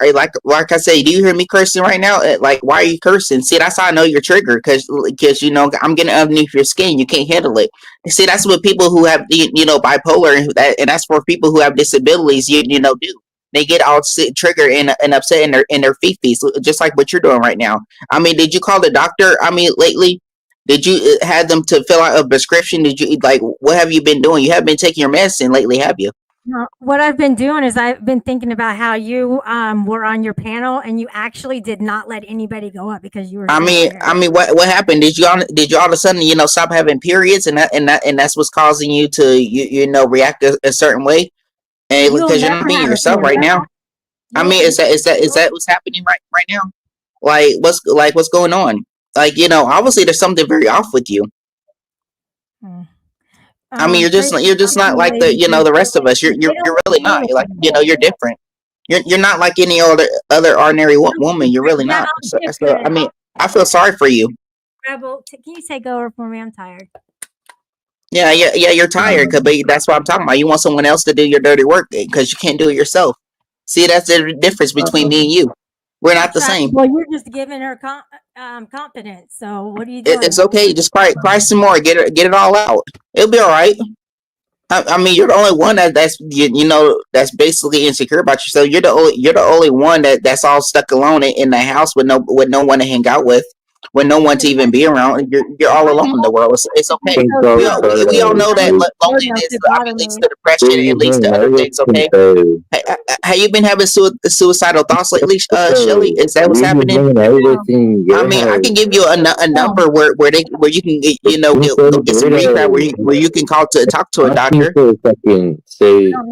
like I say, do you hear me cursing right now? Like, why are you cursing? See, that's how I know you're triggered because I'm getting underneath your skin. You can't handle it. See, that's what people who have bipolar and that's for people who have disabilities. Do they get all triggered and upset in their feces, just like what you're doing right now. I mean, did you call the doctor? I mean, lately. Did you have them to fill out a prescription? Did you what have you been doing? You haven't been taking your medicine lately, have you? No, what I've been doing is I've been thinking about how you were on your panel and you actually did not let anybody go up because you were. I mean, what happened? Did you all of a sudden stop having periods and that's what's causing you to react a certain way? And because you're not being yourself right now. I mean, is that what's happening right now? Like what's going on? Like obviously there's something very off with you. I mean, you're just not like the rest of us. You're really not. You're like you're different. You're not like any other ordinary woman. You're really not. So, I mean, I feel sorry for you. Rebel, can you take over for me? I'm tired. Yeah. You're tired, but that's what I'm talking about. You want someone else to do your dirty work because you can't do it yourself. See, that's the difference between me and you. We're not the same. Well, you're just giving her confidence. So what are you doing? It's okay. Just cry some more. Get it all out. It'll be all right. I mean, you're the only one that's basically insecure about yourself. You're the only one that's all stuck alone in the house with no one to hang out with no one to even be around. You're all alone in the world. It's okay. We all know that loneliness leads to depression and leads to other things. Okay. Have you been having suicidal thoughts lately, Shelly? Is that what's happening? I mean, I can give you a number where you can go get some rehab where you can talk to a doctor.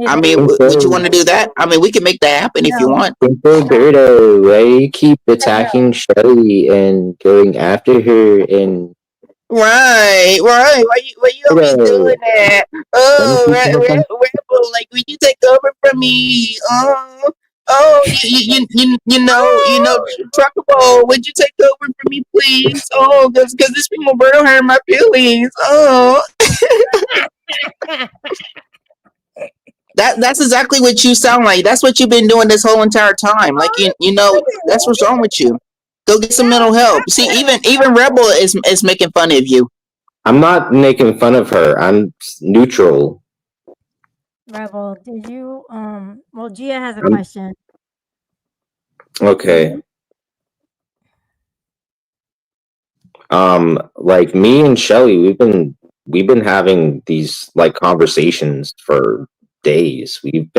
I mean, would you want to do that? I mean, we can make that happen if you want. Roberto, why you keep attacking Shelly and going after her and Right. Why you always doing that? Oh, like will you take over from me? You know, Truckable, would you take over from me, please? Oh, because this Roberto hurt my feelings. Oh. That's exactly what you sound like. That's what you've been doing this whole entire time. Like you know, that's what's wrong with you. Go get some mental help. See, even Rebel is making fun of you. I'm not making fun of her. I'm neutral. Rebel, did you well, Gia has a question. Okay. Like me and Shelly, we've been having these like conversations for days. We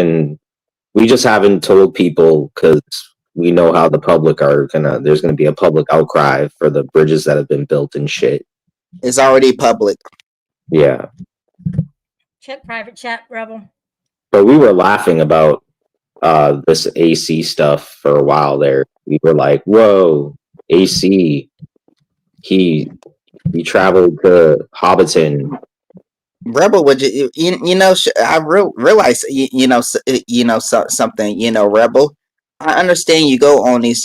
just haven't told people because we know how the public there's gonna be a public outcry for the bridges that have been built and shit. It's already public. Yeah. Check private chat, Rebel. But we were laughing about this AC stuff for a while there. We were like, whoa, AC. He traveled to Hobbiton. Rebel, would you know? I realize something. Rebel. I understand you go on these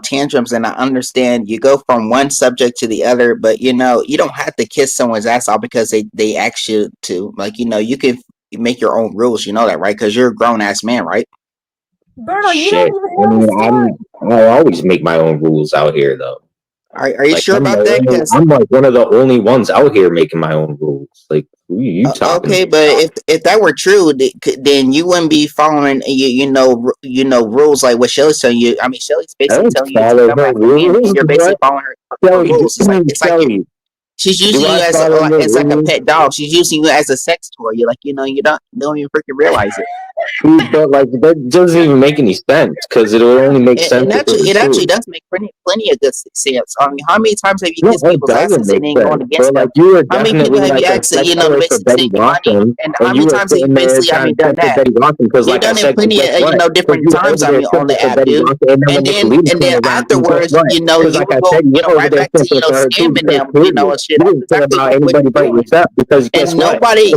tantrums, and I understand you go from one subject to the other. But you don't have to kiss someone's ass off because they ask you to. Like you can make your own rules. You know that, right? Because you're a grown ass man, right? Berto, you don't even know I always make my own rules out here, though. Are you sure about that? I'm like one of the only ones out here making my own rules. Like, who are you talking okay, but if that were true, then you wouldn't be following rules like what Shelly's telling you. I mean, Shelly's basically telling you to come back to me, and you're basically following her rules. It's like she's using you as like a pet dog. She's using you as a sex toy. You're like, you don't even freaking realize it. But like that doesn't even make any sense because it will only make sense. It actually does make plenty of good sense. I mean, how many times have you kissed people's asses and then going against them? How many people have you asked to basically send you money? And how many times have you basically done that? You've done it plenty of different times on the app, dude. And then afterwards, you would go right back to scamming them, shit. And nobody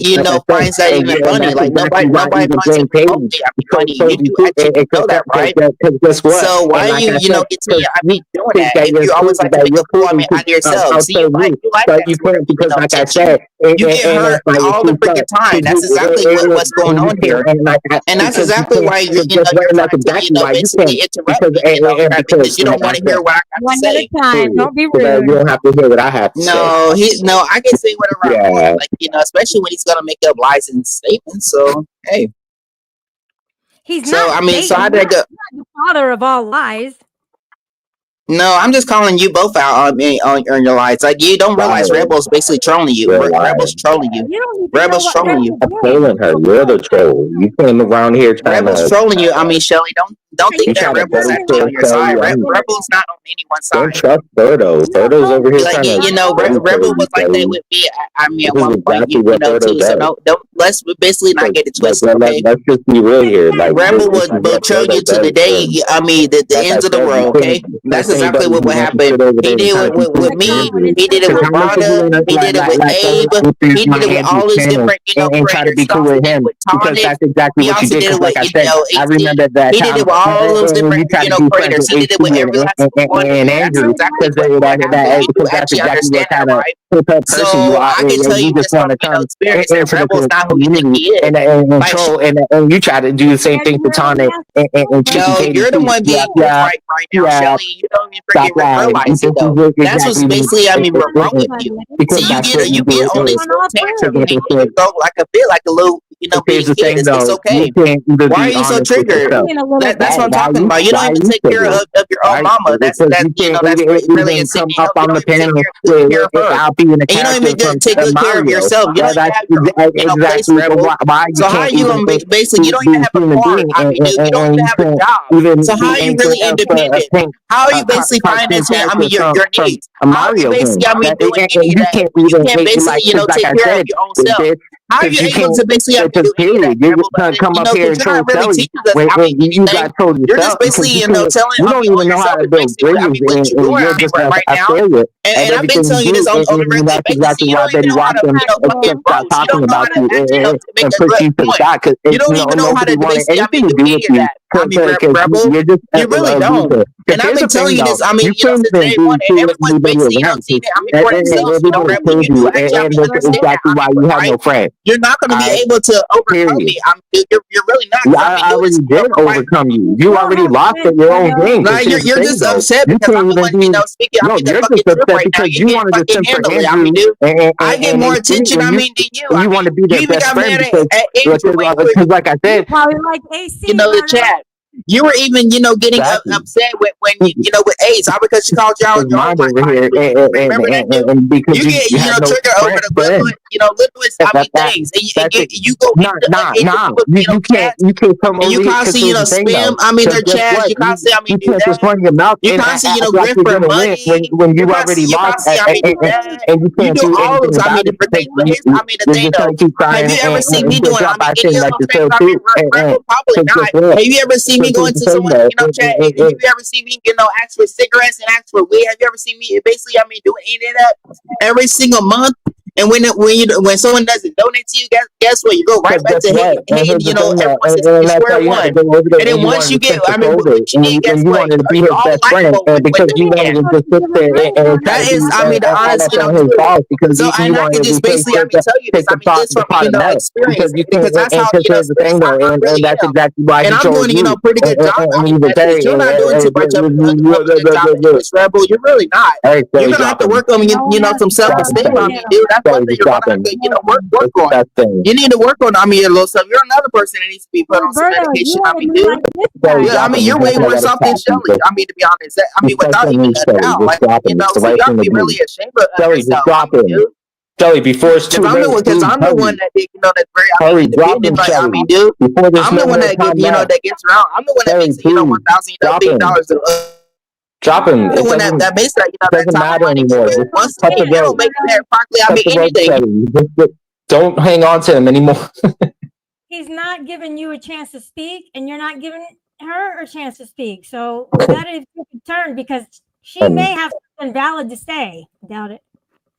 finds that even funny. Like nobody finds it funny. You do actually know that, right? So why are you doing that? If you always like to make a fool out of yourself. See, you like that. Because like I said, you get hurt all the freaking time. That's exactly what's going on here. And that's exactly why you're basically interrupt me, because you don't want to hear what I have to say. One at a time. Don't be rude. You don't have to hear what I have to say. I can say whatever I want. Like, especially when he's gonna make up lies and statements. So hey. He's not the father of all lies. No, I'm just calling you both out on your lies. Like, you don't realize Rebel's basically trolling you. Rebel's trolling you. Rebel's trolling you. I'm trolling her. You're the troll. You came around here trying Rebel's trolling you. I mean, Shelly, don't think that Rebel's actually on your side. Rebel's not on anyone's side. Don't trust Berto. Berto's over here trying to... Rebel was like that with me. I mean, at one point, too. So don't let's basically not get it twisted, okay? Let's just be real here. Like, Rebel will troll you to the day, the ends of the world, okay? That's exactly what happened. He did it with me. He did it with Rada. He did it with Abe. He did it with all these different, creators. He did it with Tonic. He also did it with, I remember that. He did it with all those different, creators. He did it with every last one. That's exactly what happened. You actually understand that, right? So I can tell you just from experience that Rebel's not who you think he is. And you try to do the same thing to Tonic. No, you're the one being right now, Shelly. You don't even freaking realize it though. That's what's basically wrong with you. Because See, you get on this little tantrum and you go like a bit like a little here's the thing, it's though. okay. You can't even Why are be you so honest with triggered? yourself. That's what I'm talking about. You don't even take care of your own mama. That's really insidious. Come up on the panel without being a and you don't even character take good care of Mario. yourself. You don't even have your own, place, exactly rebel. why So how you gonna basically? You don't even have a car. I mean, dude, you don't even have a job. So how are you really independent? How are you basically financing? I mean, your needs. How are you basically? I mean, doing any of that? You can't basically, take care of your own self. How are you able to basically do any of that? You're just gonna come up here and you're not troll really Shelly teaching us. when I mean, you got told you're yourself. just basically, telling. You don't even know how to build bridges, what you're doing. I mean, right now. And I've been telling you this on a regular basis. Exactly You why don't even Betty know how to, Watson fucking start broach. You talking don't know how about to you actually, make and a put good you to the point. side because You don't even know how to basically, anything to do with any you. of that. I mean, rebel. You're just You really don't. And I've been telling you this. I mean, since day one, and everyone's basically, seen it. I mean, for themselves, rebel. You do actually have to understand exactly why you have no friend. You're not going to be able to overcome me. You're really not. I already did overcome you. You already lost at your own game. Nah, you're just upset because I'm the one, speaking. I mean, the fucking truth right now. You can't fucking handle it. I mean, dude, I get more attention. I mean, than you. You want to be their best friend because, like I said, probably like AC. The chat. You were even, getting upset when with Ace. All because she called y'all your own over here. Remember that, dude? Because you get, triggered over the littlest, things. And you go, you can't come over and you constantly, spam, their chat. You constantly, do that. Just run your mouth. You constantly, grip for money. When you already lost, and you can't do all anything about it. The thing though, have you ever seen me doing, any of those things? Probably not. Have you ever seen me going to someone, chat? Have you ever seen me, ask for cigarettes and ask for weed? Have you ever seen me, basically, doing any of that every single month? And when someone doesn't donate to you, guess what? You go right back to hitting, everyone says square one. And then once you get, what you need, guess what? You're all likable because you wanted to just sit there and that is, the honest, truth. So I can just basically, tell you this, this from, experience because that's how, and that's exactly why. And I'm doing, pretty good job. You're not doing too much of a good job in this, Rebel. You're really not. You're gonna have to work on, some self-esteem on me, dude. That's one thing you're gonna have to, work on. You need to work on, your little stuff. You're another person that needs to be put on some medication. Dude. Yeah, you're way worse off than Shelly. To be honest, without even a doubt, so you have to be really ashamed of yourself, dude. Shelly, before it's too late. Because I'm the one that, that's very independent. Like, dude, I'm the one that that gets around. I'm the one that makes $1,000 Drop him. The one that makes that, doesn't matter anymore. Once you don't make that properly, anything. Don't hang on to him anymore. He's not giving you a chance to speak, and you're not giving her a chance to speak. So that is a concern because she may have something valid to say. Doubt it.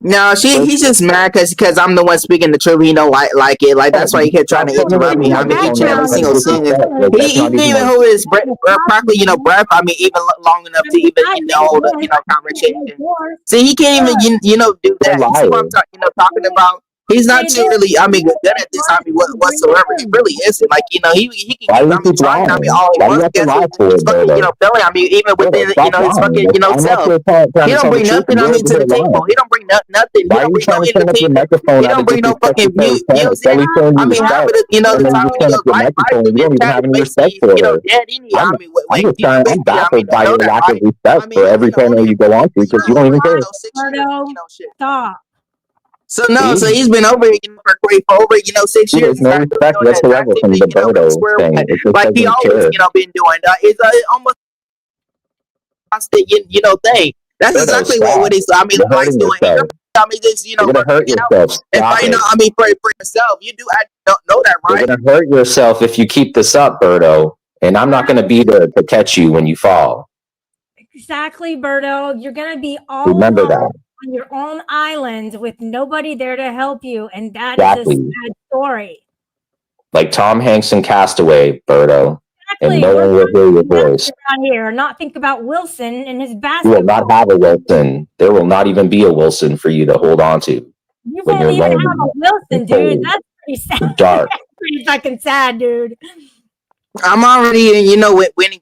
No, he's just mad because I'm the one speaking the truth. He don't like it. Like that's why he kept trying to interrupt me. Each and every single sentence. He didn't even hold his breath properly. Breath. Even long enough to even hold the conversation. See, he can't even do that. You see what I'm talking about? He's not too really, good at this, whatsoever. He really isn't. Like, he can keep, trying, all he wants. Guess what? He's fucking, feeling, even within, his fucking, self. He don't bring nothing, to the table. He don't bring nothing. He don't bring no entertainment. He don't bring no fucking music. Half of the, the time when he goes, life is basically, dead anyway. I'm baffled by your lack of respect for every channel you go on to because you don't even care. Stop. So he's been over for over 6 years. There's no respect whatsoever from the Birdo thing. Like he always been doing. It's almost constant thing. That's exactly what he's. Likes doing. Just you're gonna hurt yourself. For yourself, you do. I don't know that, right? You're gonna hurt yourself if you keep this up, Birdo. And I'm not gonna be there to catch you when you fall. Exactly, Birdo. You're gonna be all remember that. On your own island with nobody there to help you, and that is a sad story. Like Tom Hanks in Castaway, Birdo. Exactly. And no one will hear your voice. Around here, not think about Wilson and his basketball. You will not have a Wilson. There will not even be a Wilson for you to hold on to. You won't even have a Wilson, dude. That's pretty sad. Dark. Pretty fucking sad, dude. I'm already, winning.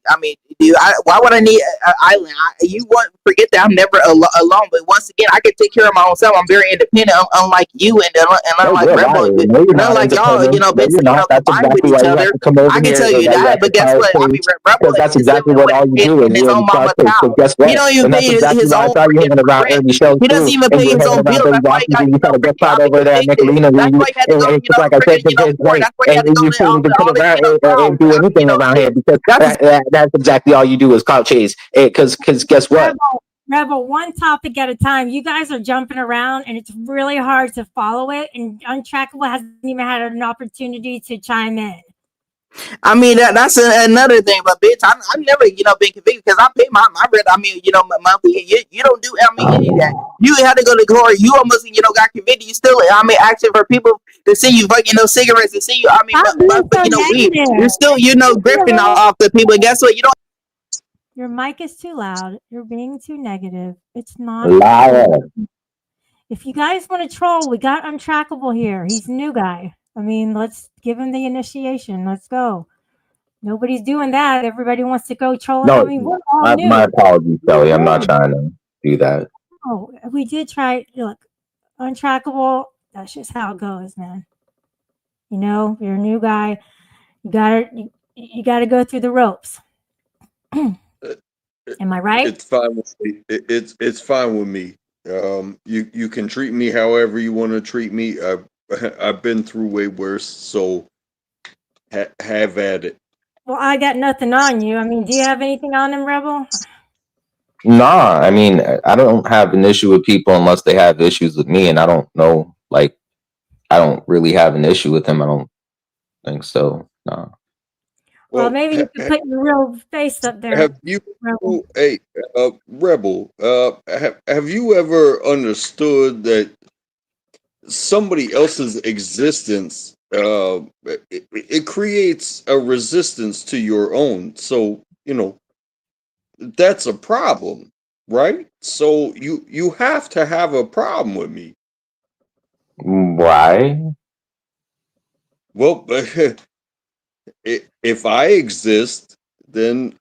you. Why would I need an island? You want forget that I'm never alone. But once again, I can take care of my own self. I'm very independent, unlike you and No, unlike you're Rebel. lying. No, you're None not like y'all, independent. No, you're basically, not. That's combined with exactly why each you other. have to come over I can here tell and you that you that. have to But guess call what? I mean, Chase. Rebel Because that's is exactly living what all you do in is his you own always call mama's Chase. Because house. guess He what? don't even And that's pay exactly his why I own saw you hanging freaking around rent. early shows He too. doesn't even And pay you were his hanging own around bills. those That's why he boxes got and to, you kind of get caught over there at evicted. Nicolina That's when you, why he had to go, and like I said, freaking, to his court. way. That's why he had to And go you to couldn't even come all this, around and trials. do I mean, anything around here because that's that's exactly all you do is clout chase. Because guess what? Rebel, one topic at a time. You guys are jumping around and it's really hard to follow it. And Untrackable hasn't even had an opportunity to chime in. I mean, that's another thing, but bitch, I've never, been convicted because I pay my rent. I mean, monthly. You don't do, I mean, any of that. You had to go to court. You almost, got convicted. You still, I mean, asking for people to see you, cigarettes, to see you. I mean, Stop being so weed. negative. You're still, gripping off the people. And guess what? You don't. Your mic is too loud. You're being too negative. It's not. Liar. If you guys want to troll, we got Untrackable here. He's a new guy. I mean, let's give him the initiation. Let's go. Nobody's doing that. Everybody wants to go trolling. No, I mean, we're all new. my apologies, Kelly. I'm not trying to do that. Oh, we did try. Look, Untrackable. That's just how it goes, man. You're a new guy. You gotta go through the ropes. Am I right? It's fine with me. It's fine with me. You can treat me however you want to treat me. I've been through way worse, so have at it. Well, I got nothing on you. I mean, do you have anything on him, Rebel? Nah, I mean, I don't have an issue with people unless they have issues with me, and I don't know, like, I don't really have an issue with him. I don't think so. No. Well, maybe you could put your real face up there. Have you, Rebel. hey, Rebel? Have you ever understood that somebody else's existence it creates a resistance to your own? So that's a problem, right? So you have to have a problem with me. Why? Well, if I exist, then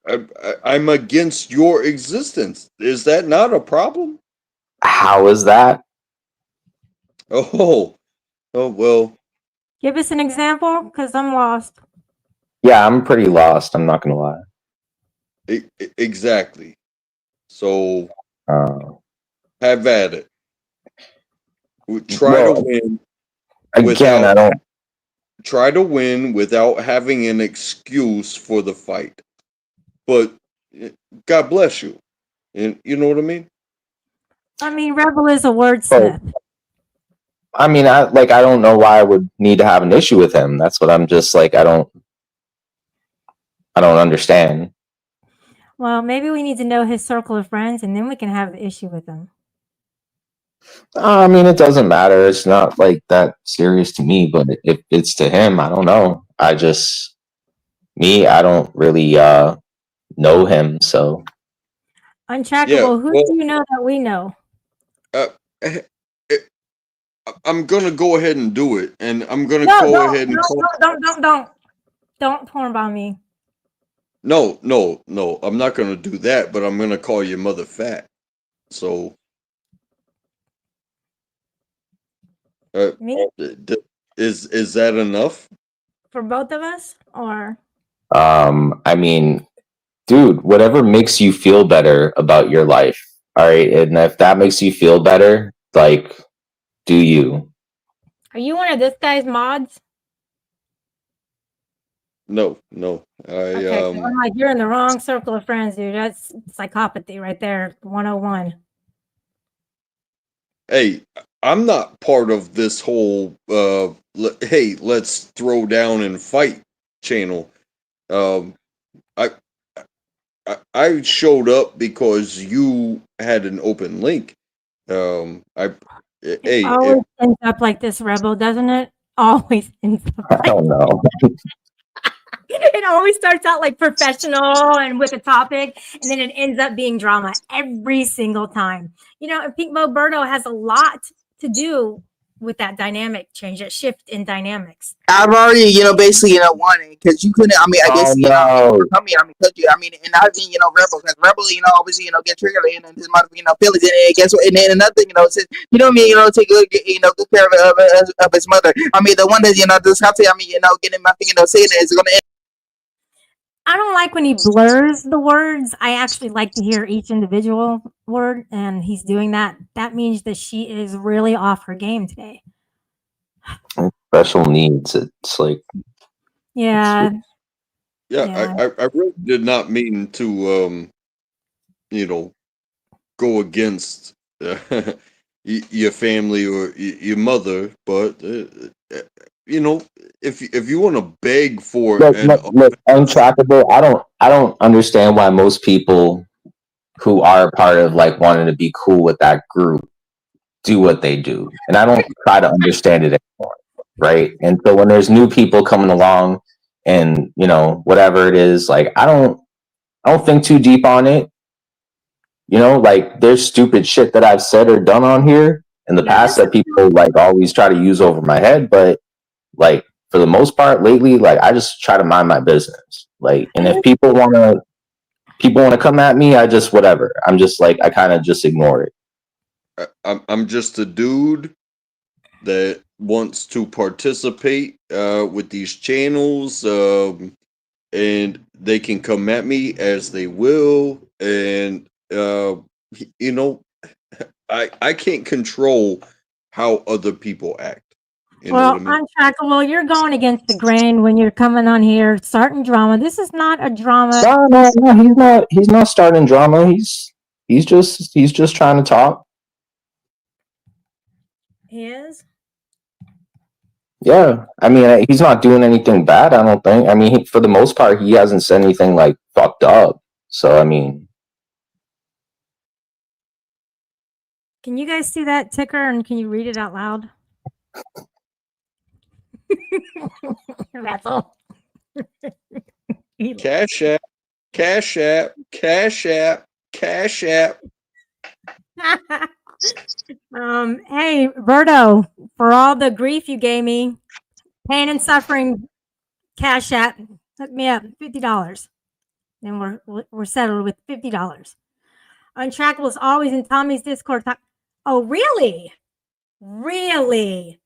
I'm against your existence. Is that not a problem? How is that? Oh well. Give us an example, because I'm lost. Yeah, I'm pretty lost. I'm not gonna lie. Exactly. So have at it. Try to win. Again, I don't. Try to win without having an excuse for the fight. But God bless you. And you know what I mean? I mean, Rebel is a wordsmith. I mean, I don't know why I would need to have an issue with him. That's what I'm just like. I don't understand. Well, maybe we need to know his circle of friends, and then we can have the issue with him. I mean, it doesn't matter. It's not like that serious to me. But if it's to him, I don't know. I don't really know him. So Untrackable. Who do you know that we know? I'm gonna go ahead and do it, and I'm gonna go ahead and don't porn bomb me. No, I'm not gonna do that, but I'm gonna call your mother fat. So, is that enough for both of us, or? I mean, dude, whatever makes you feel better about your life. All right, and if that makes you feel better, like, do you? Are you one of this guy's mods? No. Okay, I'm like, you're in the wrong circle of friends, dude. That's psychopathy right there, 101. Hey, I'm not part of this whole hey, let's throw down and fight channel. I showed up because you had an open link. It always ends up like this, Rebel, doesn't it? Always ends up like I don't know. It always starts out like professional and with a topic, and then it ends up being drama every single time. And Pink Moberto has a lot to do with that dynamic change, that shift in dynamics. I've already, basically, won it because you couldn't. I mean, I guess, no. overcome me. I mean, because and I think, Rebel, because Rebel, obviously, get triggered and his mother, feelings, and guess what? And then another thing, says, take good, good care of his mother. I mean, the one that, this house, getting my thing, saying it is going to end. I don't like when he blurs the words. I actually like to hear each individual word, and he's doing that. That means that she is really off her game today. Special needs. It's like, yeah. I really did not mean to go against your family or your mother, but if you want to beg for look, untrackable. I don't understand why most people who are a part of like wanting to be cool with that group do what they do, and I don't try to understand it anymore, right? And so when there's new people coming along, and whatever it is, like I don't think too deep on it. Like there's stupid shit that I've said or done on here in the past that people like always try to use over my head, but like for the most part lately, like I just try to mind my business. Like, and if people want to come at me, I just whatever. I'm just like I kind of just ignore it. I'm just a dude that wants to participate with these channels, and they can come at me as they will, and I can't control how other people act. You know what I mean? Untrackable, you're going against the grain when you're coming on here starting drama. This is not a drama. No, he's not starting drama. He's just trying to talk. He is? Yeah, I mean, he's not doing anything bad, I don't think. I mean, for the most part, he hasn't said anything like fucked up. So, I mean, can you guys see that ticker and can you read it out loud? That's all. Cash app, cash app, cash app, cash app. Hey, Berto, for all the grief you gave me, pain and suffering, cash app, hook me up, $50. And we're settled with $50. Untrackable is always in Tommy's Discord talk. Oh, really? Really?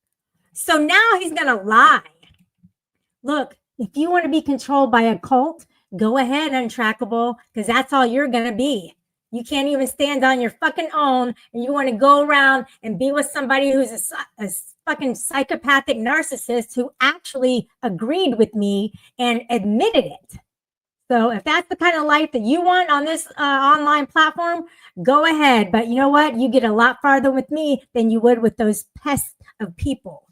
So now he's gonna lie. Look, if you want to be controlled by a cult, go ahead, Untrackable, because that's all you're gonna be. You can't even stand on your fucking own, and you want to go around and be with somebody who's a fucking psychopathic narcissist who actually agreed with me and admitted it. So if that's the kind of life that you want on this online platform, go ahead. But you know what? You get a lot farther with me than you would with those pests of people.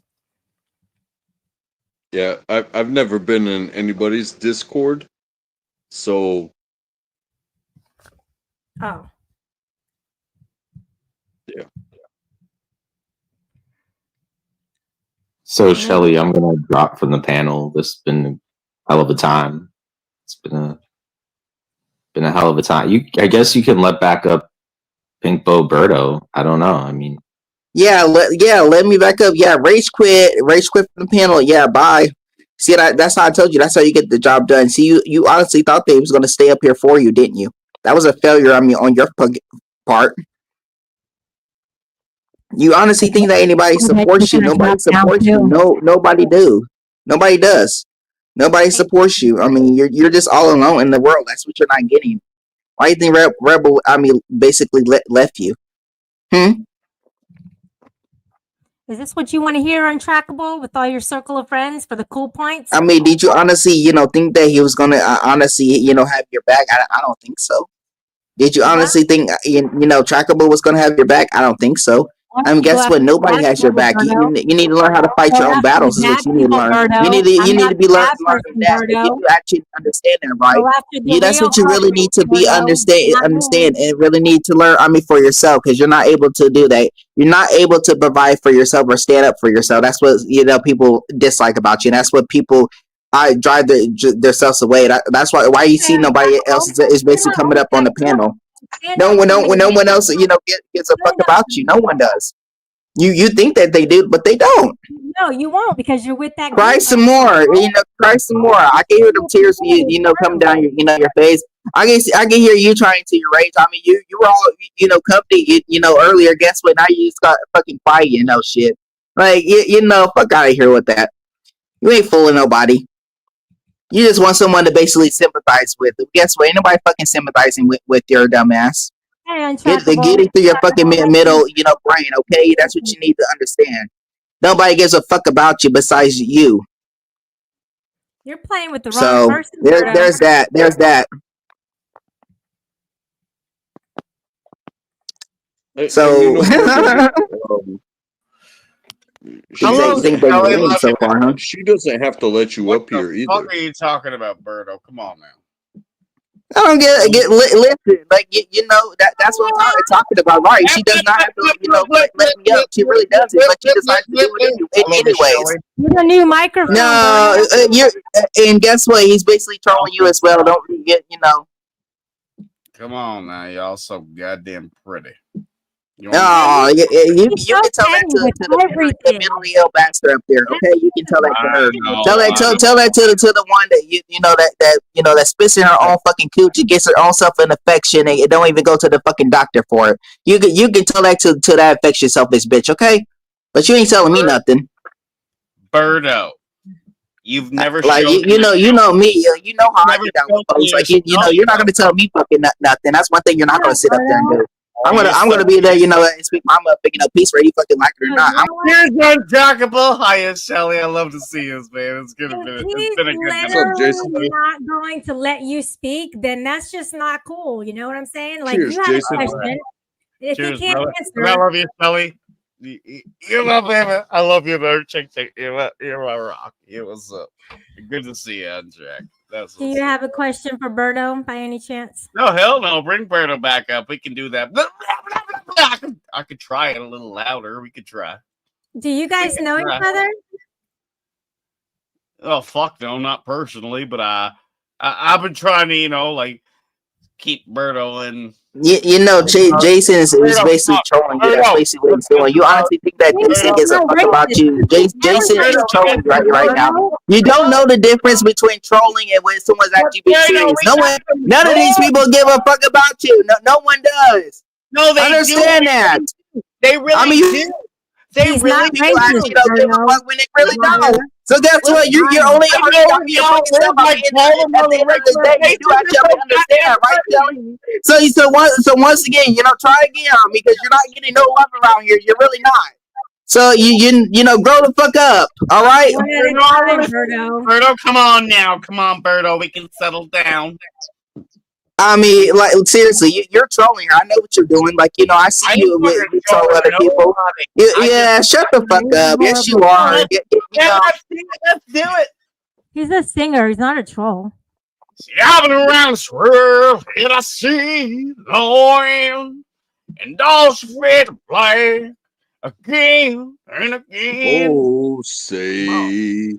Yeah, I've never been in anybody's Discord, so. Oh. Yeah. So, Shelly, I'm gonna drop from the panel. This has been a hell of a time. It's been a hell of a time. I guess you can let back up Pink Bo Berto. I don't know. I mean, let me back up. Yeah, rage quit from the panel. Yeah, bye. See, that's how I told you. That's how you get the job done. See, you honestly thought they was going to stay up here for you, didn't you? That was a failure. I mean, on your part. You honestly think that anybody supports you? Nobody supports you. No, nobody do. Nobody does. Nobody supports you. I mean, you're just all alone in the world. That's what you're not getting. Why do you think Rebel? I mean, basically left you. Is this what you want to hear, Untrackable, with all your circle of friends for the cool points? I mean, did you honestly, think that he was gonna honestly, have your back? I don't think so. Did you honestly think, Trackable was gonna have your back? I don't think so. I mean, guess what? Nobody has your back. You need to learn how to fight your own battles. Is what you need to learn. You need to be learning that. If you actually understand that, right? That's what you really need to be understand and really need to learn. I mean, for yourself, because you're not able to do that. You're not able to provide for yourself or stand up for yourself. That's what people dislike about you, and that's what people drive themselves away. That's why you see nobody else is basically coming up on the panel. No one else, gives a fuck about you. No one does. You think that they do, but they don't. No, you won't because you're with that. Cry group. some more, cry some more. I can hear the tears, coming down your face. I can hear you trying to your rage. I mean, you were all, company, earlier. Guess what? Now you just got fucking quiet, shit. Like, fuck out of here with that. You ain't fooling nobody. You just want someone to basically sympathize with. Guess what? Ain't nobody fucking sympathizing with your dumb ass. Get it through your fucking middle, brain, okay? That's what you need to understand. Nobody gives a fuck about you besides you. You're playing with the wrong person. There's that. So, she doesn't have to let you up here either. What are you talking about, Berto? Come on now. I don't get listen. Like that's what I'm talking about, right? She does not have to, let me up. She really doesn't, but she decides to do it anyways. You're a new microphone. No, and guess what? He's basically trolling you as well. Don't forget, Come on now, y'all so goddamn pretty. You can tell that to the mentally ill bastard up there. Okay, you can tell that to her. Tell that to the one that that spits in her own fucking cooch and gets her own self an infection and don't even go to the fucking doctor for it. You can tell that to that infectious selfish bitch. Okay, but you ain't telling me nothing. Berto, you've never like you know me. You know how I get down with folks. Like you're not gonna tell me fucking nothing. That's one thing you're not gonna sit up there and do. I'm gonna be there, and speak my peace whether you fucking like it or not. Here's untalkable. Hiya, Shelly. I love to see you, man. It's been a good night. Not going to let you speak, then that's just not cool. You know what I'm saying? Like, cheers, you have Jason. a question. If Cheers, you can't answer, I love you, Shelly. You love him. I love you, though. You're my rock. It was good to see you, Jack. Do you have a question for Berto by any chance? No, hell no. Bring Berto back up. We can do that. I could try it a little louder. We could try. Do you guys know each other? Oh, fuck no. Not personally, but I've been trying to, keep Berto in. Jason is basically trolling you. That's basically what he's doing. You honestly think that Jason gives a fuck about you? Jason is trolling right now. You don't know the difference between trolling and when someone's actually being serious. None of these people give a fuck about you. No one does. No, they understand that. They really do. They really do actually give a fuck when they really don't. So guess what? You're only at the end of the day. You do actually understand, right, Shelly? So once again, try again because you're not getting no love around here. You're really not. So you grow the fuck up. All right, Berto, come on now, Berto. We can settle down. I mean, like seriously, you're trolling her. I know what you're doing. Like I see you troll other people. Yeah, shut the fuck up. Yes, you are. Let's do it. He's a singer. He's not a troll. Driving around the world, and I see no end, and all's fair to play again and again. Oh, say,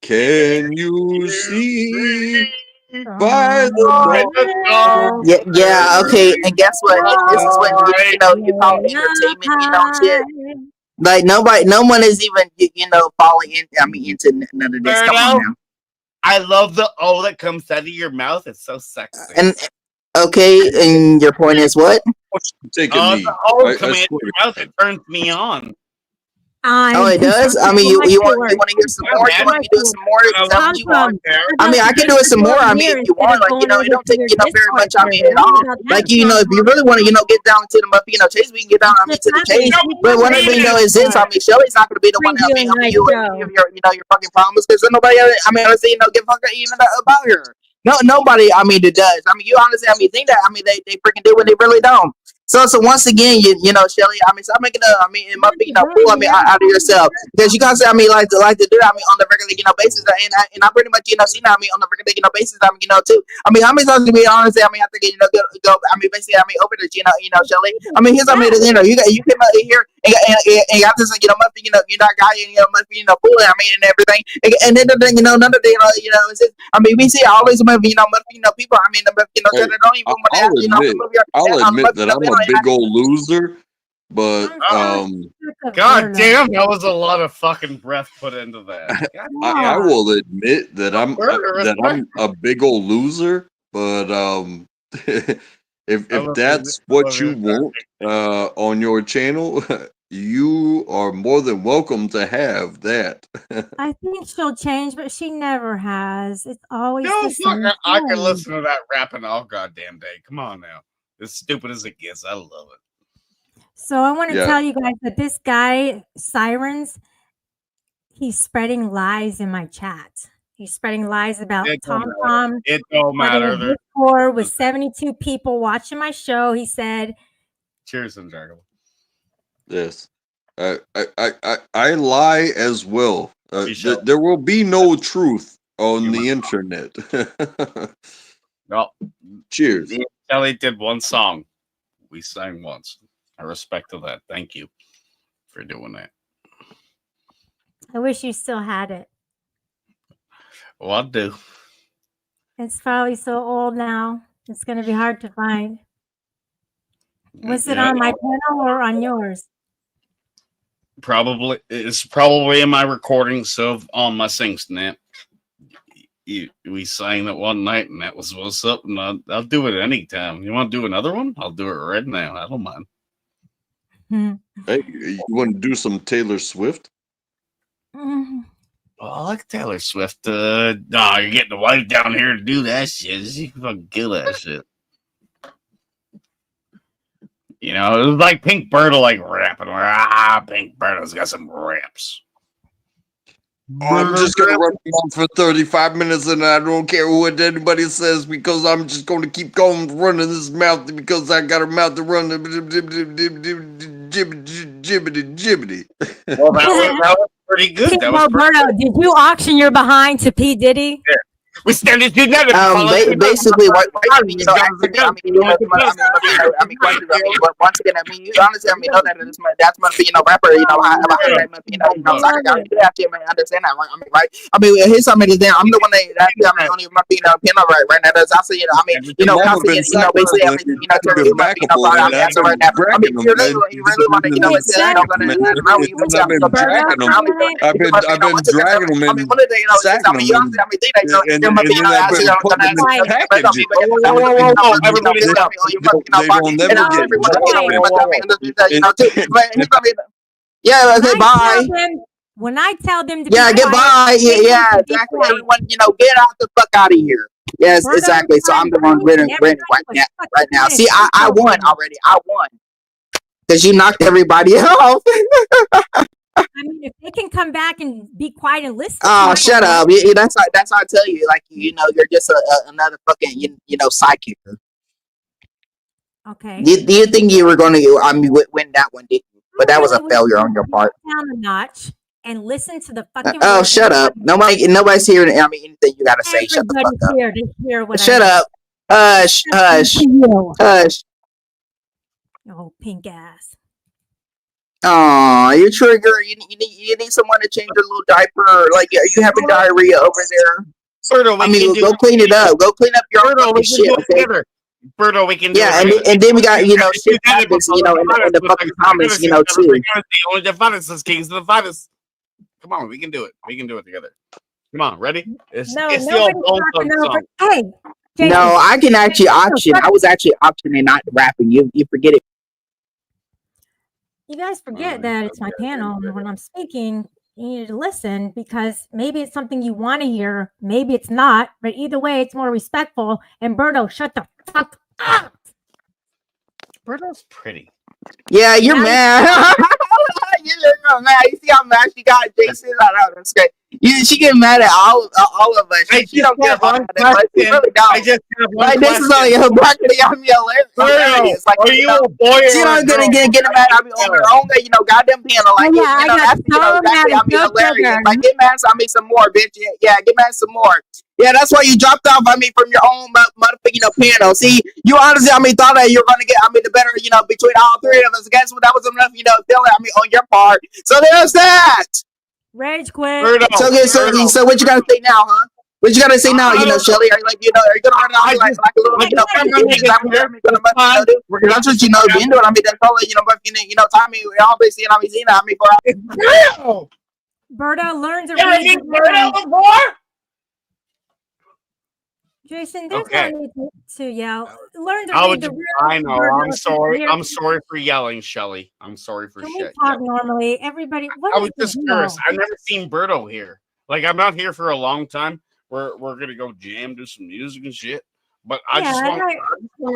can you see? By the yeah, okay, and guess what? This is what you call entertainment, shit. Like no one is even falling into none of this. Come on now. I love the O that comes out of your mouth. It's so sexy. And okay, and your point is what? Take a knee. The O coming out of your mouth, it turns me on. Oh, it does? I mean, you want to hear some more? You want me to do some more? Is that what you want? I mean, I can do it some more. I mean, if you want, like, it don't take, very much, I mean, at all. Like, if you really want to, get down to the, chase, we can get down, to the chase. But one thing, is this, I mean, Shelly's not going to be the one to help you with your fucking problems, because nobody, honestly, give a fuck about her. No, nobody, that does. I mean, you honestly, think that, they freaking do when they really don't. So once again, Shelly, stop making in my opinion, fool, out of yourself. Because you constantly, like to do that, on the regular, basis. And I pretty much, see now, on the regular, basis, too. How many times to be honest, I have to get, go, basically, over to, Shelly. Here's, you came out here and got this, you're that guy, must be, fool, and everything. And then, none of the, it's just, we see always, must be, people, that don't even want to, I'll admit that I'm a big old loser but God damn, that was a lot of fucking breath put into that. I will admit that I'm Burner, a big old loser. But if that's what you want on your channel, you are more than welcome to have that. I think she'll change, but she never has. It's always No, the fuck, same I can thing. listen to that rapping all goddamn day. Come on now. As stupid as it gets, I love it. So I want to tell you guys that this guy, Sirens, he's spreading lies in my chat. He's spreading lies about Tom. It don't matter. Discord with 72 people watching my show. He said, "Cheers, Dragon." Yes, I lie as well. There will be no truth on the internet. Well, cheers. Kelly did one song. We sang once. I respect that. Thank you for doing that. I wish you still had it. Well, I do. It's probably so old now. It's going to be hard to find. Was it on my panel or on yours? It's probably in my recordings of on my SingSnap. We sang that one night, and that was what's up. And I'll do it anytime. You want to do another one? I'll do it right now. I don't mind. Hey, you want to do some Taylor Swift? Oh, I like Taylor Swift. You're getting the wife down here to do that shit. She can fucking kill that shit. You know, it was like Pink Birdo, like rapping. Pink Birdo's got some raps. I'm just gonna run on for 35 minutes, and I don't care what anybody says because I'm just gonna keep going running this mouth because I got a mouth to run. Jibbity. Well, that was pretty good. Roberto, did you auction your behind to P. Diddy? Yeah. We stand as united. Basically, once again, honestly, know that that's gonna be, rapper, understand that, right? His, I'm the one that, only my piano right now. That's also, constantly, basically everything, so right now, you really want to, I've been dragging them and sacking them. They don't never get yeah, okay, bye. When I tell them to get by, yeah, exactly. Everyone, get out the fuck out of here. Yes, exactly. So I'm the one winning right now. See, I won already. I won because you knocked everybody off. I mean, if they can come back and be quiet and listen. Oh, shut up! That's how I tell you. Like, you're just another fucking psychic. Okay. Do you think you were going to win that one? Didn't you? But that was a failure on your part. Down a notch and listen to the fucking. Oh, shut up! Nobody's hearing. Anything you gotta say. Shut the fuck up. Here to hear what shut up! Hush! Hush! Hush! Oh, pink ass. Oh, you trigger. You need someone to change your little diaper. Like, are you having diarrhea over there? Birdo, go clean it up. Go clean up your own shit. Okay? Birdo, we can do it. And then we got, shit happens, in the fucking comments, too. The only definers is kings of the finest. Come on, we can do it. We can do it together. Come on, ready? It's the old song. Hey, Jason, no, I can actually auction. I was actually auctioning, not rapping. You forget it. You guys forget that it's my panel, and when I'm speaking, you need to listen because maybe it's something you want to hear, maybe it's not, but either way, it's more respectful. And Birdo, shut the fuck up. Birdo's pretty. Yeah, you're mad. You're mad. You see how mad she got Jason? She get mad at all of us. She don't care about that. She really don't. I just have one question. This is only her marketing. I'm hilarious. Like, are you a boy or she don't get mad. I mean, on her own, goddamn piano. Like, that's hilarious. Like, get mad. Some more, bitch. Yeah, get mad some more. Yeah, that's why you dropped off, from your own motherfucking piano. See, you honestly, thought that you were going to get, the better, between all three of us. Guess what? That was enough, feeling, on your part. So there's that. Rage quit. So what you got to say now, huh? What you gotta say now? Shelly, are you like, are you gonna run out like a little, that's what been doing. I mean, that's all, but Tommy, we always seen, for Berto, learn to You ever read seen the room. Berto before? Jason, there's Okay. no need to yell. Learn to read the room. I know. I'm Berto, sorry. here. I'm sorry for yelling, Shelly. I'm sorry for Can we shit. talk normally? Everybody, I what was is just the curious. deal? I've never seen Berto here. Like, I'm not here for a long time. We're gonna go jam, do some music and shit. But I just wanted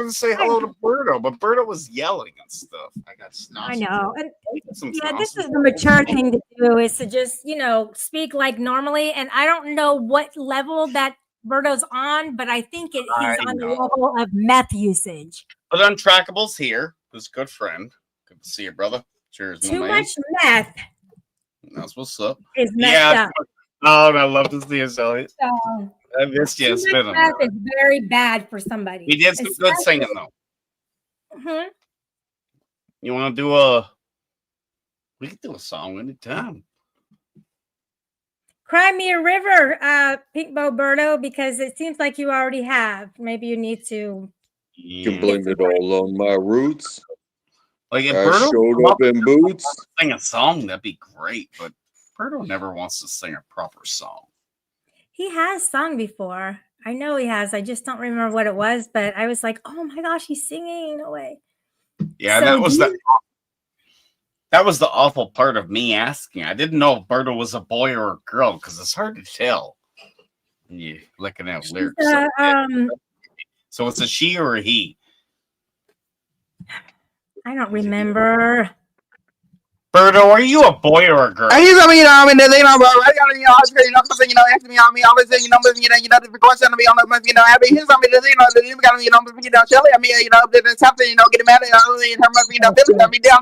to say hello to Berto. But Berto was yelling and stuff. I got snot. I know. And Some yeah, snot. this is the mature thing to do, is to just, speak like normally. And I don't know what level that Berto's on, but I think he's on the level of meth usage. But Untrackable's here. This good friend. Good to see you, brother. Cheers, Too my man. much meth That's what's up. is messed up. Oh, I love to see you, Shelly. So, I missed you. It's too been much a meth minute. is very bad for somebody. We did some good singing, though. Mhm. You want to do we can do a song anytime. Cry me a river, Pink Bow Berto, because it seems like you already have. Maybe you need to. You can blame it all on my roots. Like, if I Berto showed up in boots. sing a song, that'd be great. But Berto never wants to sing a proper song. He has sung before. I know he has. I just don't remember what it was, but I was like, oh my gosh, he's singing. No way. Yeah, So that was the awful part of me asking. I didn't know if Berto was a boy or a girl because it's hard to tell. Yeah, looking at lyrics. So it's a she or a he? I don't remember. Berto, are you a boy or a girl? He's bro. I got asking me, always saying, different question to me on the, happy. He's got Shelly, it's happening, getting mad at her, feelings. Down,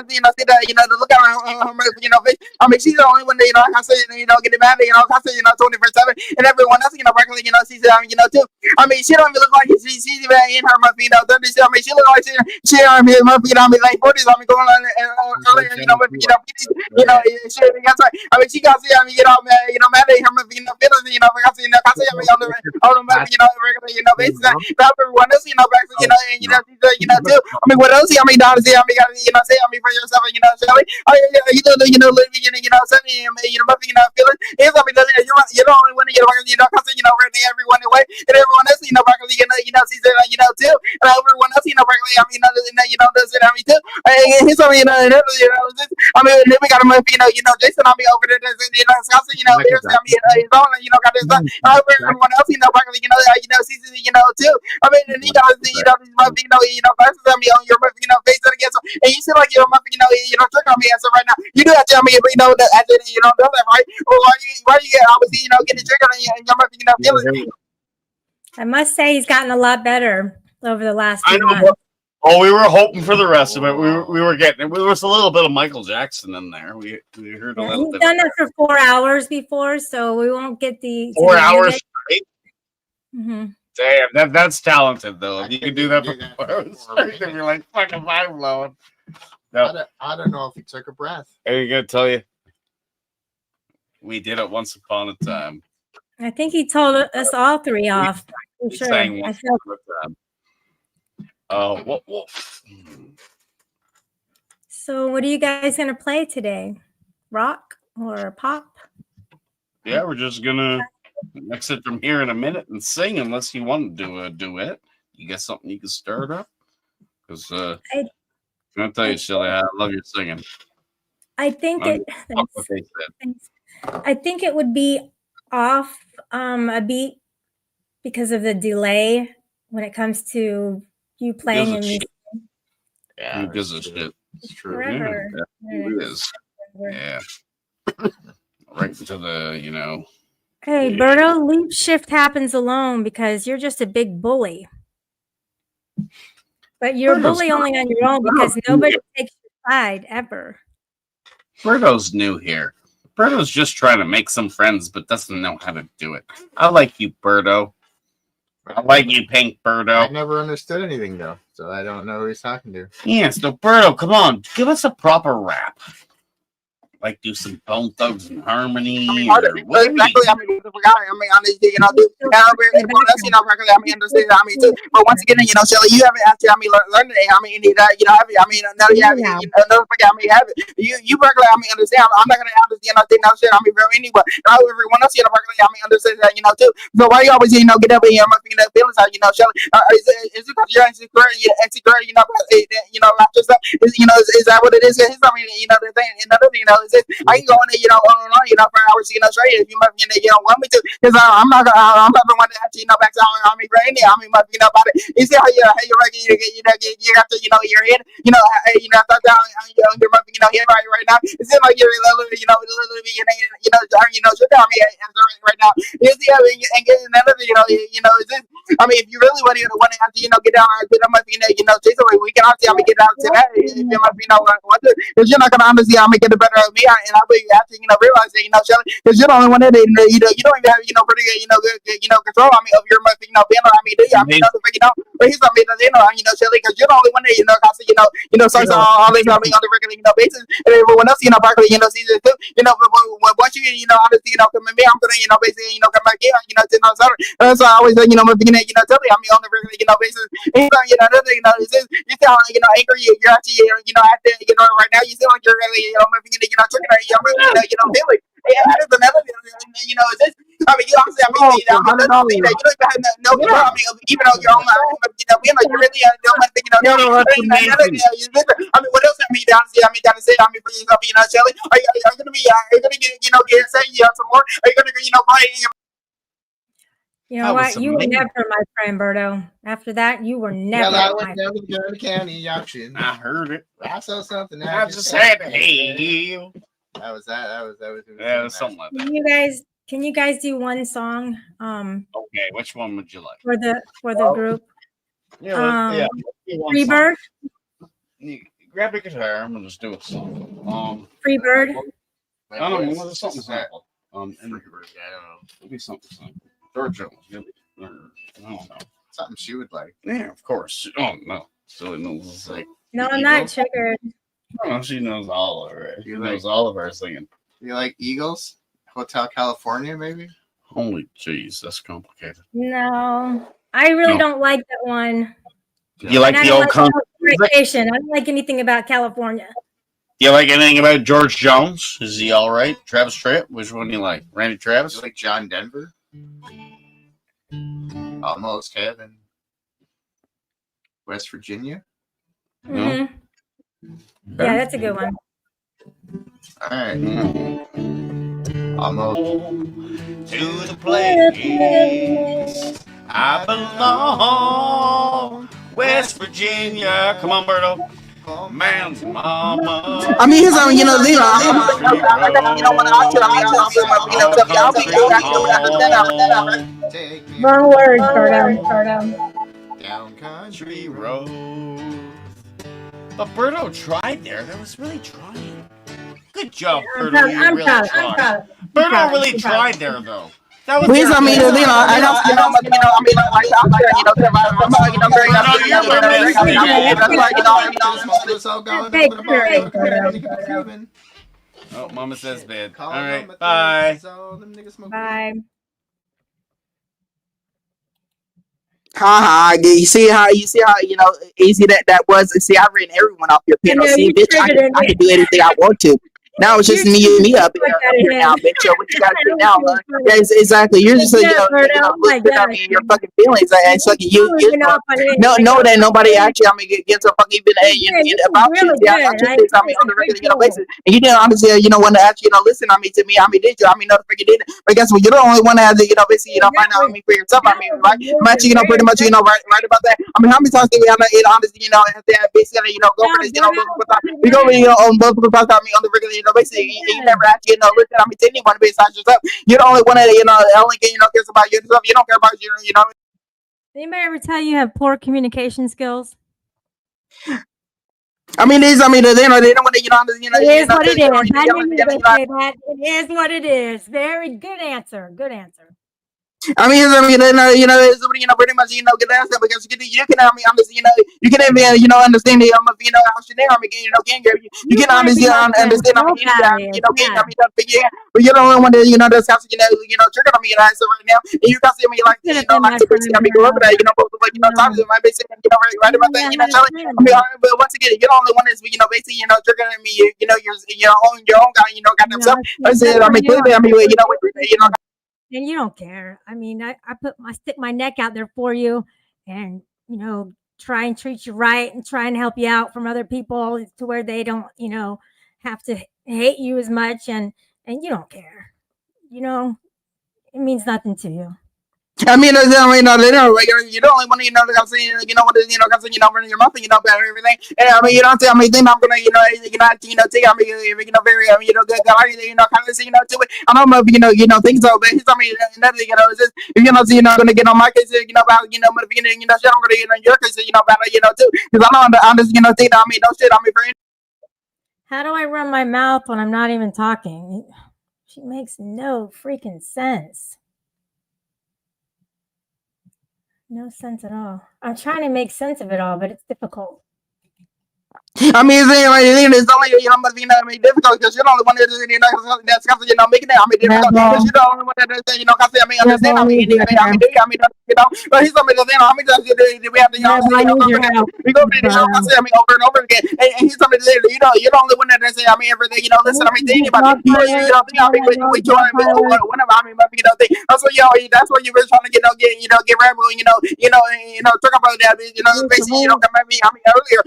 to look at her, face. She's the only one that, I say, getting mad at, I say, 24/7, and everyone else, practically, she's, too. She don't even look like she's even in her, 30s. She look like she, like 40s, going on earlier, that's right. She got see, mad at her, feelings, on the, regular, basis. Everyone else, back, and, too. What else? Down to see, say, for yourself, Shelly. Sending him, feelings. It's, you're the only one, everyone away, and everyone else, sees it, too. And everyone else, does it, too. He's, we got him, Jason, over there, there's, his own, got his, everyone else, sees it, too. And he got, glasses on me, on your, face again, so, and you seem like you're, trick on me, as of right now. You do have to tell me, that, I did, know that, right? Or why you get, obviously, getting triggered on your, feelings. I must say he's gotten a lot better over the last few months. Oh, we were hoping for the rest of it. We were getting it. There was a little bit of Michael Jackson in there. We heard a little bit. He's done that for 4 hours before, so we won't get the 4 hours straight. Mm-hmm. Damn, that's talented though. If you can do that for 4 hours straight, then you're like fucking mind blowing. No. I don't know if he took a breath. I'm gonna tell you, we did it once upon a time. I think he told us all three off. I'm We sure. sang I once feel upon a time. What? So what are you guys going to play today? Rock or pop? Yeah, we're just gonna exit from here in a minute and sing, unless you want to do a duet. You got something you can stir it up? Because I'm gonna tell you, Shelly, I love your singing. I think I think it would be off a beat because of the delay when it comes to you playing and me. Yeah, who gives a shit? It's true. Forever. Yeah, it is. Yeah. Right to the, Hey, Berto, leave shift happens alone because you're just a big bully. But you're a bully only on your own because nobody takes your side ever. Berto's new here. Berto's just trying to make some friends, but doesn't know how to do it. I like you, Berto. I like you, Pink Berto. I never understood anything though, so I don't know who he's talking to. Yeah, so Berto, come on, give us a proper rap. Like do some Bone Thugs and Harmony. I mean, Or what do you exactly. I mean, honestly, dude, and everyone else, regularly, understand. Too. But once again, Shelly, you haven't actually, learned it. Any of that, have it. None of you have it. Another forget, have it. You regularly, understand. I'm not gonna understand nothing else. Real anyway. Now everyone else, regularly, understand that, too. So why you always, get up in here, feelings out, Shelly? Is it because you're insecure, about yourself? Is that what it is? I mean, the thing, another thing, is this, I can go in there, on and on, for hours, straight if you might, want me to, because I'm not the one that actually, back to right now. About it. You see how you have to, your head, thought down, your head right now. It seems like you're a little bit, you're down me right now. You see, and getting another, is this, I mean, if you really want to actually, get down, chase away, we can obviously, get out today. If you might be, because you're not gonna honestly, get the better of me, and I will actually, realize that, Shelly, because you're the only one that, you don't even have, pretty good, control, of your, banner. Do you? But he's not me, Shelly, because you're the only one that, starts all this, on the regular, basis, and everyone else, Barkley, sees it too, but once you, honestly, come at me, I'm gonna, basically, come back here, so I always, tell you, on the regular, basis, and another thing, is this, you see how, angry you're actually, at the, right now, you seem like you're really, tricking her, feeling. Yeah, that's another thing, is this, I mean, you obviously, you don't even have no control, even though you're on my, you really don't want to think, I mean, what else, honestly, gotta say, for yourself, Shelly, are you gonna be, get, say, some more, are you gonna, fight, You know what? You were never my friend, Berto. After that, you were never I my was friend. never going to county auction. I heard it. I saw something. I just had to heal. That was that. That was something like that. Can you guys do one song? Okay, which one would you like? For the group. Yeah. Freebird. Grab a guitar. I'm gonna just do a song. Freebird. I don't know. What's something simple? Freebird. Yeah, I don't know. It'll be something simple. George Jones. I don't know. Something she would like. Yeah, of course. Oh no. Silly knows like. No, I'm not triggered. Oh, she knows all of her. She knows all of our singing. You like Eagles? Hotel California, maybe? Holy jeez, that's complicated. No, I really don't like that one. Do you like the old country? I don't like anything about California. Do you like anything about George Jones? Is he all right? Travis Tritt? Which one do you like? Randy Travis? You like John Denver? Almost Heaven. West Virginia? Mm-hmm. Yeah, that's a good one. All right. Almost to the place I belong, West Virginia. Come on, Berto. Man's mama. I mean, here's how, Wrong words, Berto. Down country road. But Berto tried there. That was really trying. Good job, Berto. I'm proud. Berto really tried there, though. That was please, I mean, I don't, oh, Mama says bad. All right, bye. Bye. You see how easy that was. See, I ran everyone off your panel. See, bitch, I can do anything I want to. Now it's just me up here now, bitch. What you gotta do now? Yeah, exactly. You're just looking at me and your fucking feelings. And it's like you know that nobody actually, gets a fucking even about you. Yeah, on the regular basis. And you didn't honestly, want to actually, listen to me. Did you? No, freaking didn't. But guess what? You're the only one that has to, basically, find out for yourself. Right? I'm actually, pretty much, right about that. How many times do we have to, honestly, basically, go for this, we go, on multiple times, on the regular, basically, you never actually, listen, to anyone besides yourself. You're the only one that, only cares about yourself. You don't care about you, Anybody ever tell you have poor communication skills? They don't want to, It is what it is. I knew you would say that. It is what it is. Very good answer. Good answer. I mean, pretty much, get that stuff because you can, honestly, you can even, understand the, how Chanel, can get you can pretty understand, much understand, know about it. Yeah. but you're the only one that, that's how, trigger on me, so right now, and you can see me like, Could have been my like, friend. go over that, both of, times, it might be saying, right about that, Yeah, Shelly. I mean, but once again, you're the only one that's, basically, triggering me, your own guy, goddamn self. I said, I mean, clearly, I mean, and you don't care. I mean, I stick my neck out there for you, and try and treat you right, and try and help you out from other people to where they don't, have to hate you as much, and you don't care. It means nothing to you. I mean, you're the only one, like I'm saying, what, I'm saying, running your mouth, about everything. And I mean, I mean, then I'm gonna, take, I mean, very, good guy, kind of, to it. I don't know if, think so, but I mean, another thing, is just, if gonna get on my case, about, but if shit, I'm gonna, your case, about, too. Because I know, I'm just, think, I mean, no shit, I mean, for How do I run my mouth when I'm not even talking? She makes no freaking sense. No sense at all. I'm trying to make sense of it all, but it's difficult. I mean, it's only, must be, difficult because you're the only one that's, making it. I mean, difficult because you're the only one that, I mean, understand. I mean, but he's something that, how many times do we have to, we go over the, I mean, over and over again. And he's something that, you're the only one that say, I mean, everything, listen, I mean, to anybody. Think, I mean, we join, whenever, I mean, think. That's what, that's what you were trying to get, get rebel, talk about that, basically, come at me, I mean, earlier,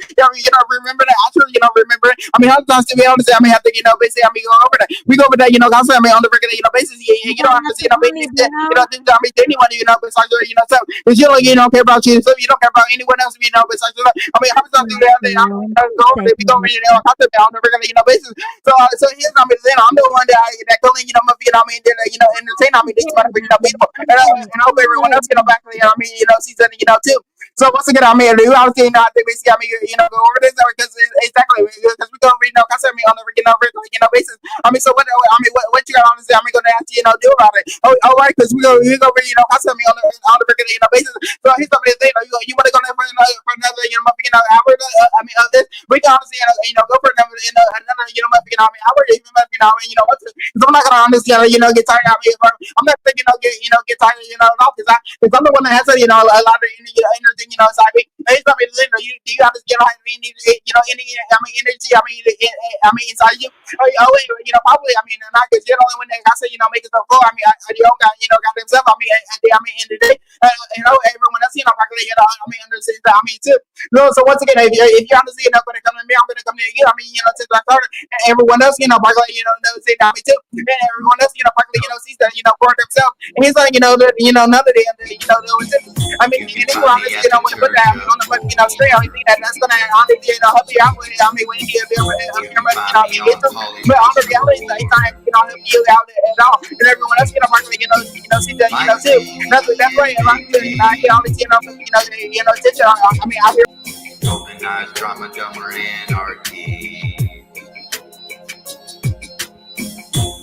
remember that? I truly, remember it. I mean, how times to be honest, I mean, I think, basically, I mean, go over that. We go over that, constantly, I mean, on the regular, basis, you don't have to see, things that, things that, I mean, anyone, besides, so, because you don't care about you, so you don't care about anyone else, besides, I mean, how times do that? We go over it, constantly, on the regular, basis. So here's, I mean, then I'm the one that calling, I mean, entertain, I mean, these people, and I hope everyone else, back, I mean, sees that, too. So once again, I mean, I was saying, I think basically, I mean, go over this because exactly because we go read constantly on the regular, basis. I mean, so what? I mean, what you got honestly? I'm gonna have to do about it. Oh, right, because we go read constantly on the regular, basis. So he's somebody saying, you want to go there for another, hour? I mean, this we can honestly, go for another, hour, even, because I'm not gonna honestly, get tired. I mean, I'm not thinking, get tired, because I'm the one that has, a lot of energy. Inside me. It's not really, do you understand how any, I mean, energy, I mean, inside you? Probably, I mean, not because you're the only one that I say, make it so full. I mean, you don't got, got themselves. I mean, in the day, everyone else, probably, I mean, understands that. I mean, too. So once again, if you understand, going to come to me, I'm going to come to you. I mean, since I started, and everyone else, probably, knows it. I mean, too. And everyone else, probably, sees that, for themselves. And he's like, none of them, I mean, honestly, when you put that on the fucking, string, I think that's gonna honestly, help you out with it. I mean, when you get but on the reality, it's not, help you out at all. And everyone else, probably, see that, too. That's right. I can only see, attention. I mean, I hear. Organized drama, dumber anarchy.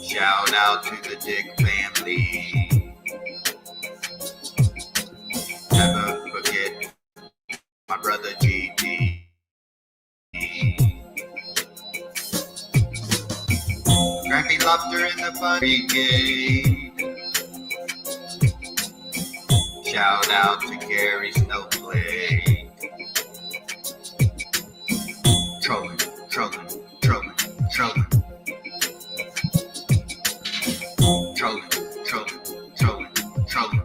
Shout out to the Dick family. Never forget my brother GD. Granny Lobster in the Fun Brigade. Shout out to Gary Snowflake. Trolling, trolling, trolling, trolling. Trolling, trolling, trolling, trolling.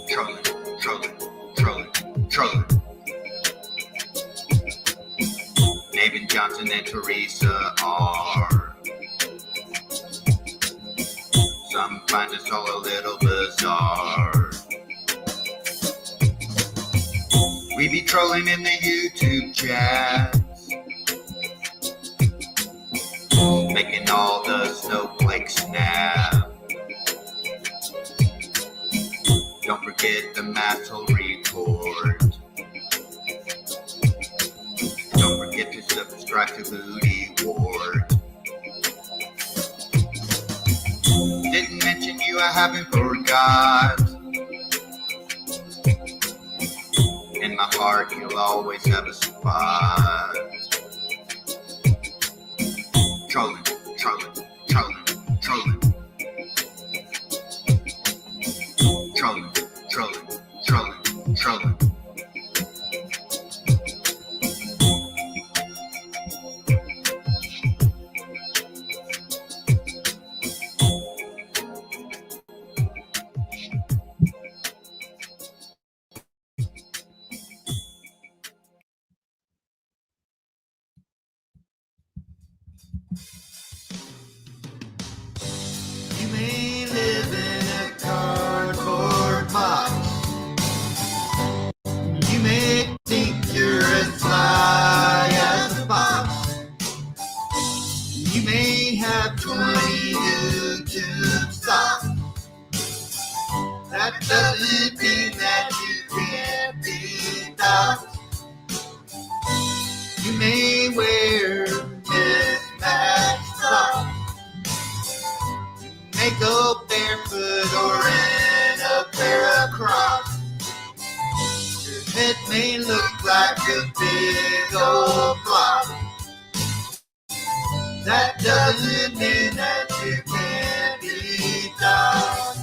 Trolling, trolling, trolling, trolling. Nathan Johnson and Teresa are. Some find us all a little bizarre. We be trolling in the YouTube chats, making all the snowflakes snap. Don't forget the Mastle report. Don't forget to subscribe. drive to Booty Ward. Didn't mention you, I haven't forgot. In my heart, you'll always have a spot. Trolling, trolling, trolling, trolling. Trolling, trolling, trolling, trolling. You may live in a cardboard box. You may think you're as fly as a fox. You may have 22 tube socks. That doesn't mean that you can't be doxxed. You may wear mismatched socks. May go barefoot or in a pair of Crocs. Your head may look like a big old block. That doesn't mean that you can't be doxxed.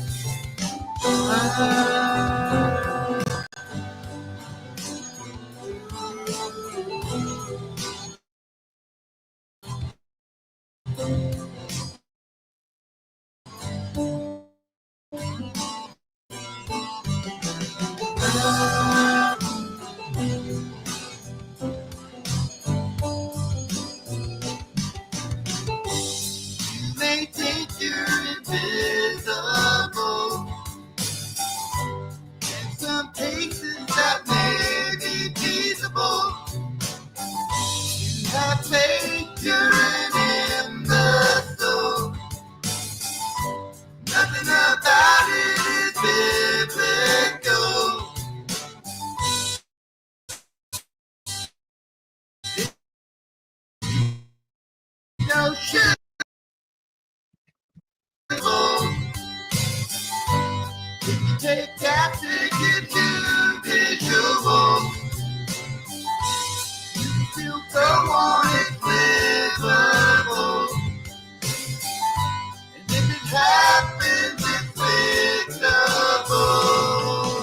You may think you're invisible. In some cases that may be feasible. You have faith you're an imbecile. Nothing about it is biblical. No shit. If you take that to get you visual, you can still go on and livable. And if it happens, it's fixable.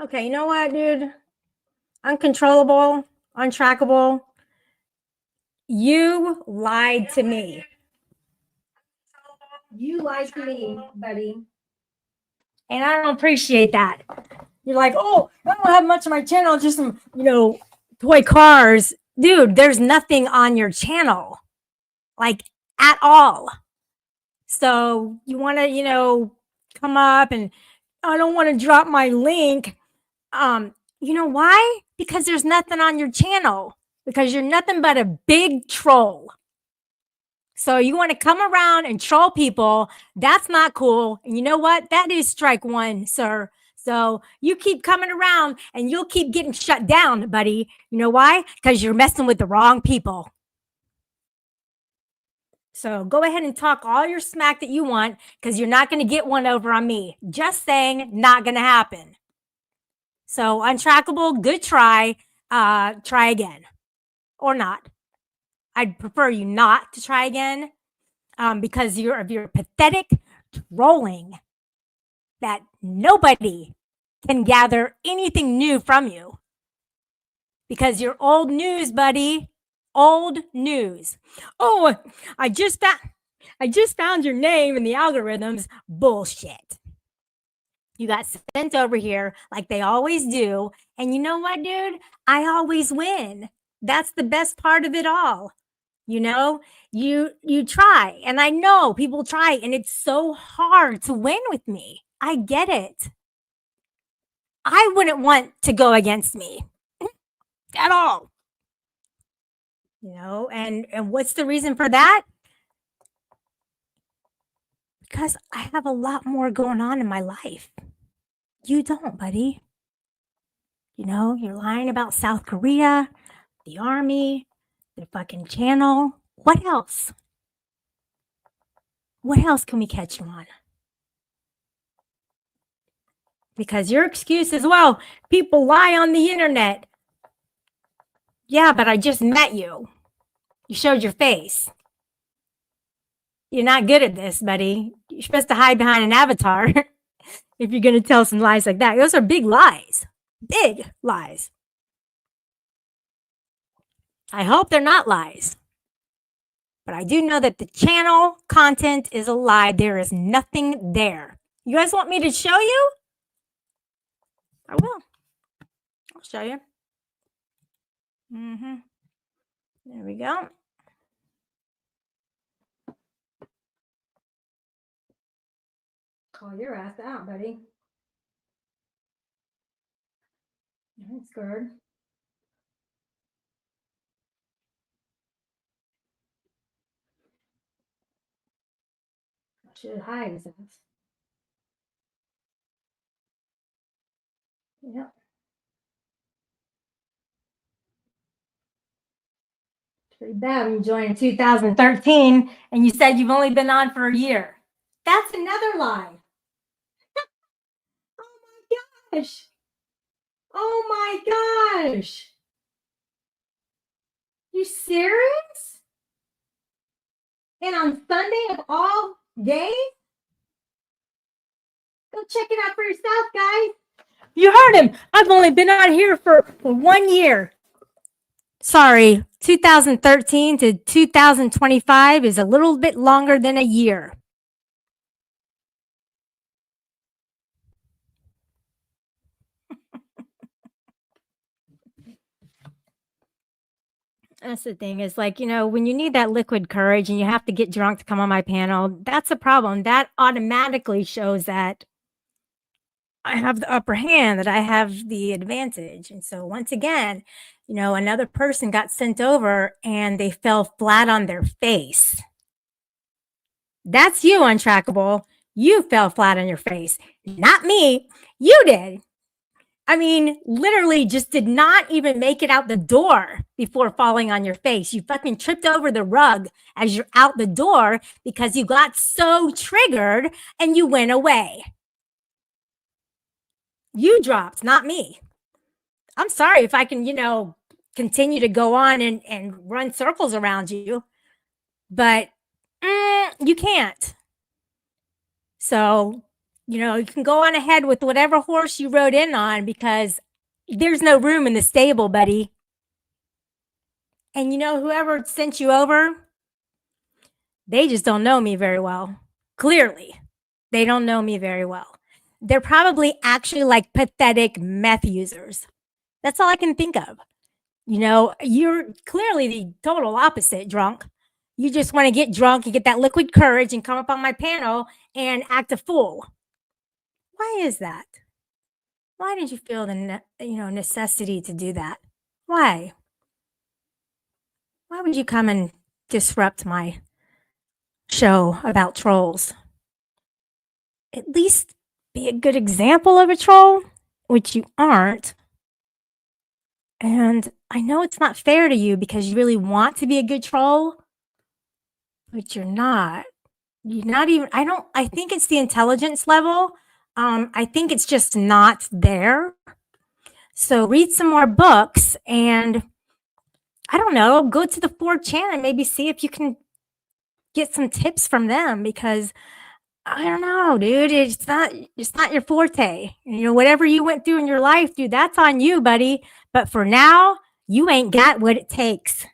Okay, you know what, dude? Uncontrollable, untrackable. You lied to me. You lied to me, buddy. And I don't appreciate that. You're like, oh, I don't have much on my channel, just some, toy cars. Dude, there's nothing on your channel, like at all. So you want to, come up and I don't want to drop my link. You know why? Because there's nothing on your channel. Because you're nothing but a big troll. So you want to come around and troll people. That's not cool. And you know what? That is strike one, sir. So you keep coming around and you'll keep getting shut down, buddy. You know why? Because you're messing with the wrong people. So go ahead and talk all your smack that you want because you're not going to get one over on me. Just saying, not going to happen. So untrackable, good try. Try again or not. I'd prefer you not to try again because of your pathetic trolling that nobody can gather anything new from you because you're old news, buddy. Old news. Oh, I just found your name in the algorithms. Bullshit. You got sent over here like they always do. And you know what, dude? I always win. That's the best part of it all. You try, and I know people try, and it's so hard to win with me. I get it. I wouldn't want to go against me at all. And what's the reason for that? Because I have a lot more going on in my life. You don't, buddy. You're lying about South Korea, the army, the fucking channel. What else? What else can we catch you on? Because your excuse is, well, people lie on the internet. Yeah, but I just met you. You showed your face. You're not good at this, buddy. You're supposed to hide behind an avatar if you're going to tell some lies like that. Those are big lies. Big lies. I hope they're not lies. But I do know that the channel content is a lie. There is nothing there. You guys want me to show you? I will. I'll show you. There we go. Call your ass out, buddy. I'm scared. I should hide his ass. Yep. Pretty bad when you joined in 2013 and you said you've only been on for a year. That's another lie. Oh my gosh. Oh my gosh. You serious? And on Sunday of all days? Go check it out for yourself, guys. You heard him. I've only been on here for 1 year. Sorry, 2013 to 2025 is a little bit longer than a year. That's the thing is like, when you need that liquid courage and you have to get drunk to come on my panel, that's a problem. That automatically shows that I have the upper hand, that I have the advantage. And so once again, another person got sent over and they fell flat on their face. That's you, Untrackable. You fell flat on your face. Not me. You did. I mean, literally just did not even make it out the door before falling on your face. You fucking tripped over the rug as you're out the door because you got so triggered and you went away. You dropped, not me. I'm sorry if I can, continue to go on and run circles around you, but you can't. So you can go on ahead with whatever horse you rode in on because there's no room in the stable, buddy. And whoever sent you over, they just don't know me very well. Clearly, they don't know me very well. They're probably actually like pathetic meth users. That's all I can think of. You're clearly the total opposite drunk. You just want to get drunk and get that liquid courage and come up on my panel and act a fool. Why is that? Why did you feel the necessity to do that? Why? Why would you come and disrupt my show about trolls? At least be a good example of a troll, which you aren't. And I know it's not fair to you because you really want to be a good troll, but you're not. You're not even, I think it's the intelligence level. I think it's just not there. So read some more books and I don't know, go to the 4chan and maybe see if you can get some tips from them because I don't know, dude, it's not your forte. Whatever you went through in your life, dude, that's on you, buddy. But for now, you ain't got what it takes.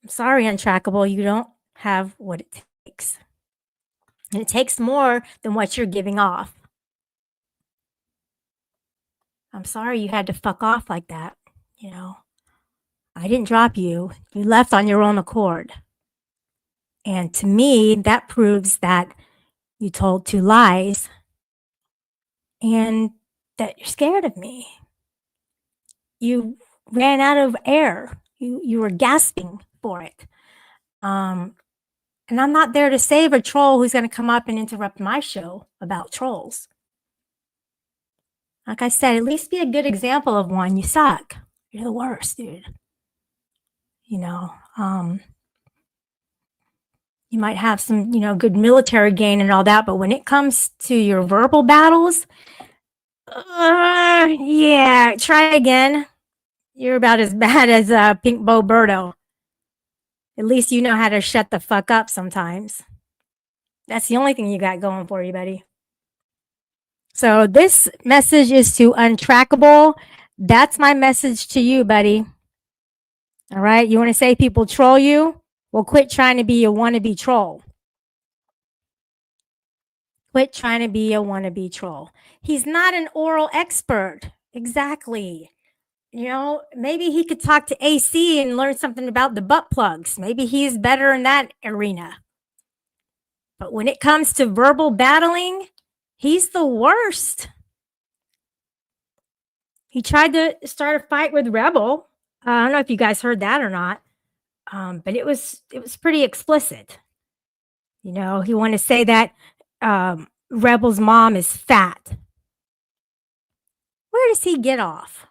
I'm sorry, Untrackable, you don't have what it takes. And it takes more than what you're giving off. I'm sorry you had to fuck off like that. I didn't drop you. You left on your own accord. And to me, that proves that you told 2 lies and that you're scared of me. You ran out of air. You were gasping for it. And I'm not there to save a troll who's going to come up and interrupt my show about trolls. Like I said, at least be a good example of one. You suck. You're the worst, dude. You might have some, good military gain and all that, but when it comes to your verbal battles, yeah, try again. You're about as bad as Pink Bo Birdo. At least you know how to shut the fuck up sometimes. That's the only thing you got going for you, buddy. So this message is to Untrackable. That's my message to you, buddy. All right. You want to say people troll you? Well, quit trying to be a wannabe troll. Quit trying to be a wannabe troll. He's not an oral expert. Exactly. Maybe he could talk to AC and learn something about the butt plugs. Maybe he's better in that arena. But when it comes to verbal battling, he's the worst. He tried to start a fight with Rebel. I don't know if you guys heard that or not, but it was pretty explicit. He wanted to say that Rebel's mom is fat. Where does he get off?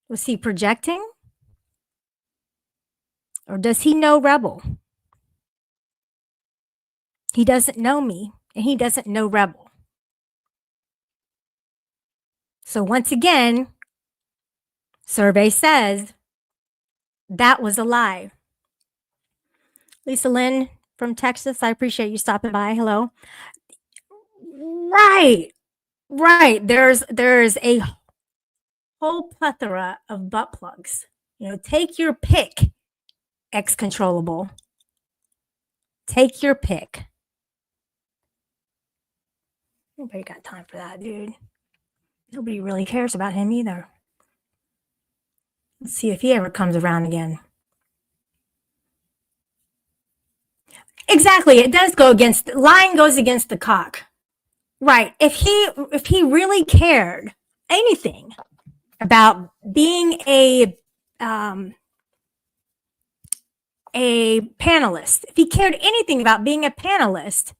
Was he projecting? Or does he know Rebel? He doesn't know me, and he doesn't know Rebel. So once again, survey says that was a lie. Lisa Lynn from Texas, I appreciate you stopping by. Hello. Right. There's a whole plethora of butt plugs. Take your pick, ex-controllable. Take your pick. Nobody got time for that, dude. Nobody really cares about him either. Let's see if he ever comes around again. Exactly. It does go against, lying goes against the cock. Right. If he really cared anything about being a panelist, if he cared anything about being a panelist,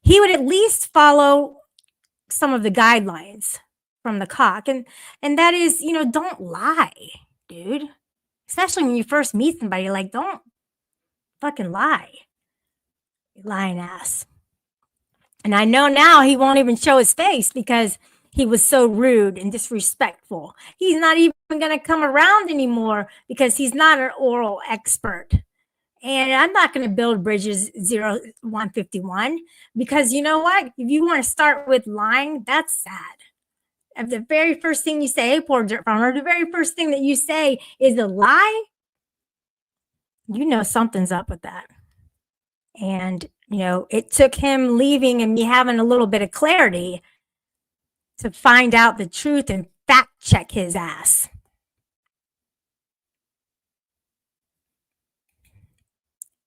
he would at least follow some of the guidelines from the cock. And that is, don't lie, dude. Especially when you first meet somebody, don't fucking lie. You lying ass. And I know now he won't even show his face because he was so rude and disrespectful. He's not even going to come around anymore because he's not an oral expert. And I'm not going to build bridges 151 because you know what? If you want to start with lying, that's sad. If the very first thing you say, hey, poor dirt farmer, the very first thing that you say is a lie, you know something's up with that. And, you know, it took him leaving and me having a little bit of clarity to find out the truth and fact check his ass.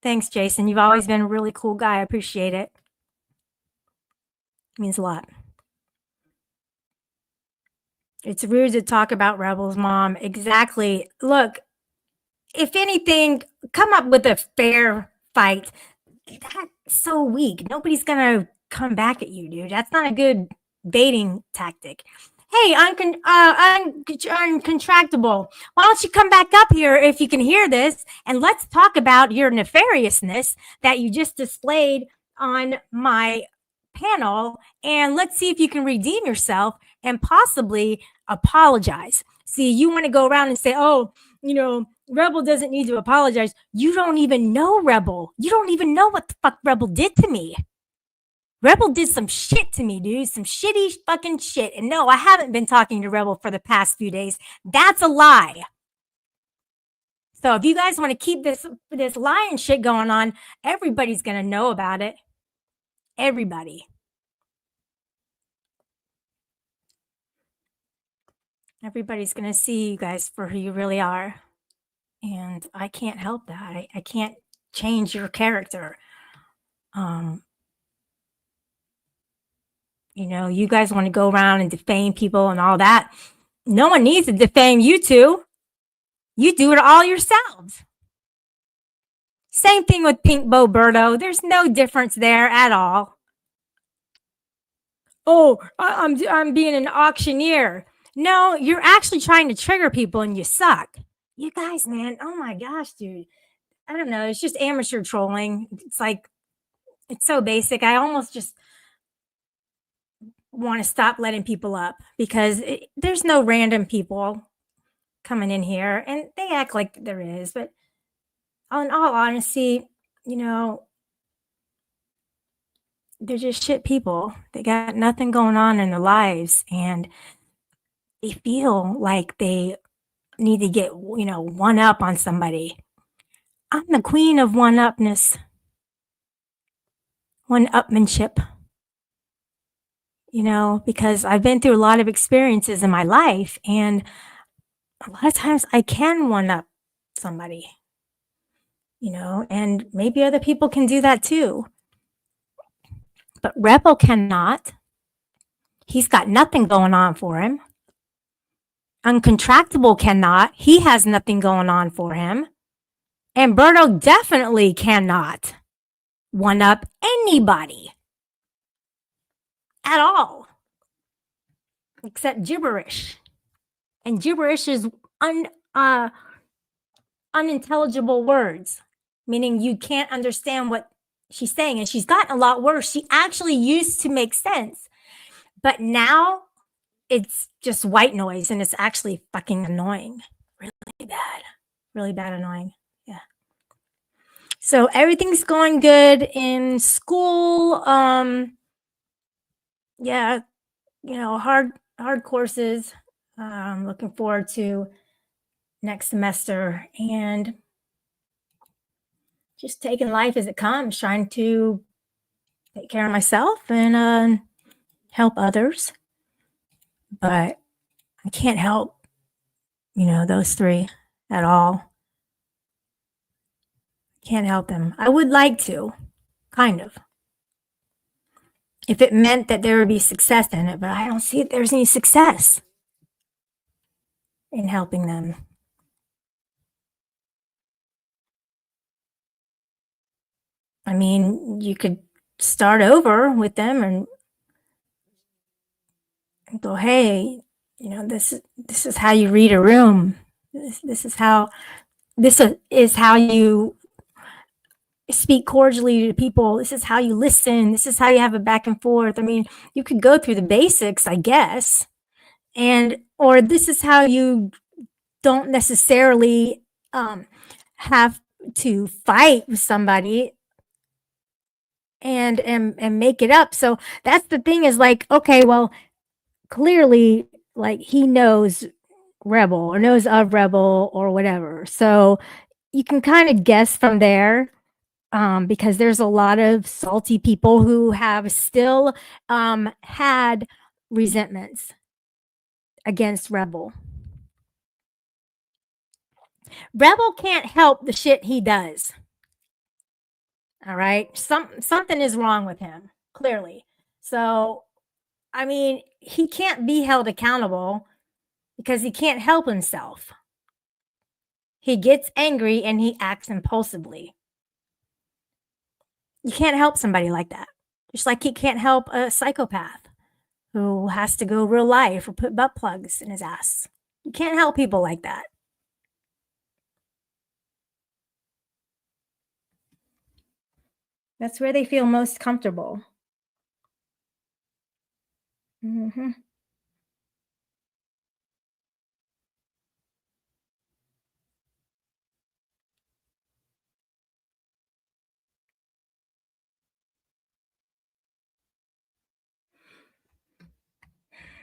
Thanks, Jason. You've always been a really cool guy. I appreciate it. It means a lot. It's rude to talk about rebels, Mom. Exactly. Look, if anything, come up with a fair fight. That's so weak. Nobody's going to come back at you, dude. That's not a good baiting tactic. Hey, uncontractable. Why don't you come back up here if you can hear this, and let's talk about your nefariousness that you just displayed on my panel, and let's see if you can redeem yourself and possibly apologize. See, you want to go around and say, oh, you know, Rebel doesn't need to apologize. You don't even know Rebel. You don't even know what the fuck Rebel did to me. Rebel did some shit to me, dude. Some shitty fucking shit. And no, I haven't been talking to Rebel for the past few days. That's a lie. So if you guys want to keep this lying shit going on, everybody's going to know about it. Everybody. Everybody's going to see you guys for who you really are. And I can't help that. I can't change your character. You know, you guys want to go around and defame people and all that. No one needs to defame you two. You do it all yourselves. Same thing with Pink Bo Berto. There's no difference there at all. Oh, I'm being an auctioneer. No, you're actually trying to trigger people and you suck. You guys, man, oh my gosh, dude. I don't know. It's just amateur trolling. It's like, it's so basic. I almost just want to stop letting people up because there's no random people coming in here, and they act like there is. But in all honesty, you know, they're just shit people. They got nothing going on in their lives, and they feel like they need to get, you know, one up on somebody. I'm the queen of one-upness, one-upmanship. You know, because I've been through a lot of experiences in my life, and a lot of times I can one-up somebody, you know, and maybe other people can do that too. But Rebel cannot. He's got nothing going on for him. Uncontractable cannot. He has nothing going on for him. And Berto definitely cannot one-up anybody at all, except gibberish. And gibberish is unintelligible words, meaning you can't understand what she's saying. And she's gotten a lot worse. She actually used to make sense, but now it's just white noise, and it's actually fucking annoying. Really bad annoying. Yeah. So everything's going good in school. Yeah, you know, hard courses. I'm looking forward to next semester and just taking life as it comes, trying to take care of myself and help others. But I can't help, you know, those three at all. Can't help them. I would like to, kind of, if it meant that there would be success in it, but I don't see if there's any success in helping them. I mean, you could start over with them and go, hey, you know, this is how you read a room. This is how you speak cordially to people. This is how you listen. This is how you have a back and forth. I mean, you could go through the basics, I guess, or this is how you don't necessarily have to fight with somebody and make it up. So that's the thing is like, okay, well, clearly like he knows Rebel or knows of Rebel or whatever. So you can kind of guess from there, because there's a lot of salty people who have still had resentments against Rebel. Rebel can't help the shit he does. All right. Something is wrong with him, clearly. So, I mean, he can't be held accountable because he can't help himself. He gets angry and he acts impulsively. You can't help somebody like that. Just like he can't help a psychopath who has to go real life or put butt plugs in his ass. You can't help people like that. That's where they feel most comfortable. Mm-hmm.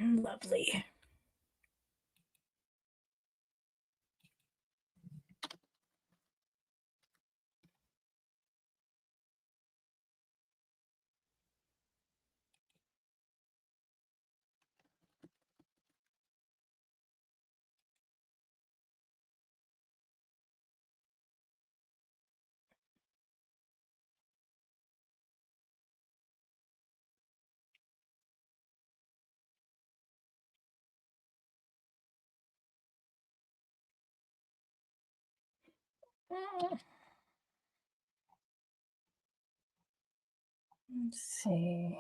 Lovely. Let's see.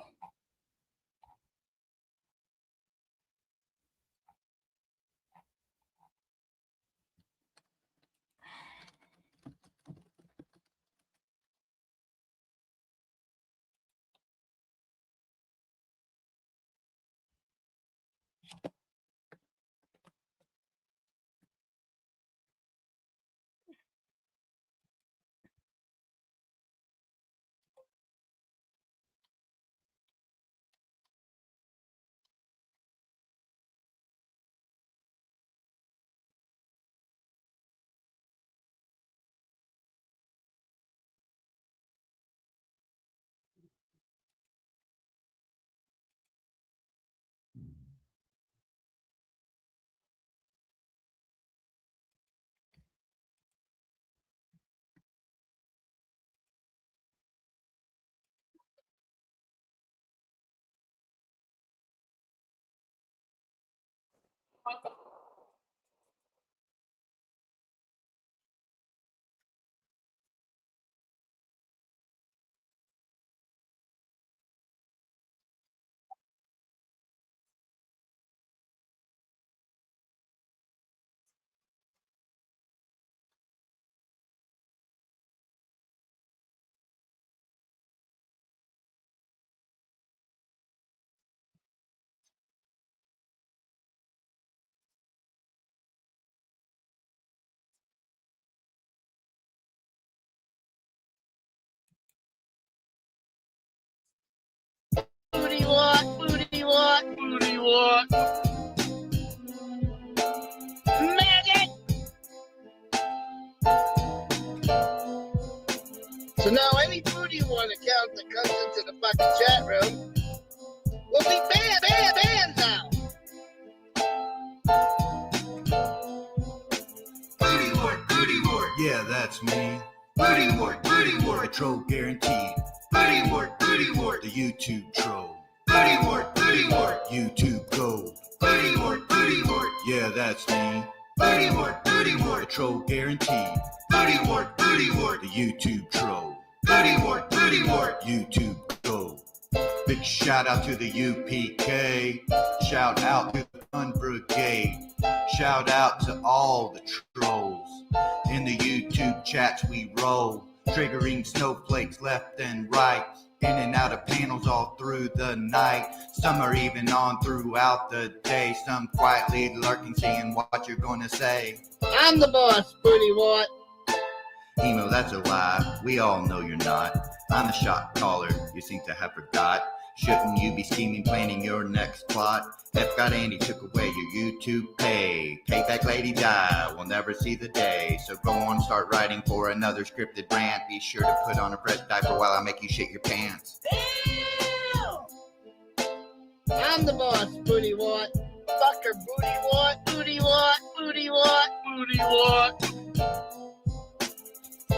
Booty walk, booty walk, booty walk. Magic! So now any booty one account that comes into the fucking chat room will be banned now. Booty wart, yeah, that's me. Booty wart, control guaranteed. Booty wart, the YouTube troll. Booty wart, YouTube gold. Booty wart, yeah, that's me. Booty wart, control guaranteed. Booty wart, the YouTube troll. Booty wart, YouTube gold. Big shout out to the UPK. Shout out to the Fun Brigade. Shout out to all the trolls. In the YouTube chats we roll, triggering snowflakes left and right, in and out of panels all through the night. Some are even on throughout the day, some quietly lurking, seeing what you're gonna say. I'm the boss, booty wart. Emo, that's a lie. We all know you're not. I'm a shot caller. You seem to have forgot. Shouldn't you be scheming, planning your next plot? F got Andy took away your YouTube pay. Take back Lady Di, we'll never see the day. So go on, start writing for another scripted rant. Be sure to put on a fresh diaper while I make you shit your pants. I'm the boss, booty what? Fucker, booty what? Booty what? Booty what? Booty what?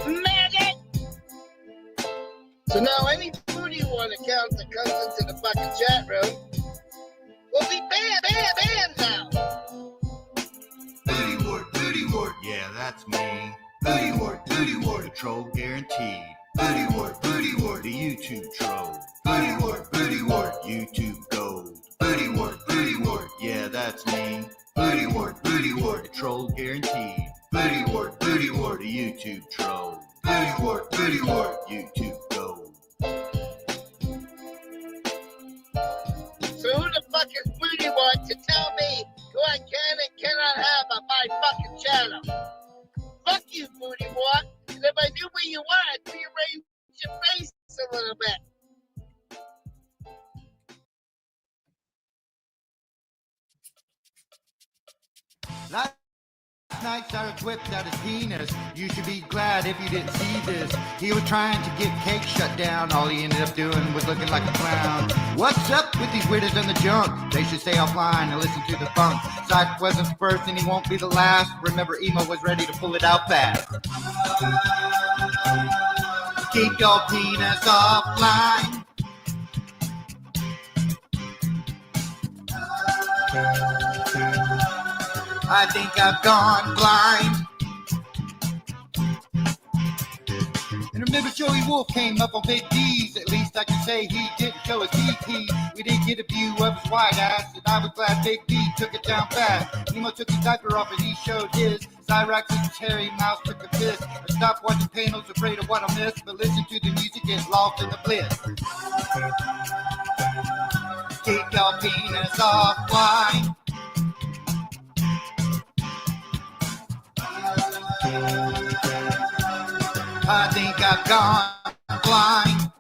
Magic! So now any booty one account that comes into the fucking chat room will be banned now. Booty ward, yeah, that's me. Booty ward, the troll guaranteed. Booty ward, the YouTube troll. Booty ward, YouTube gold. Booty ward, yeah, that's me. Booty ward, the troll guaranteed. Booty ward, the YouTube troll. Booty ward, YouTube gold. So who the fuck is booty one to tell me who I can and cannot have on my fucking channel? Fuck you, booty one. And if I knew where you were, I'd rearrange your face a little bit. Last night, Cyrus whipped out his penis. You should be glad if you didn't see this. He was trying to get cake shut down. All he ended up doing was looking like a clown. What's up with these witters and the junk? They should stay offline and listen to the funk. Cyrus wasn't the first and he won't be the last. Remember, Emo was ready to pull it out fast. Keep your penis offline. I think I've gone blind. And remember Joey Wolf came up on Big D's. At least I can say he didn't show a DT. We did get a view of his white ass, and I was glad Big D took it down fast. Nemo took his diaper off and he showed his. Cyrax's hairy mouse took a piss. I stopped watching panels, afraid of what I'll miss. But listen to the music, get lost in the bliss. Keep your penis offline. I think I've gone blind.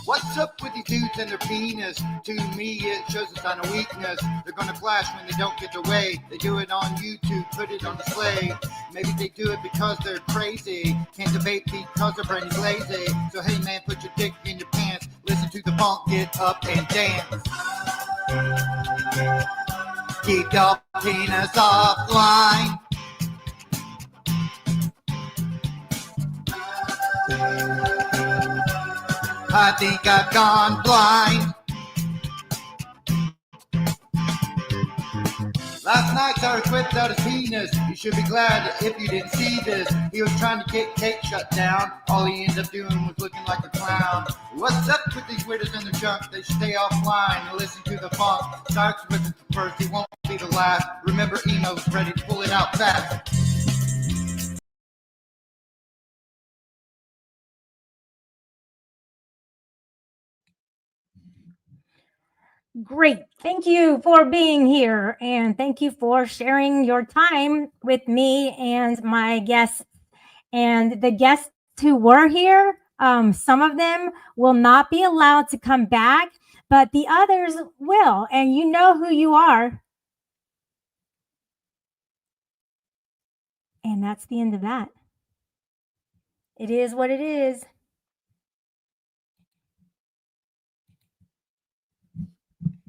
What's up with these dudes and their penis? To me, it shows a sign of weakness. They're gonna flash when they don't get their way. They do it on YouTube, put it on display. Maybe they do it because they're crazy. Can't debate because their brain is lazy. So hey man, put your dick in your pants. Listen to the funk, get up and dance. Keep your penis offline. I think I've gone blind. Last night, Cyrus whipped out his penis. You should be glad if you didn't see this. He was trying to get cake shut down. All he ended up doing was looking like a clown. What's up with these witters and the junk? They should stay offline and listen to the funk. Cyrus wasn't the first, he won't be the last. Remember, Emo's ready to pull it out fast. Great. Thank you for being here. And thank you for sharing your time with me and my guests. And the guests who were here, some of them will not be allowed to come back, but the others will. And you know who you are. And that's the end of that. It is what it is.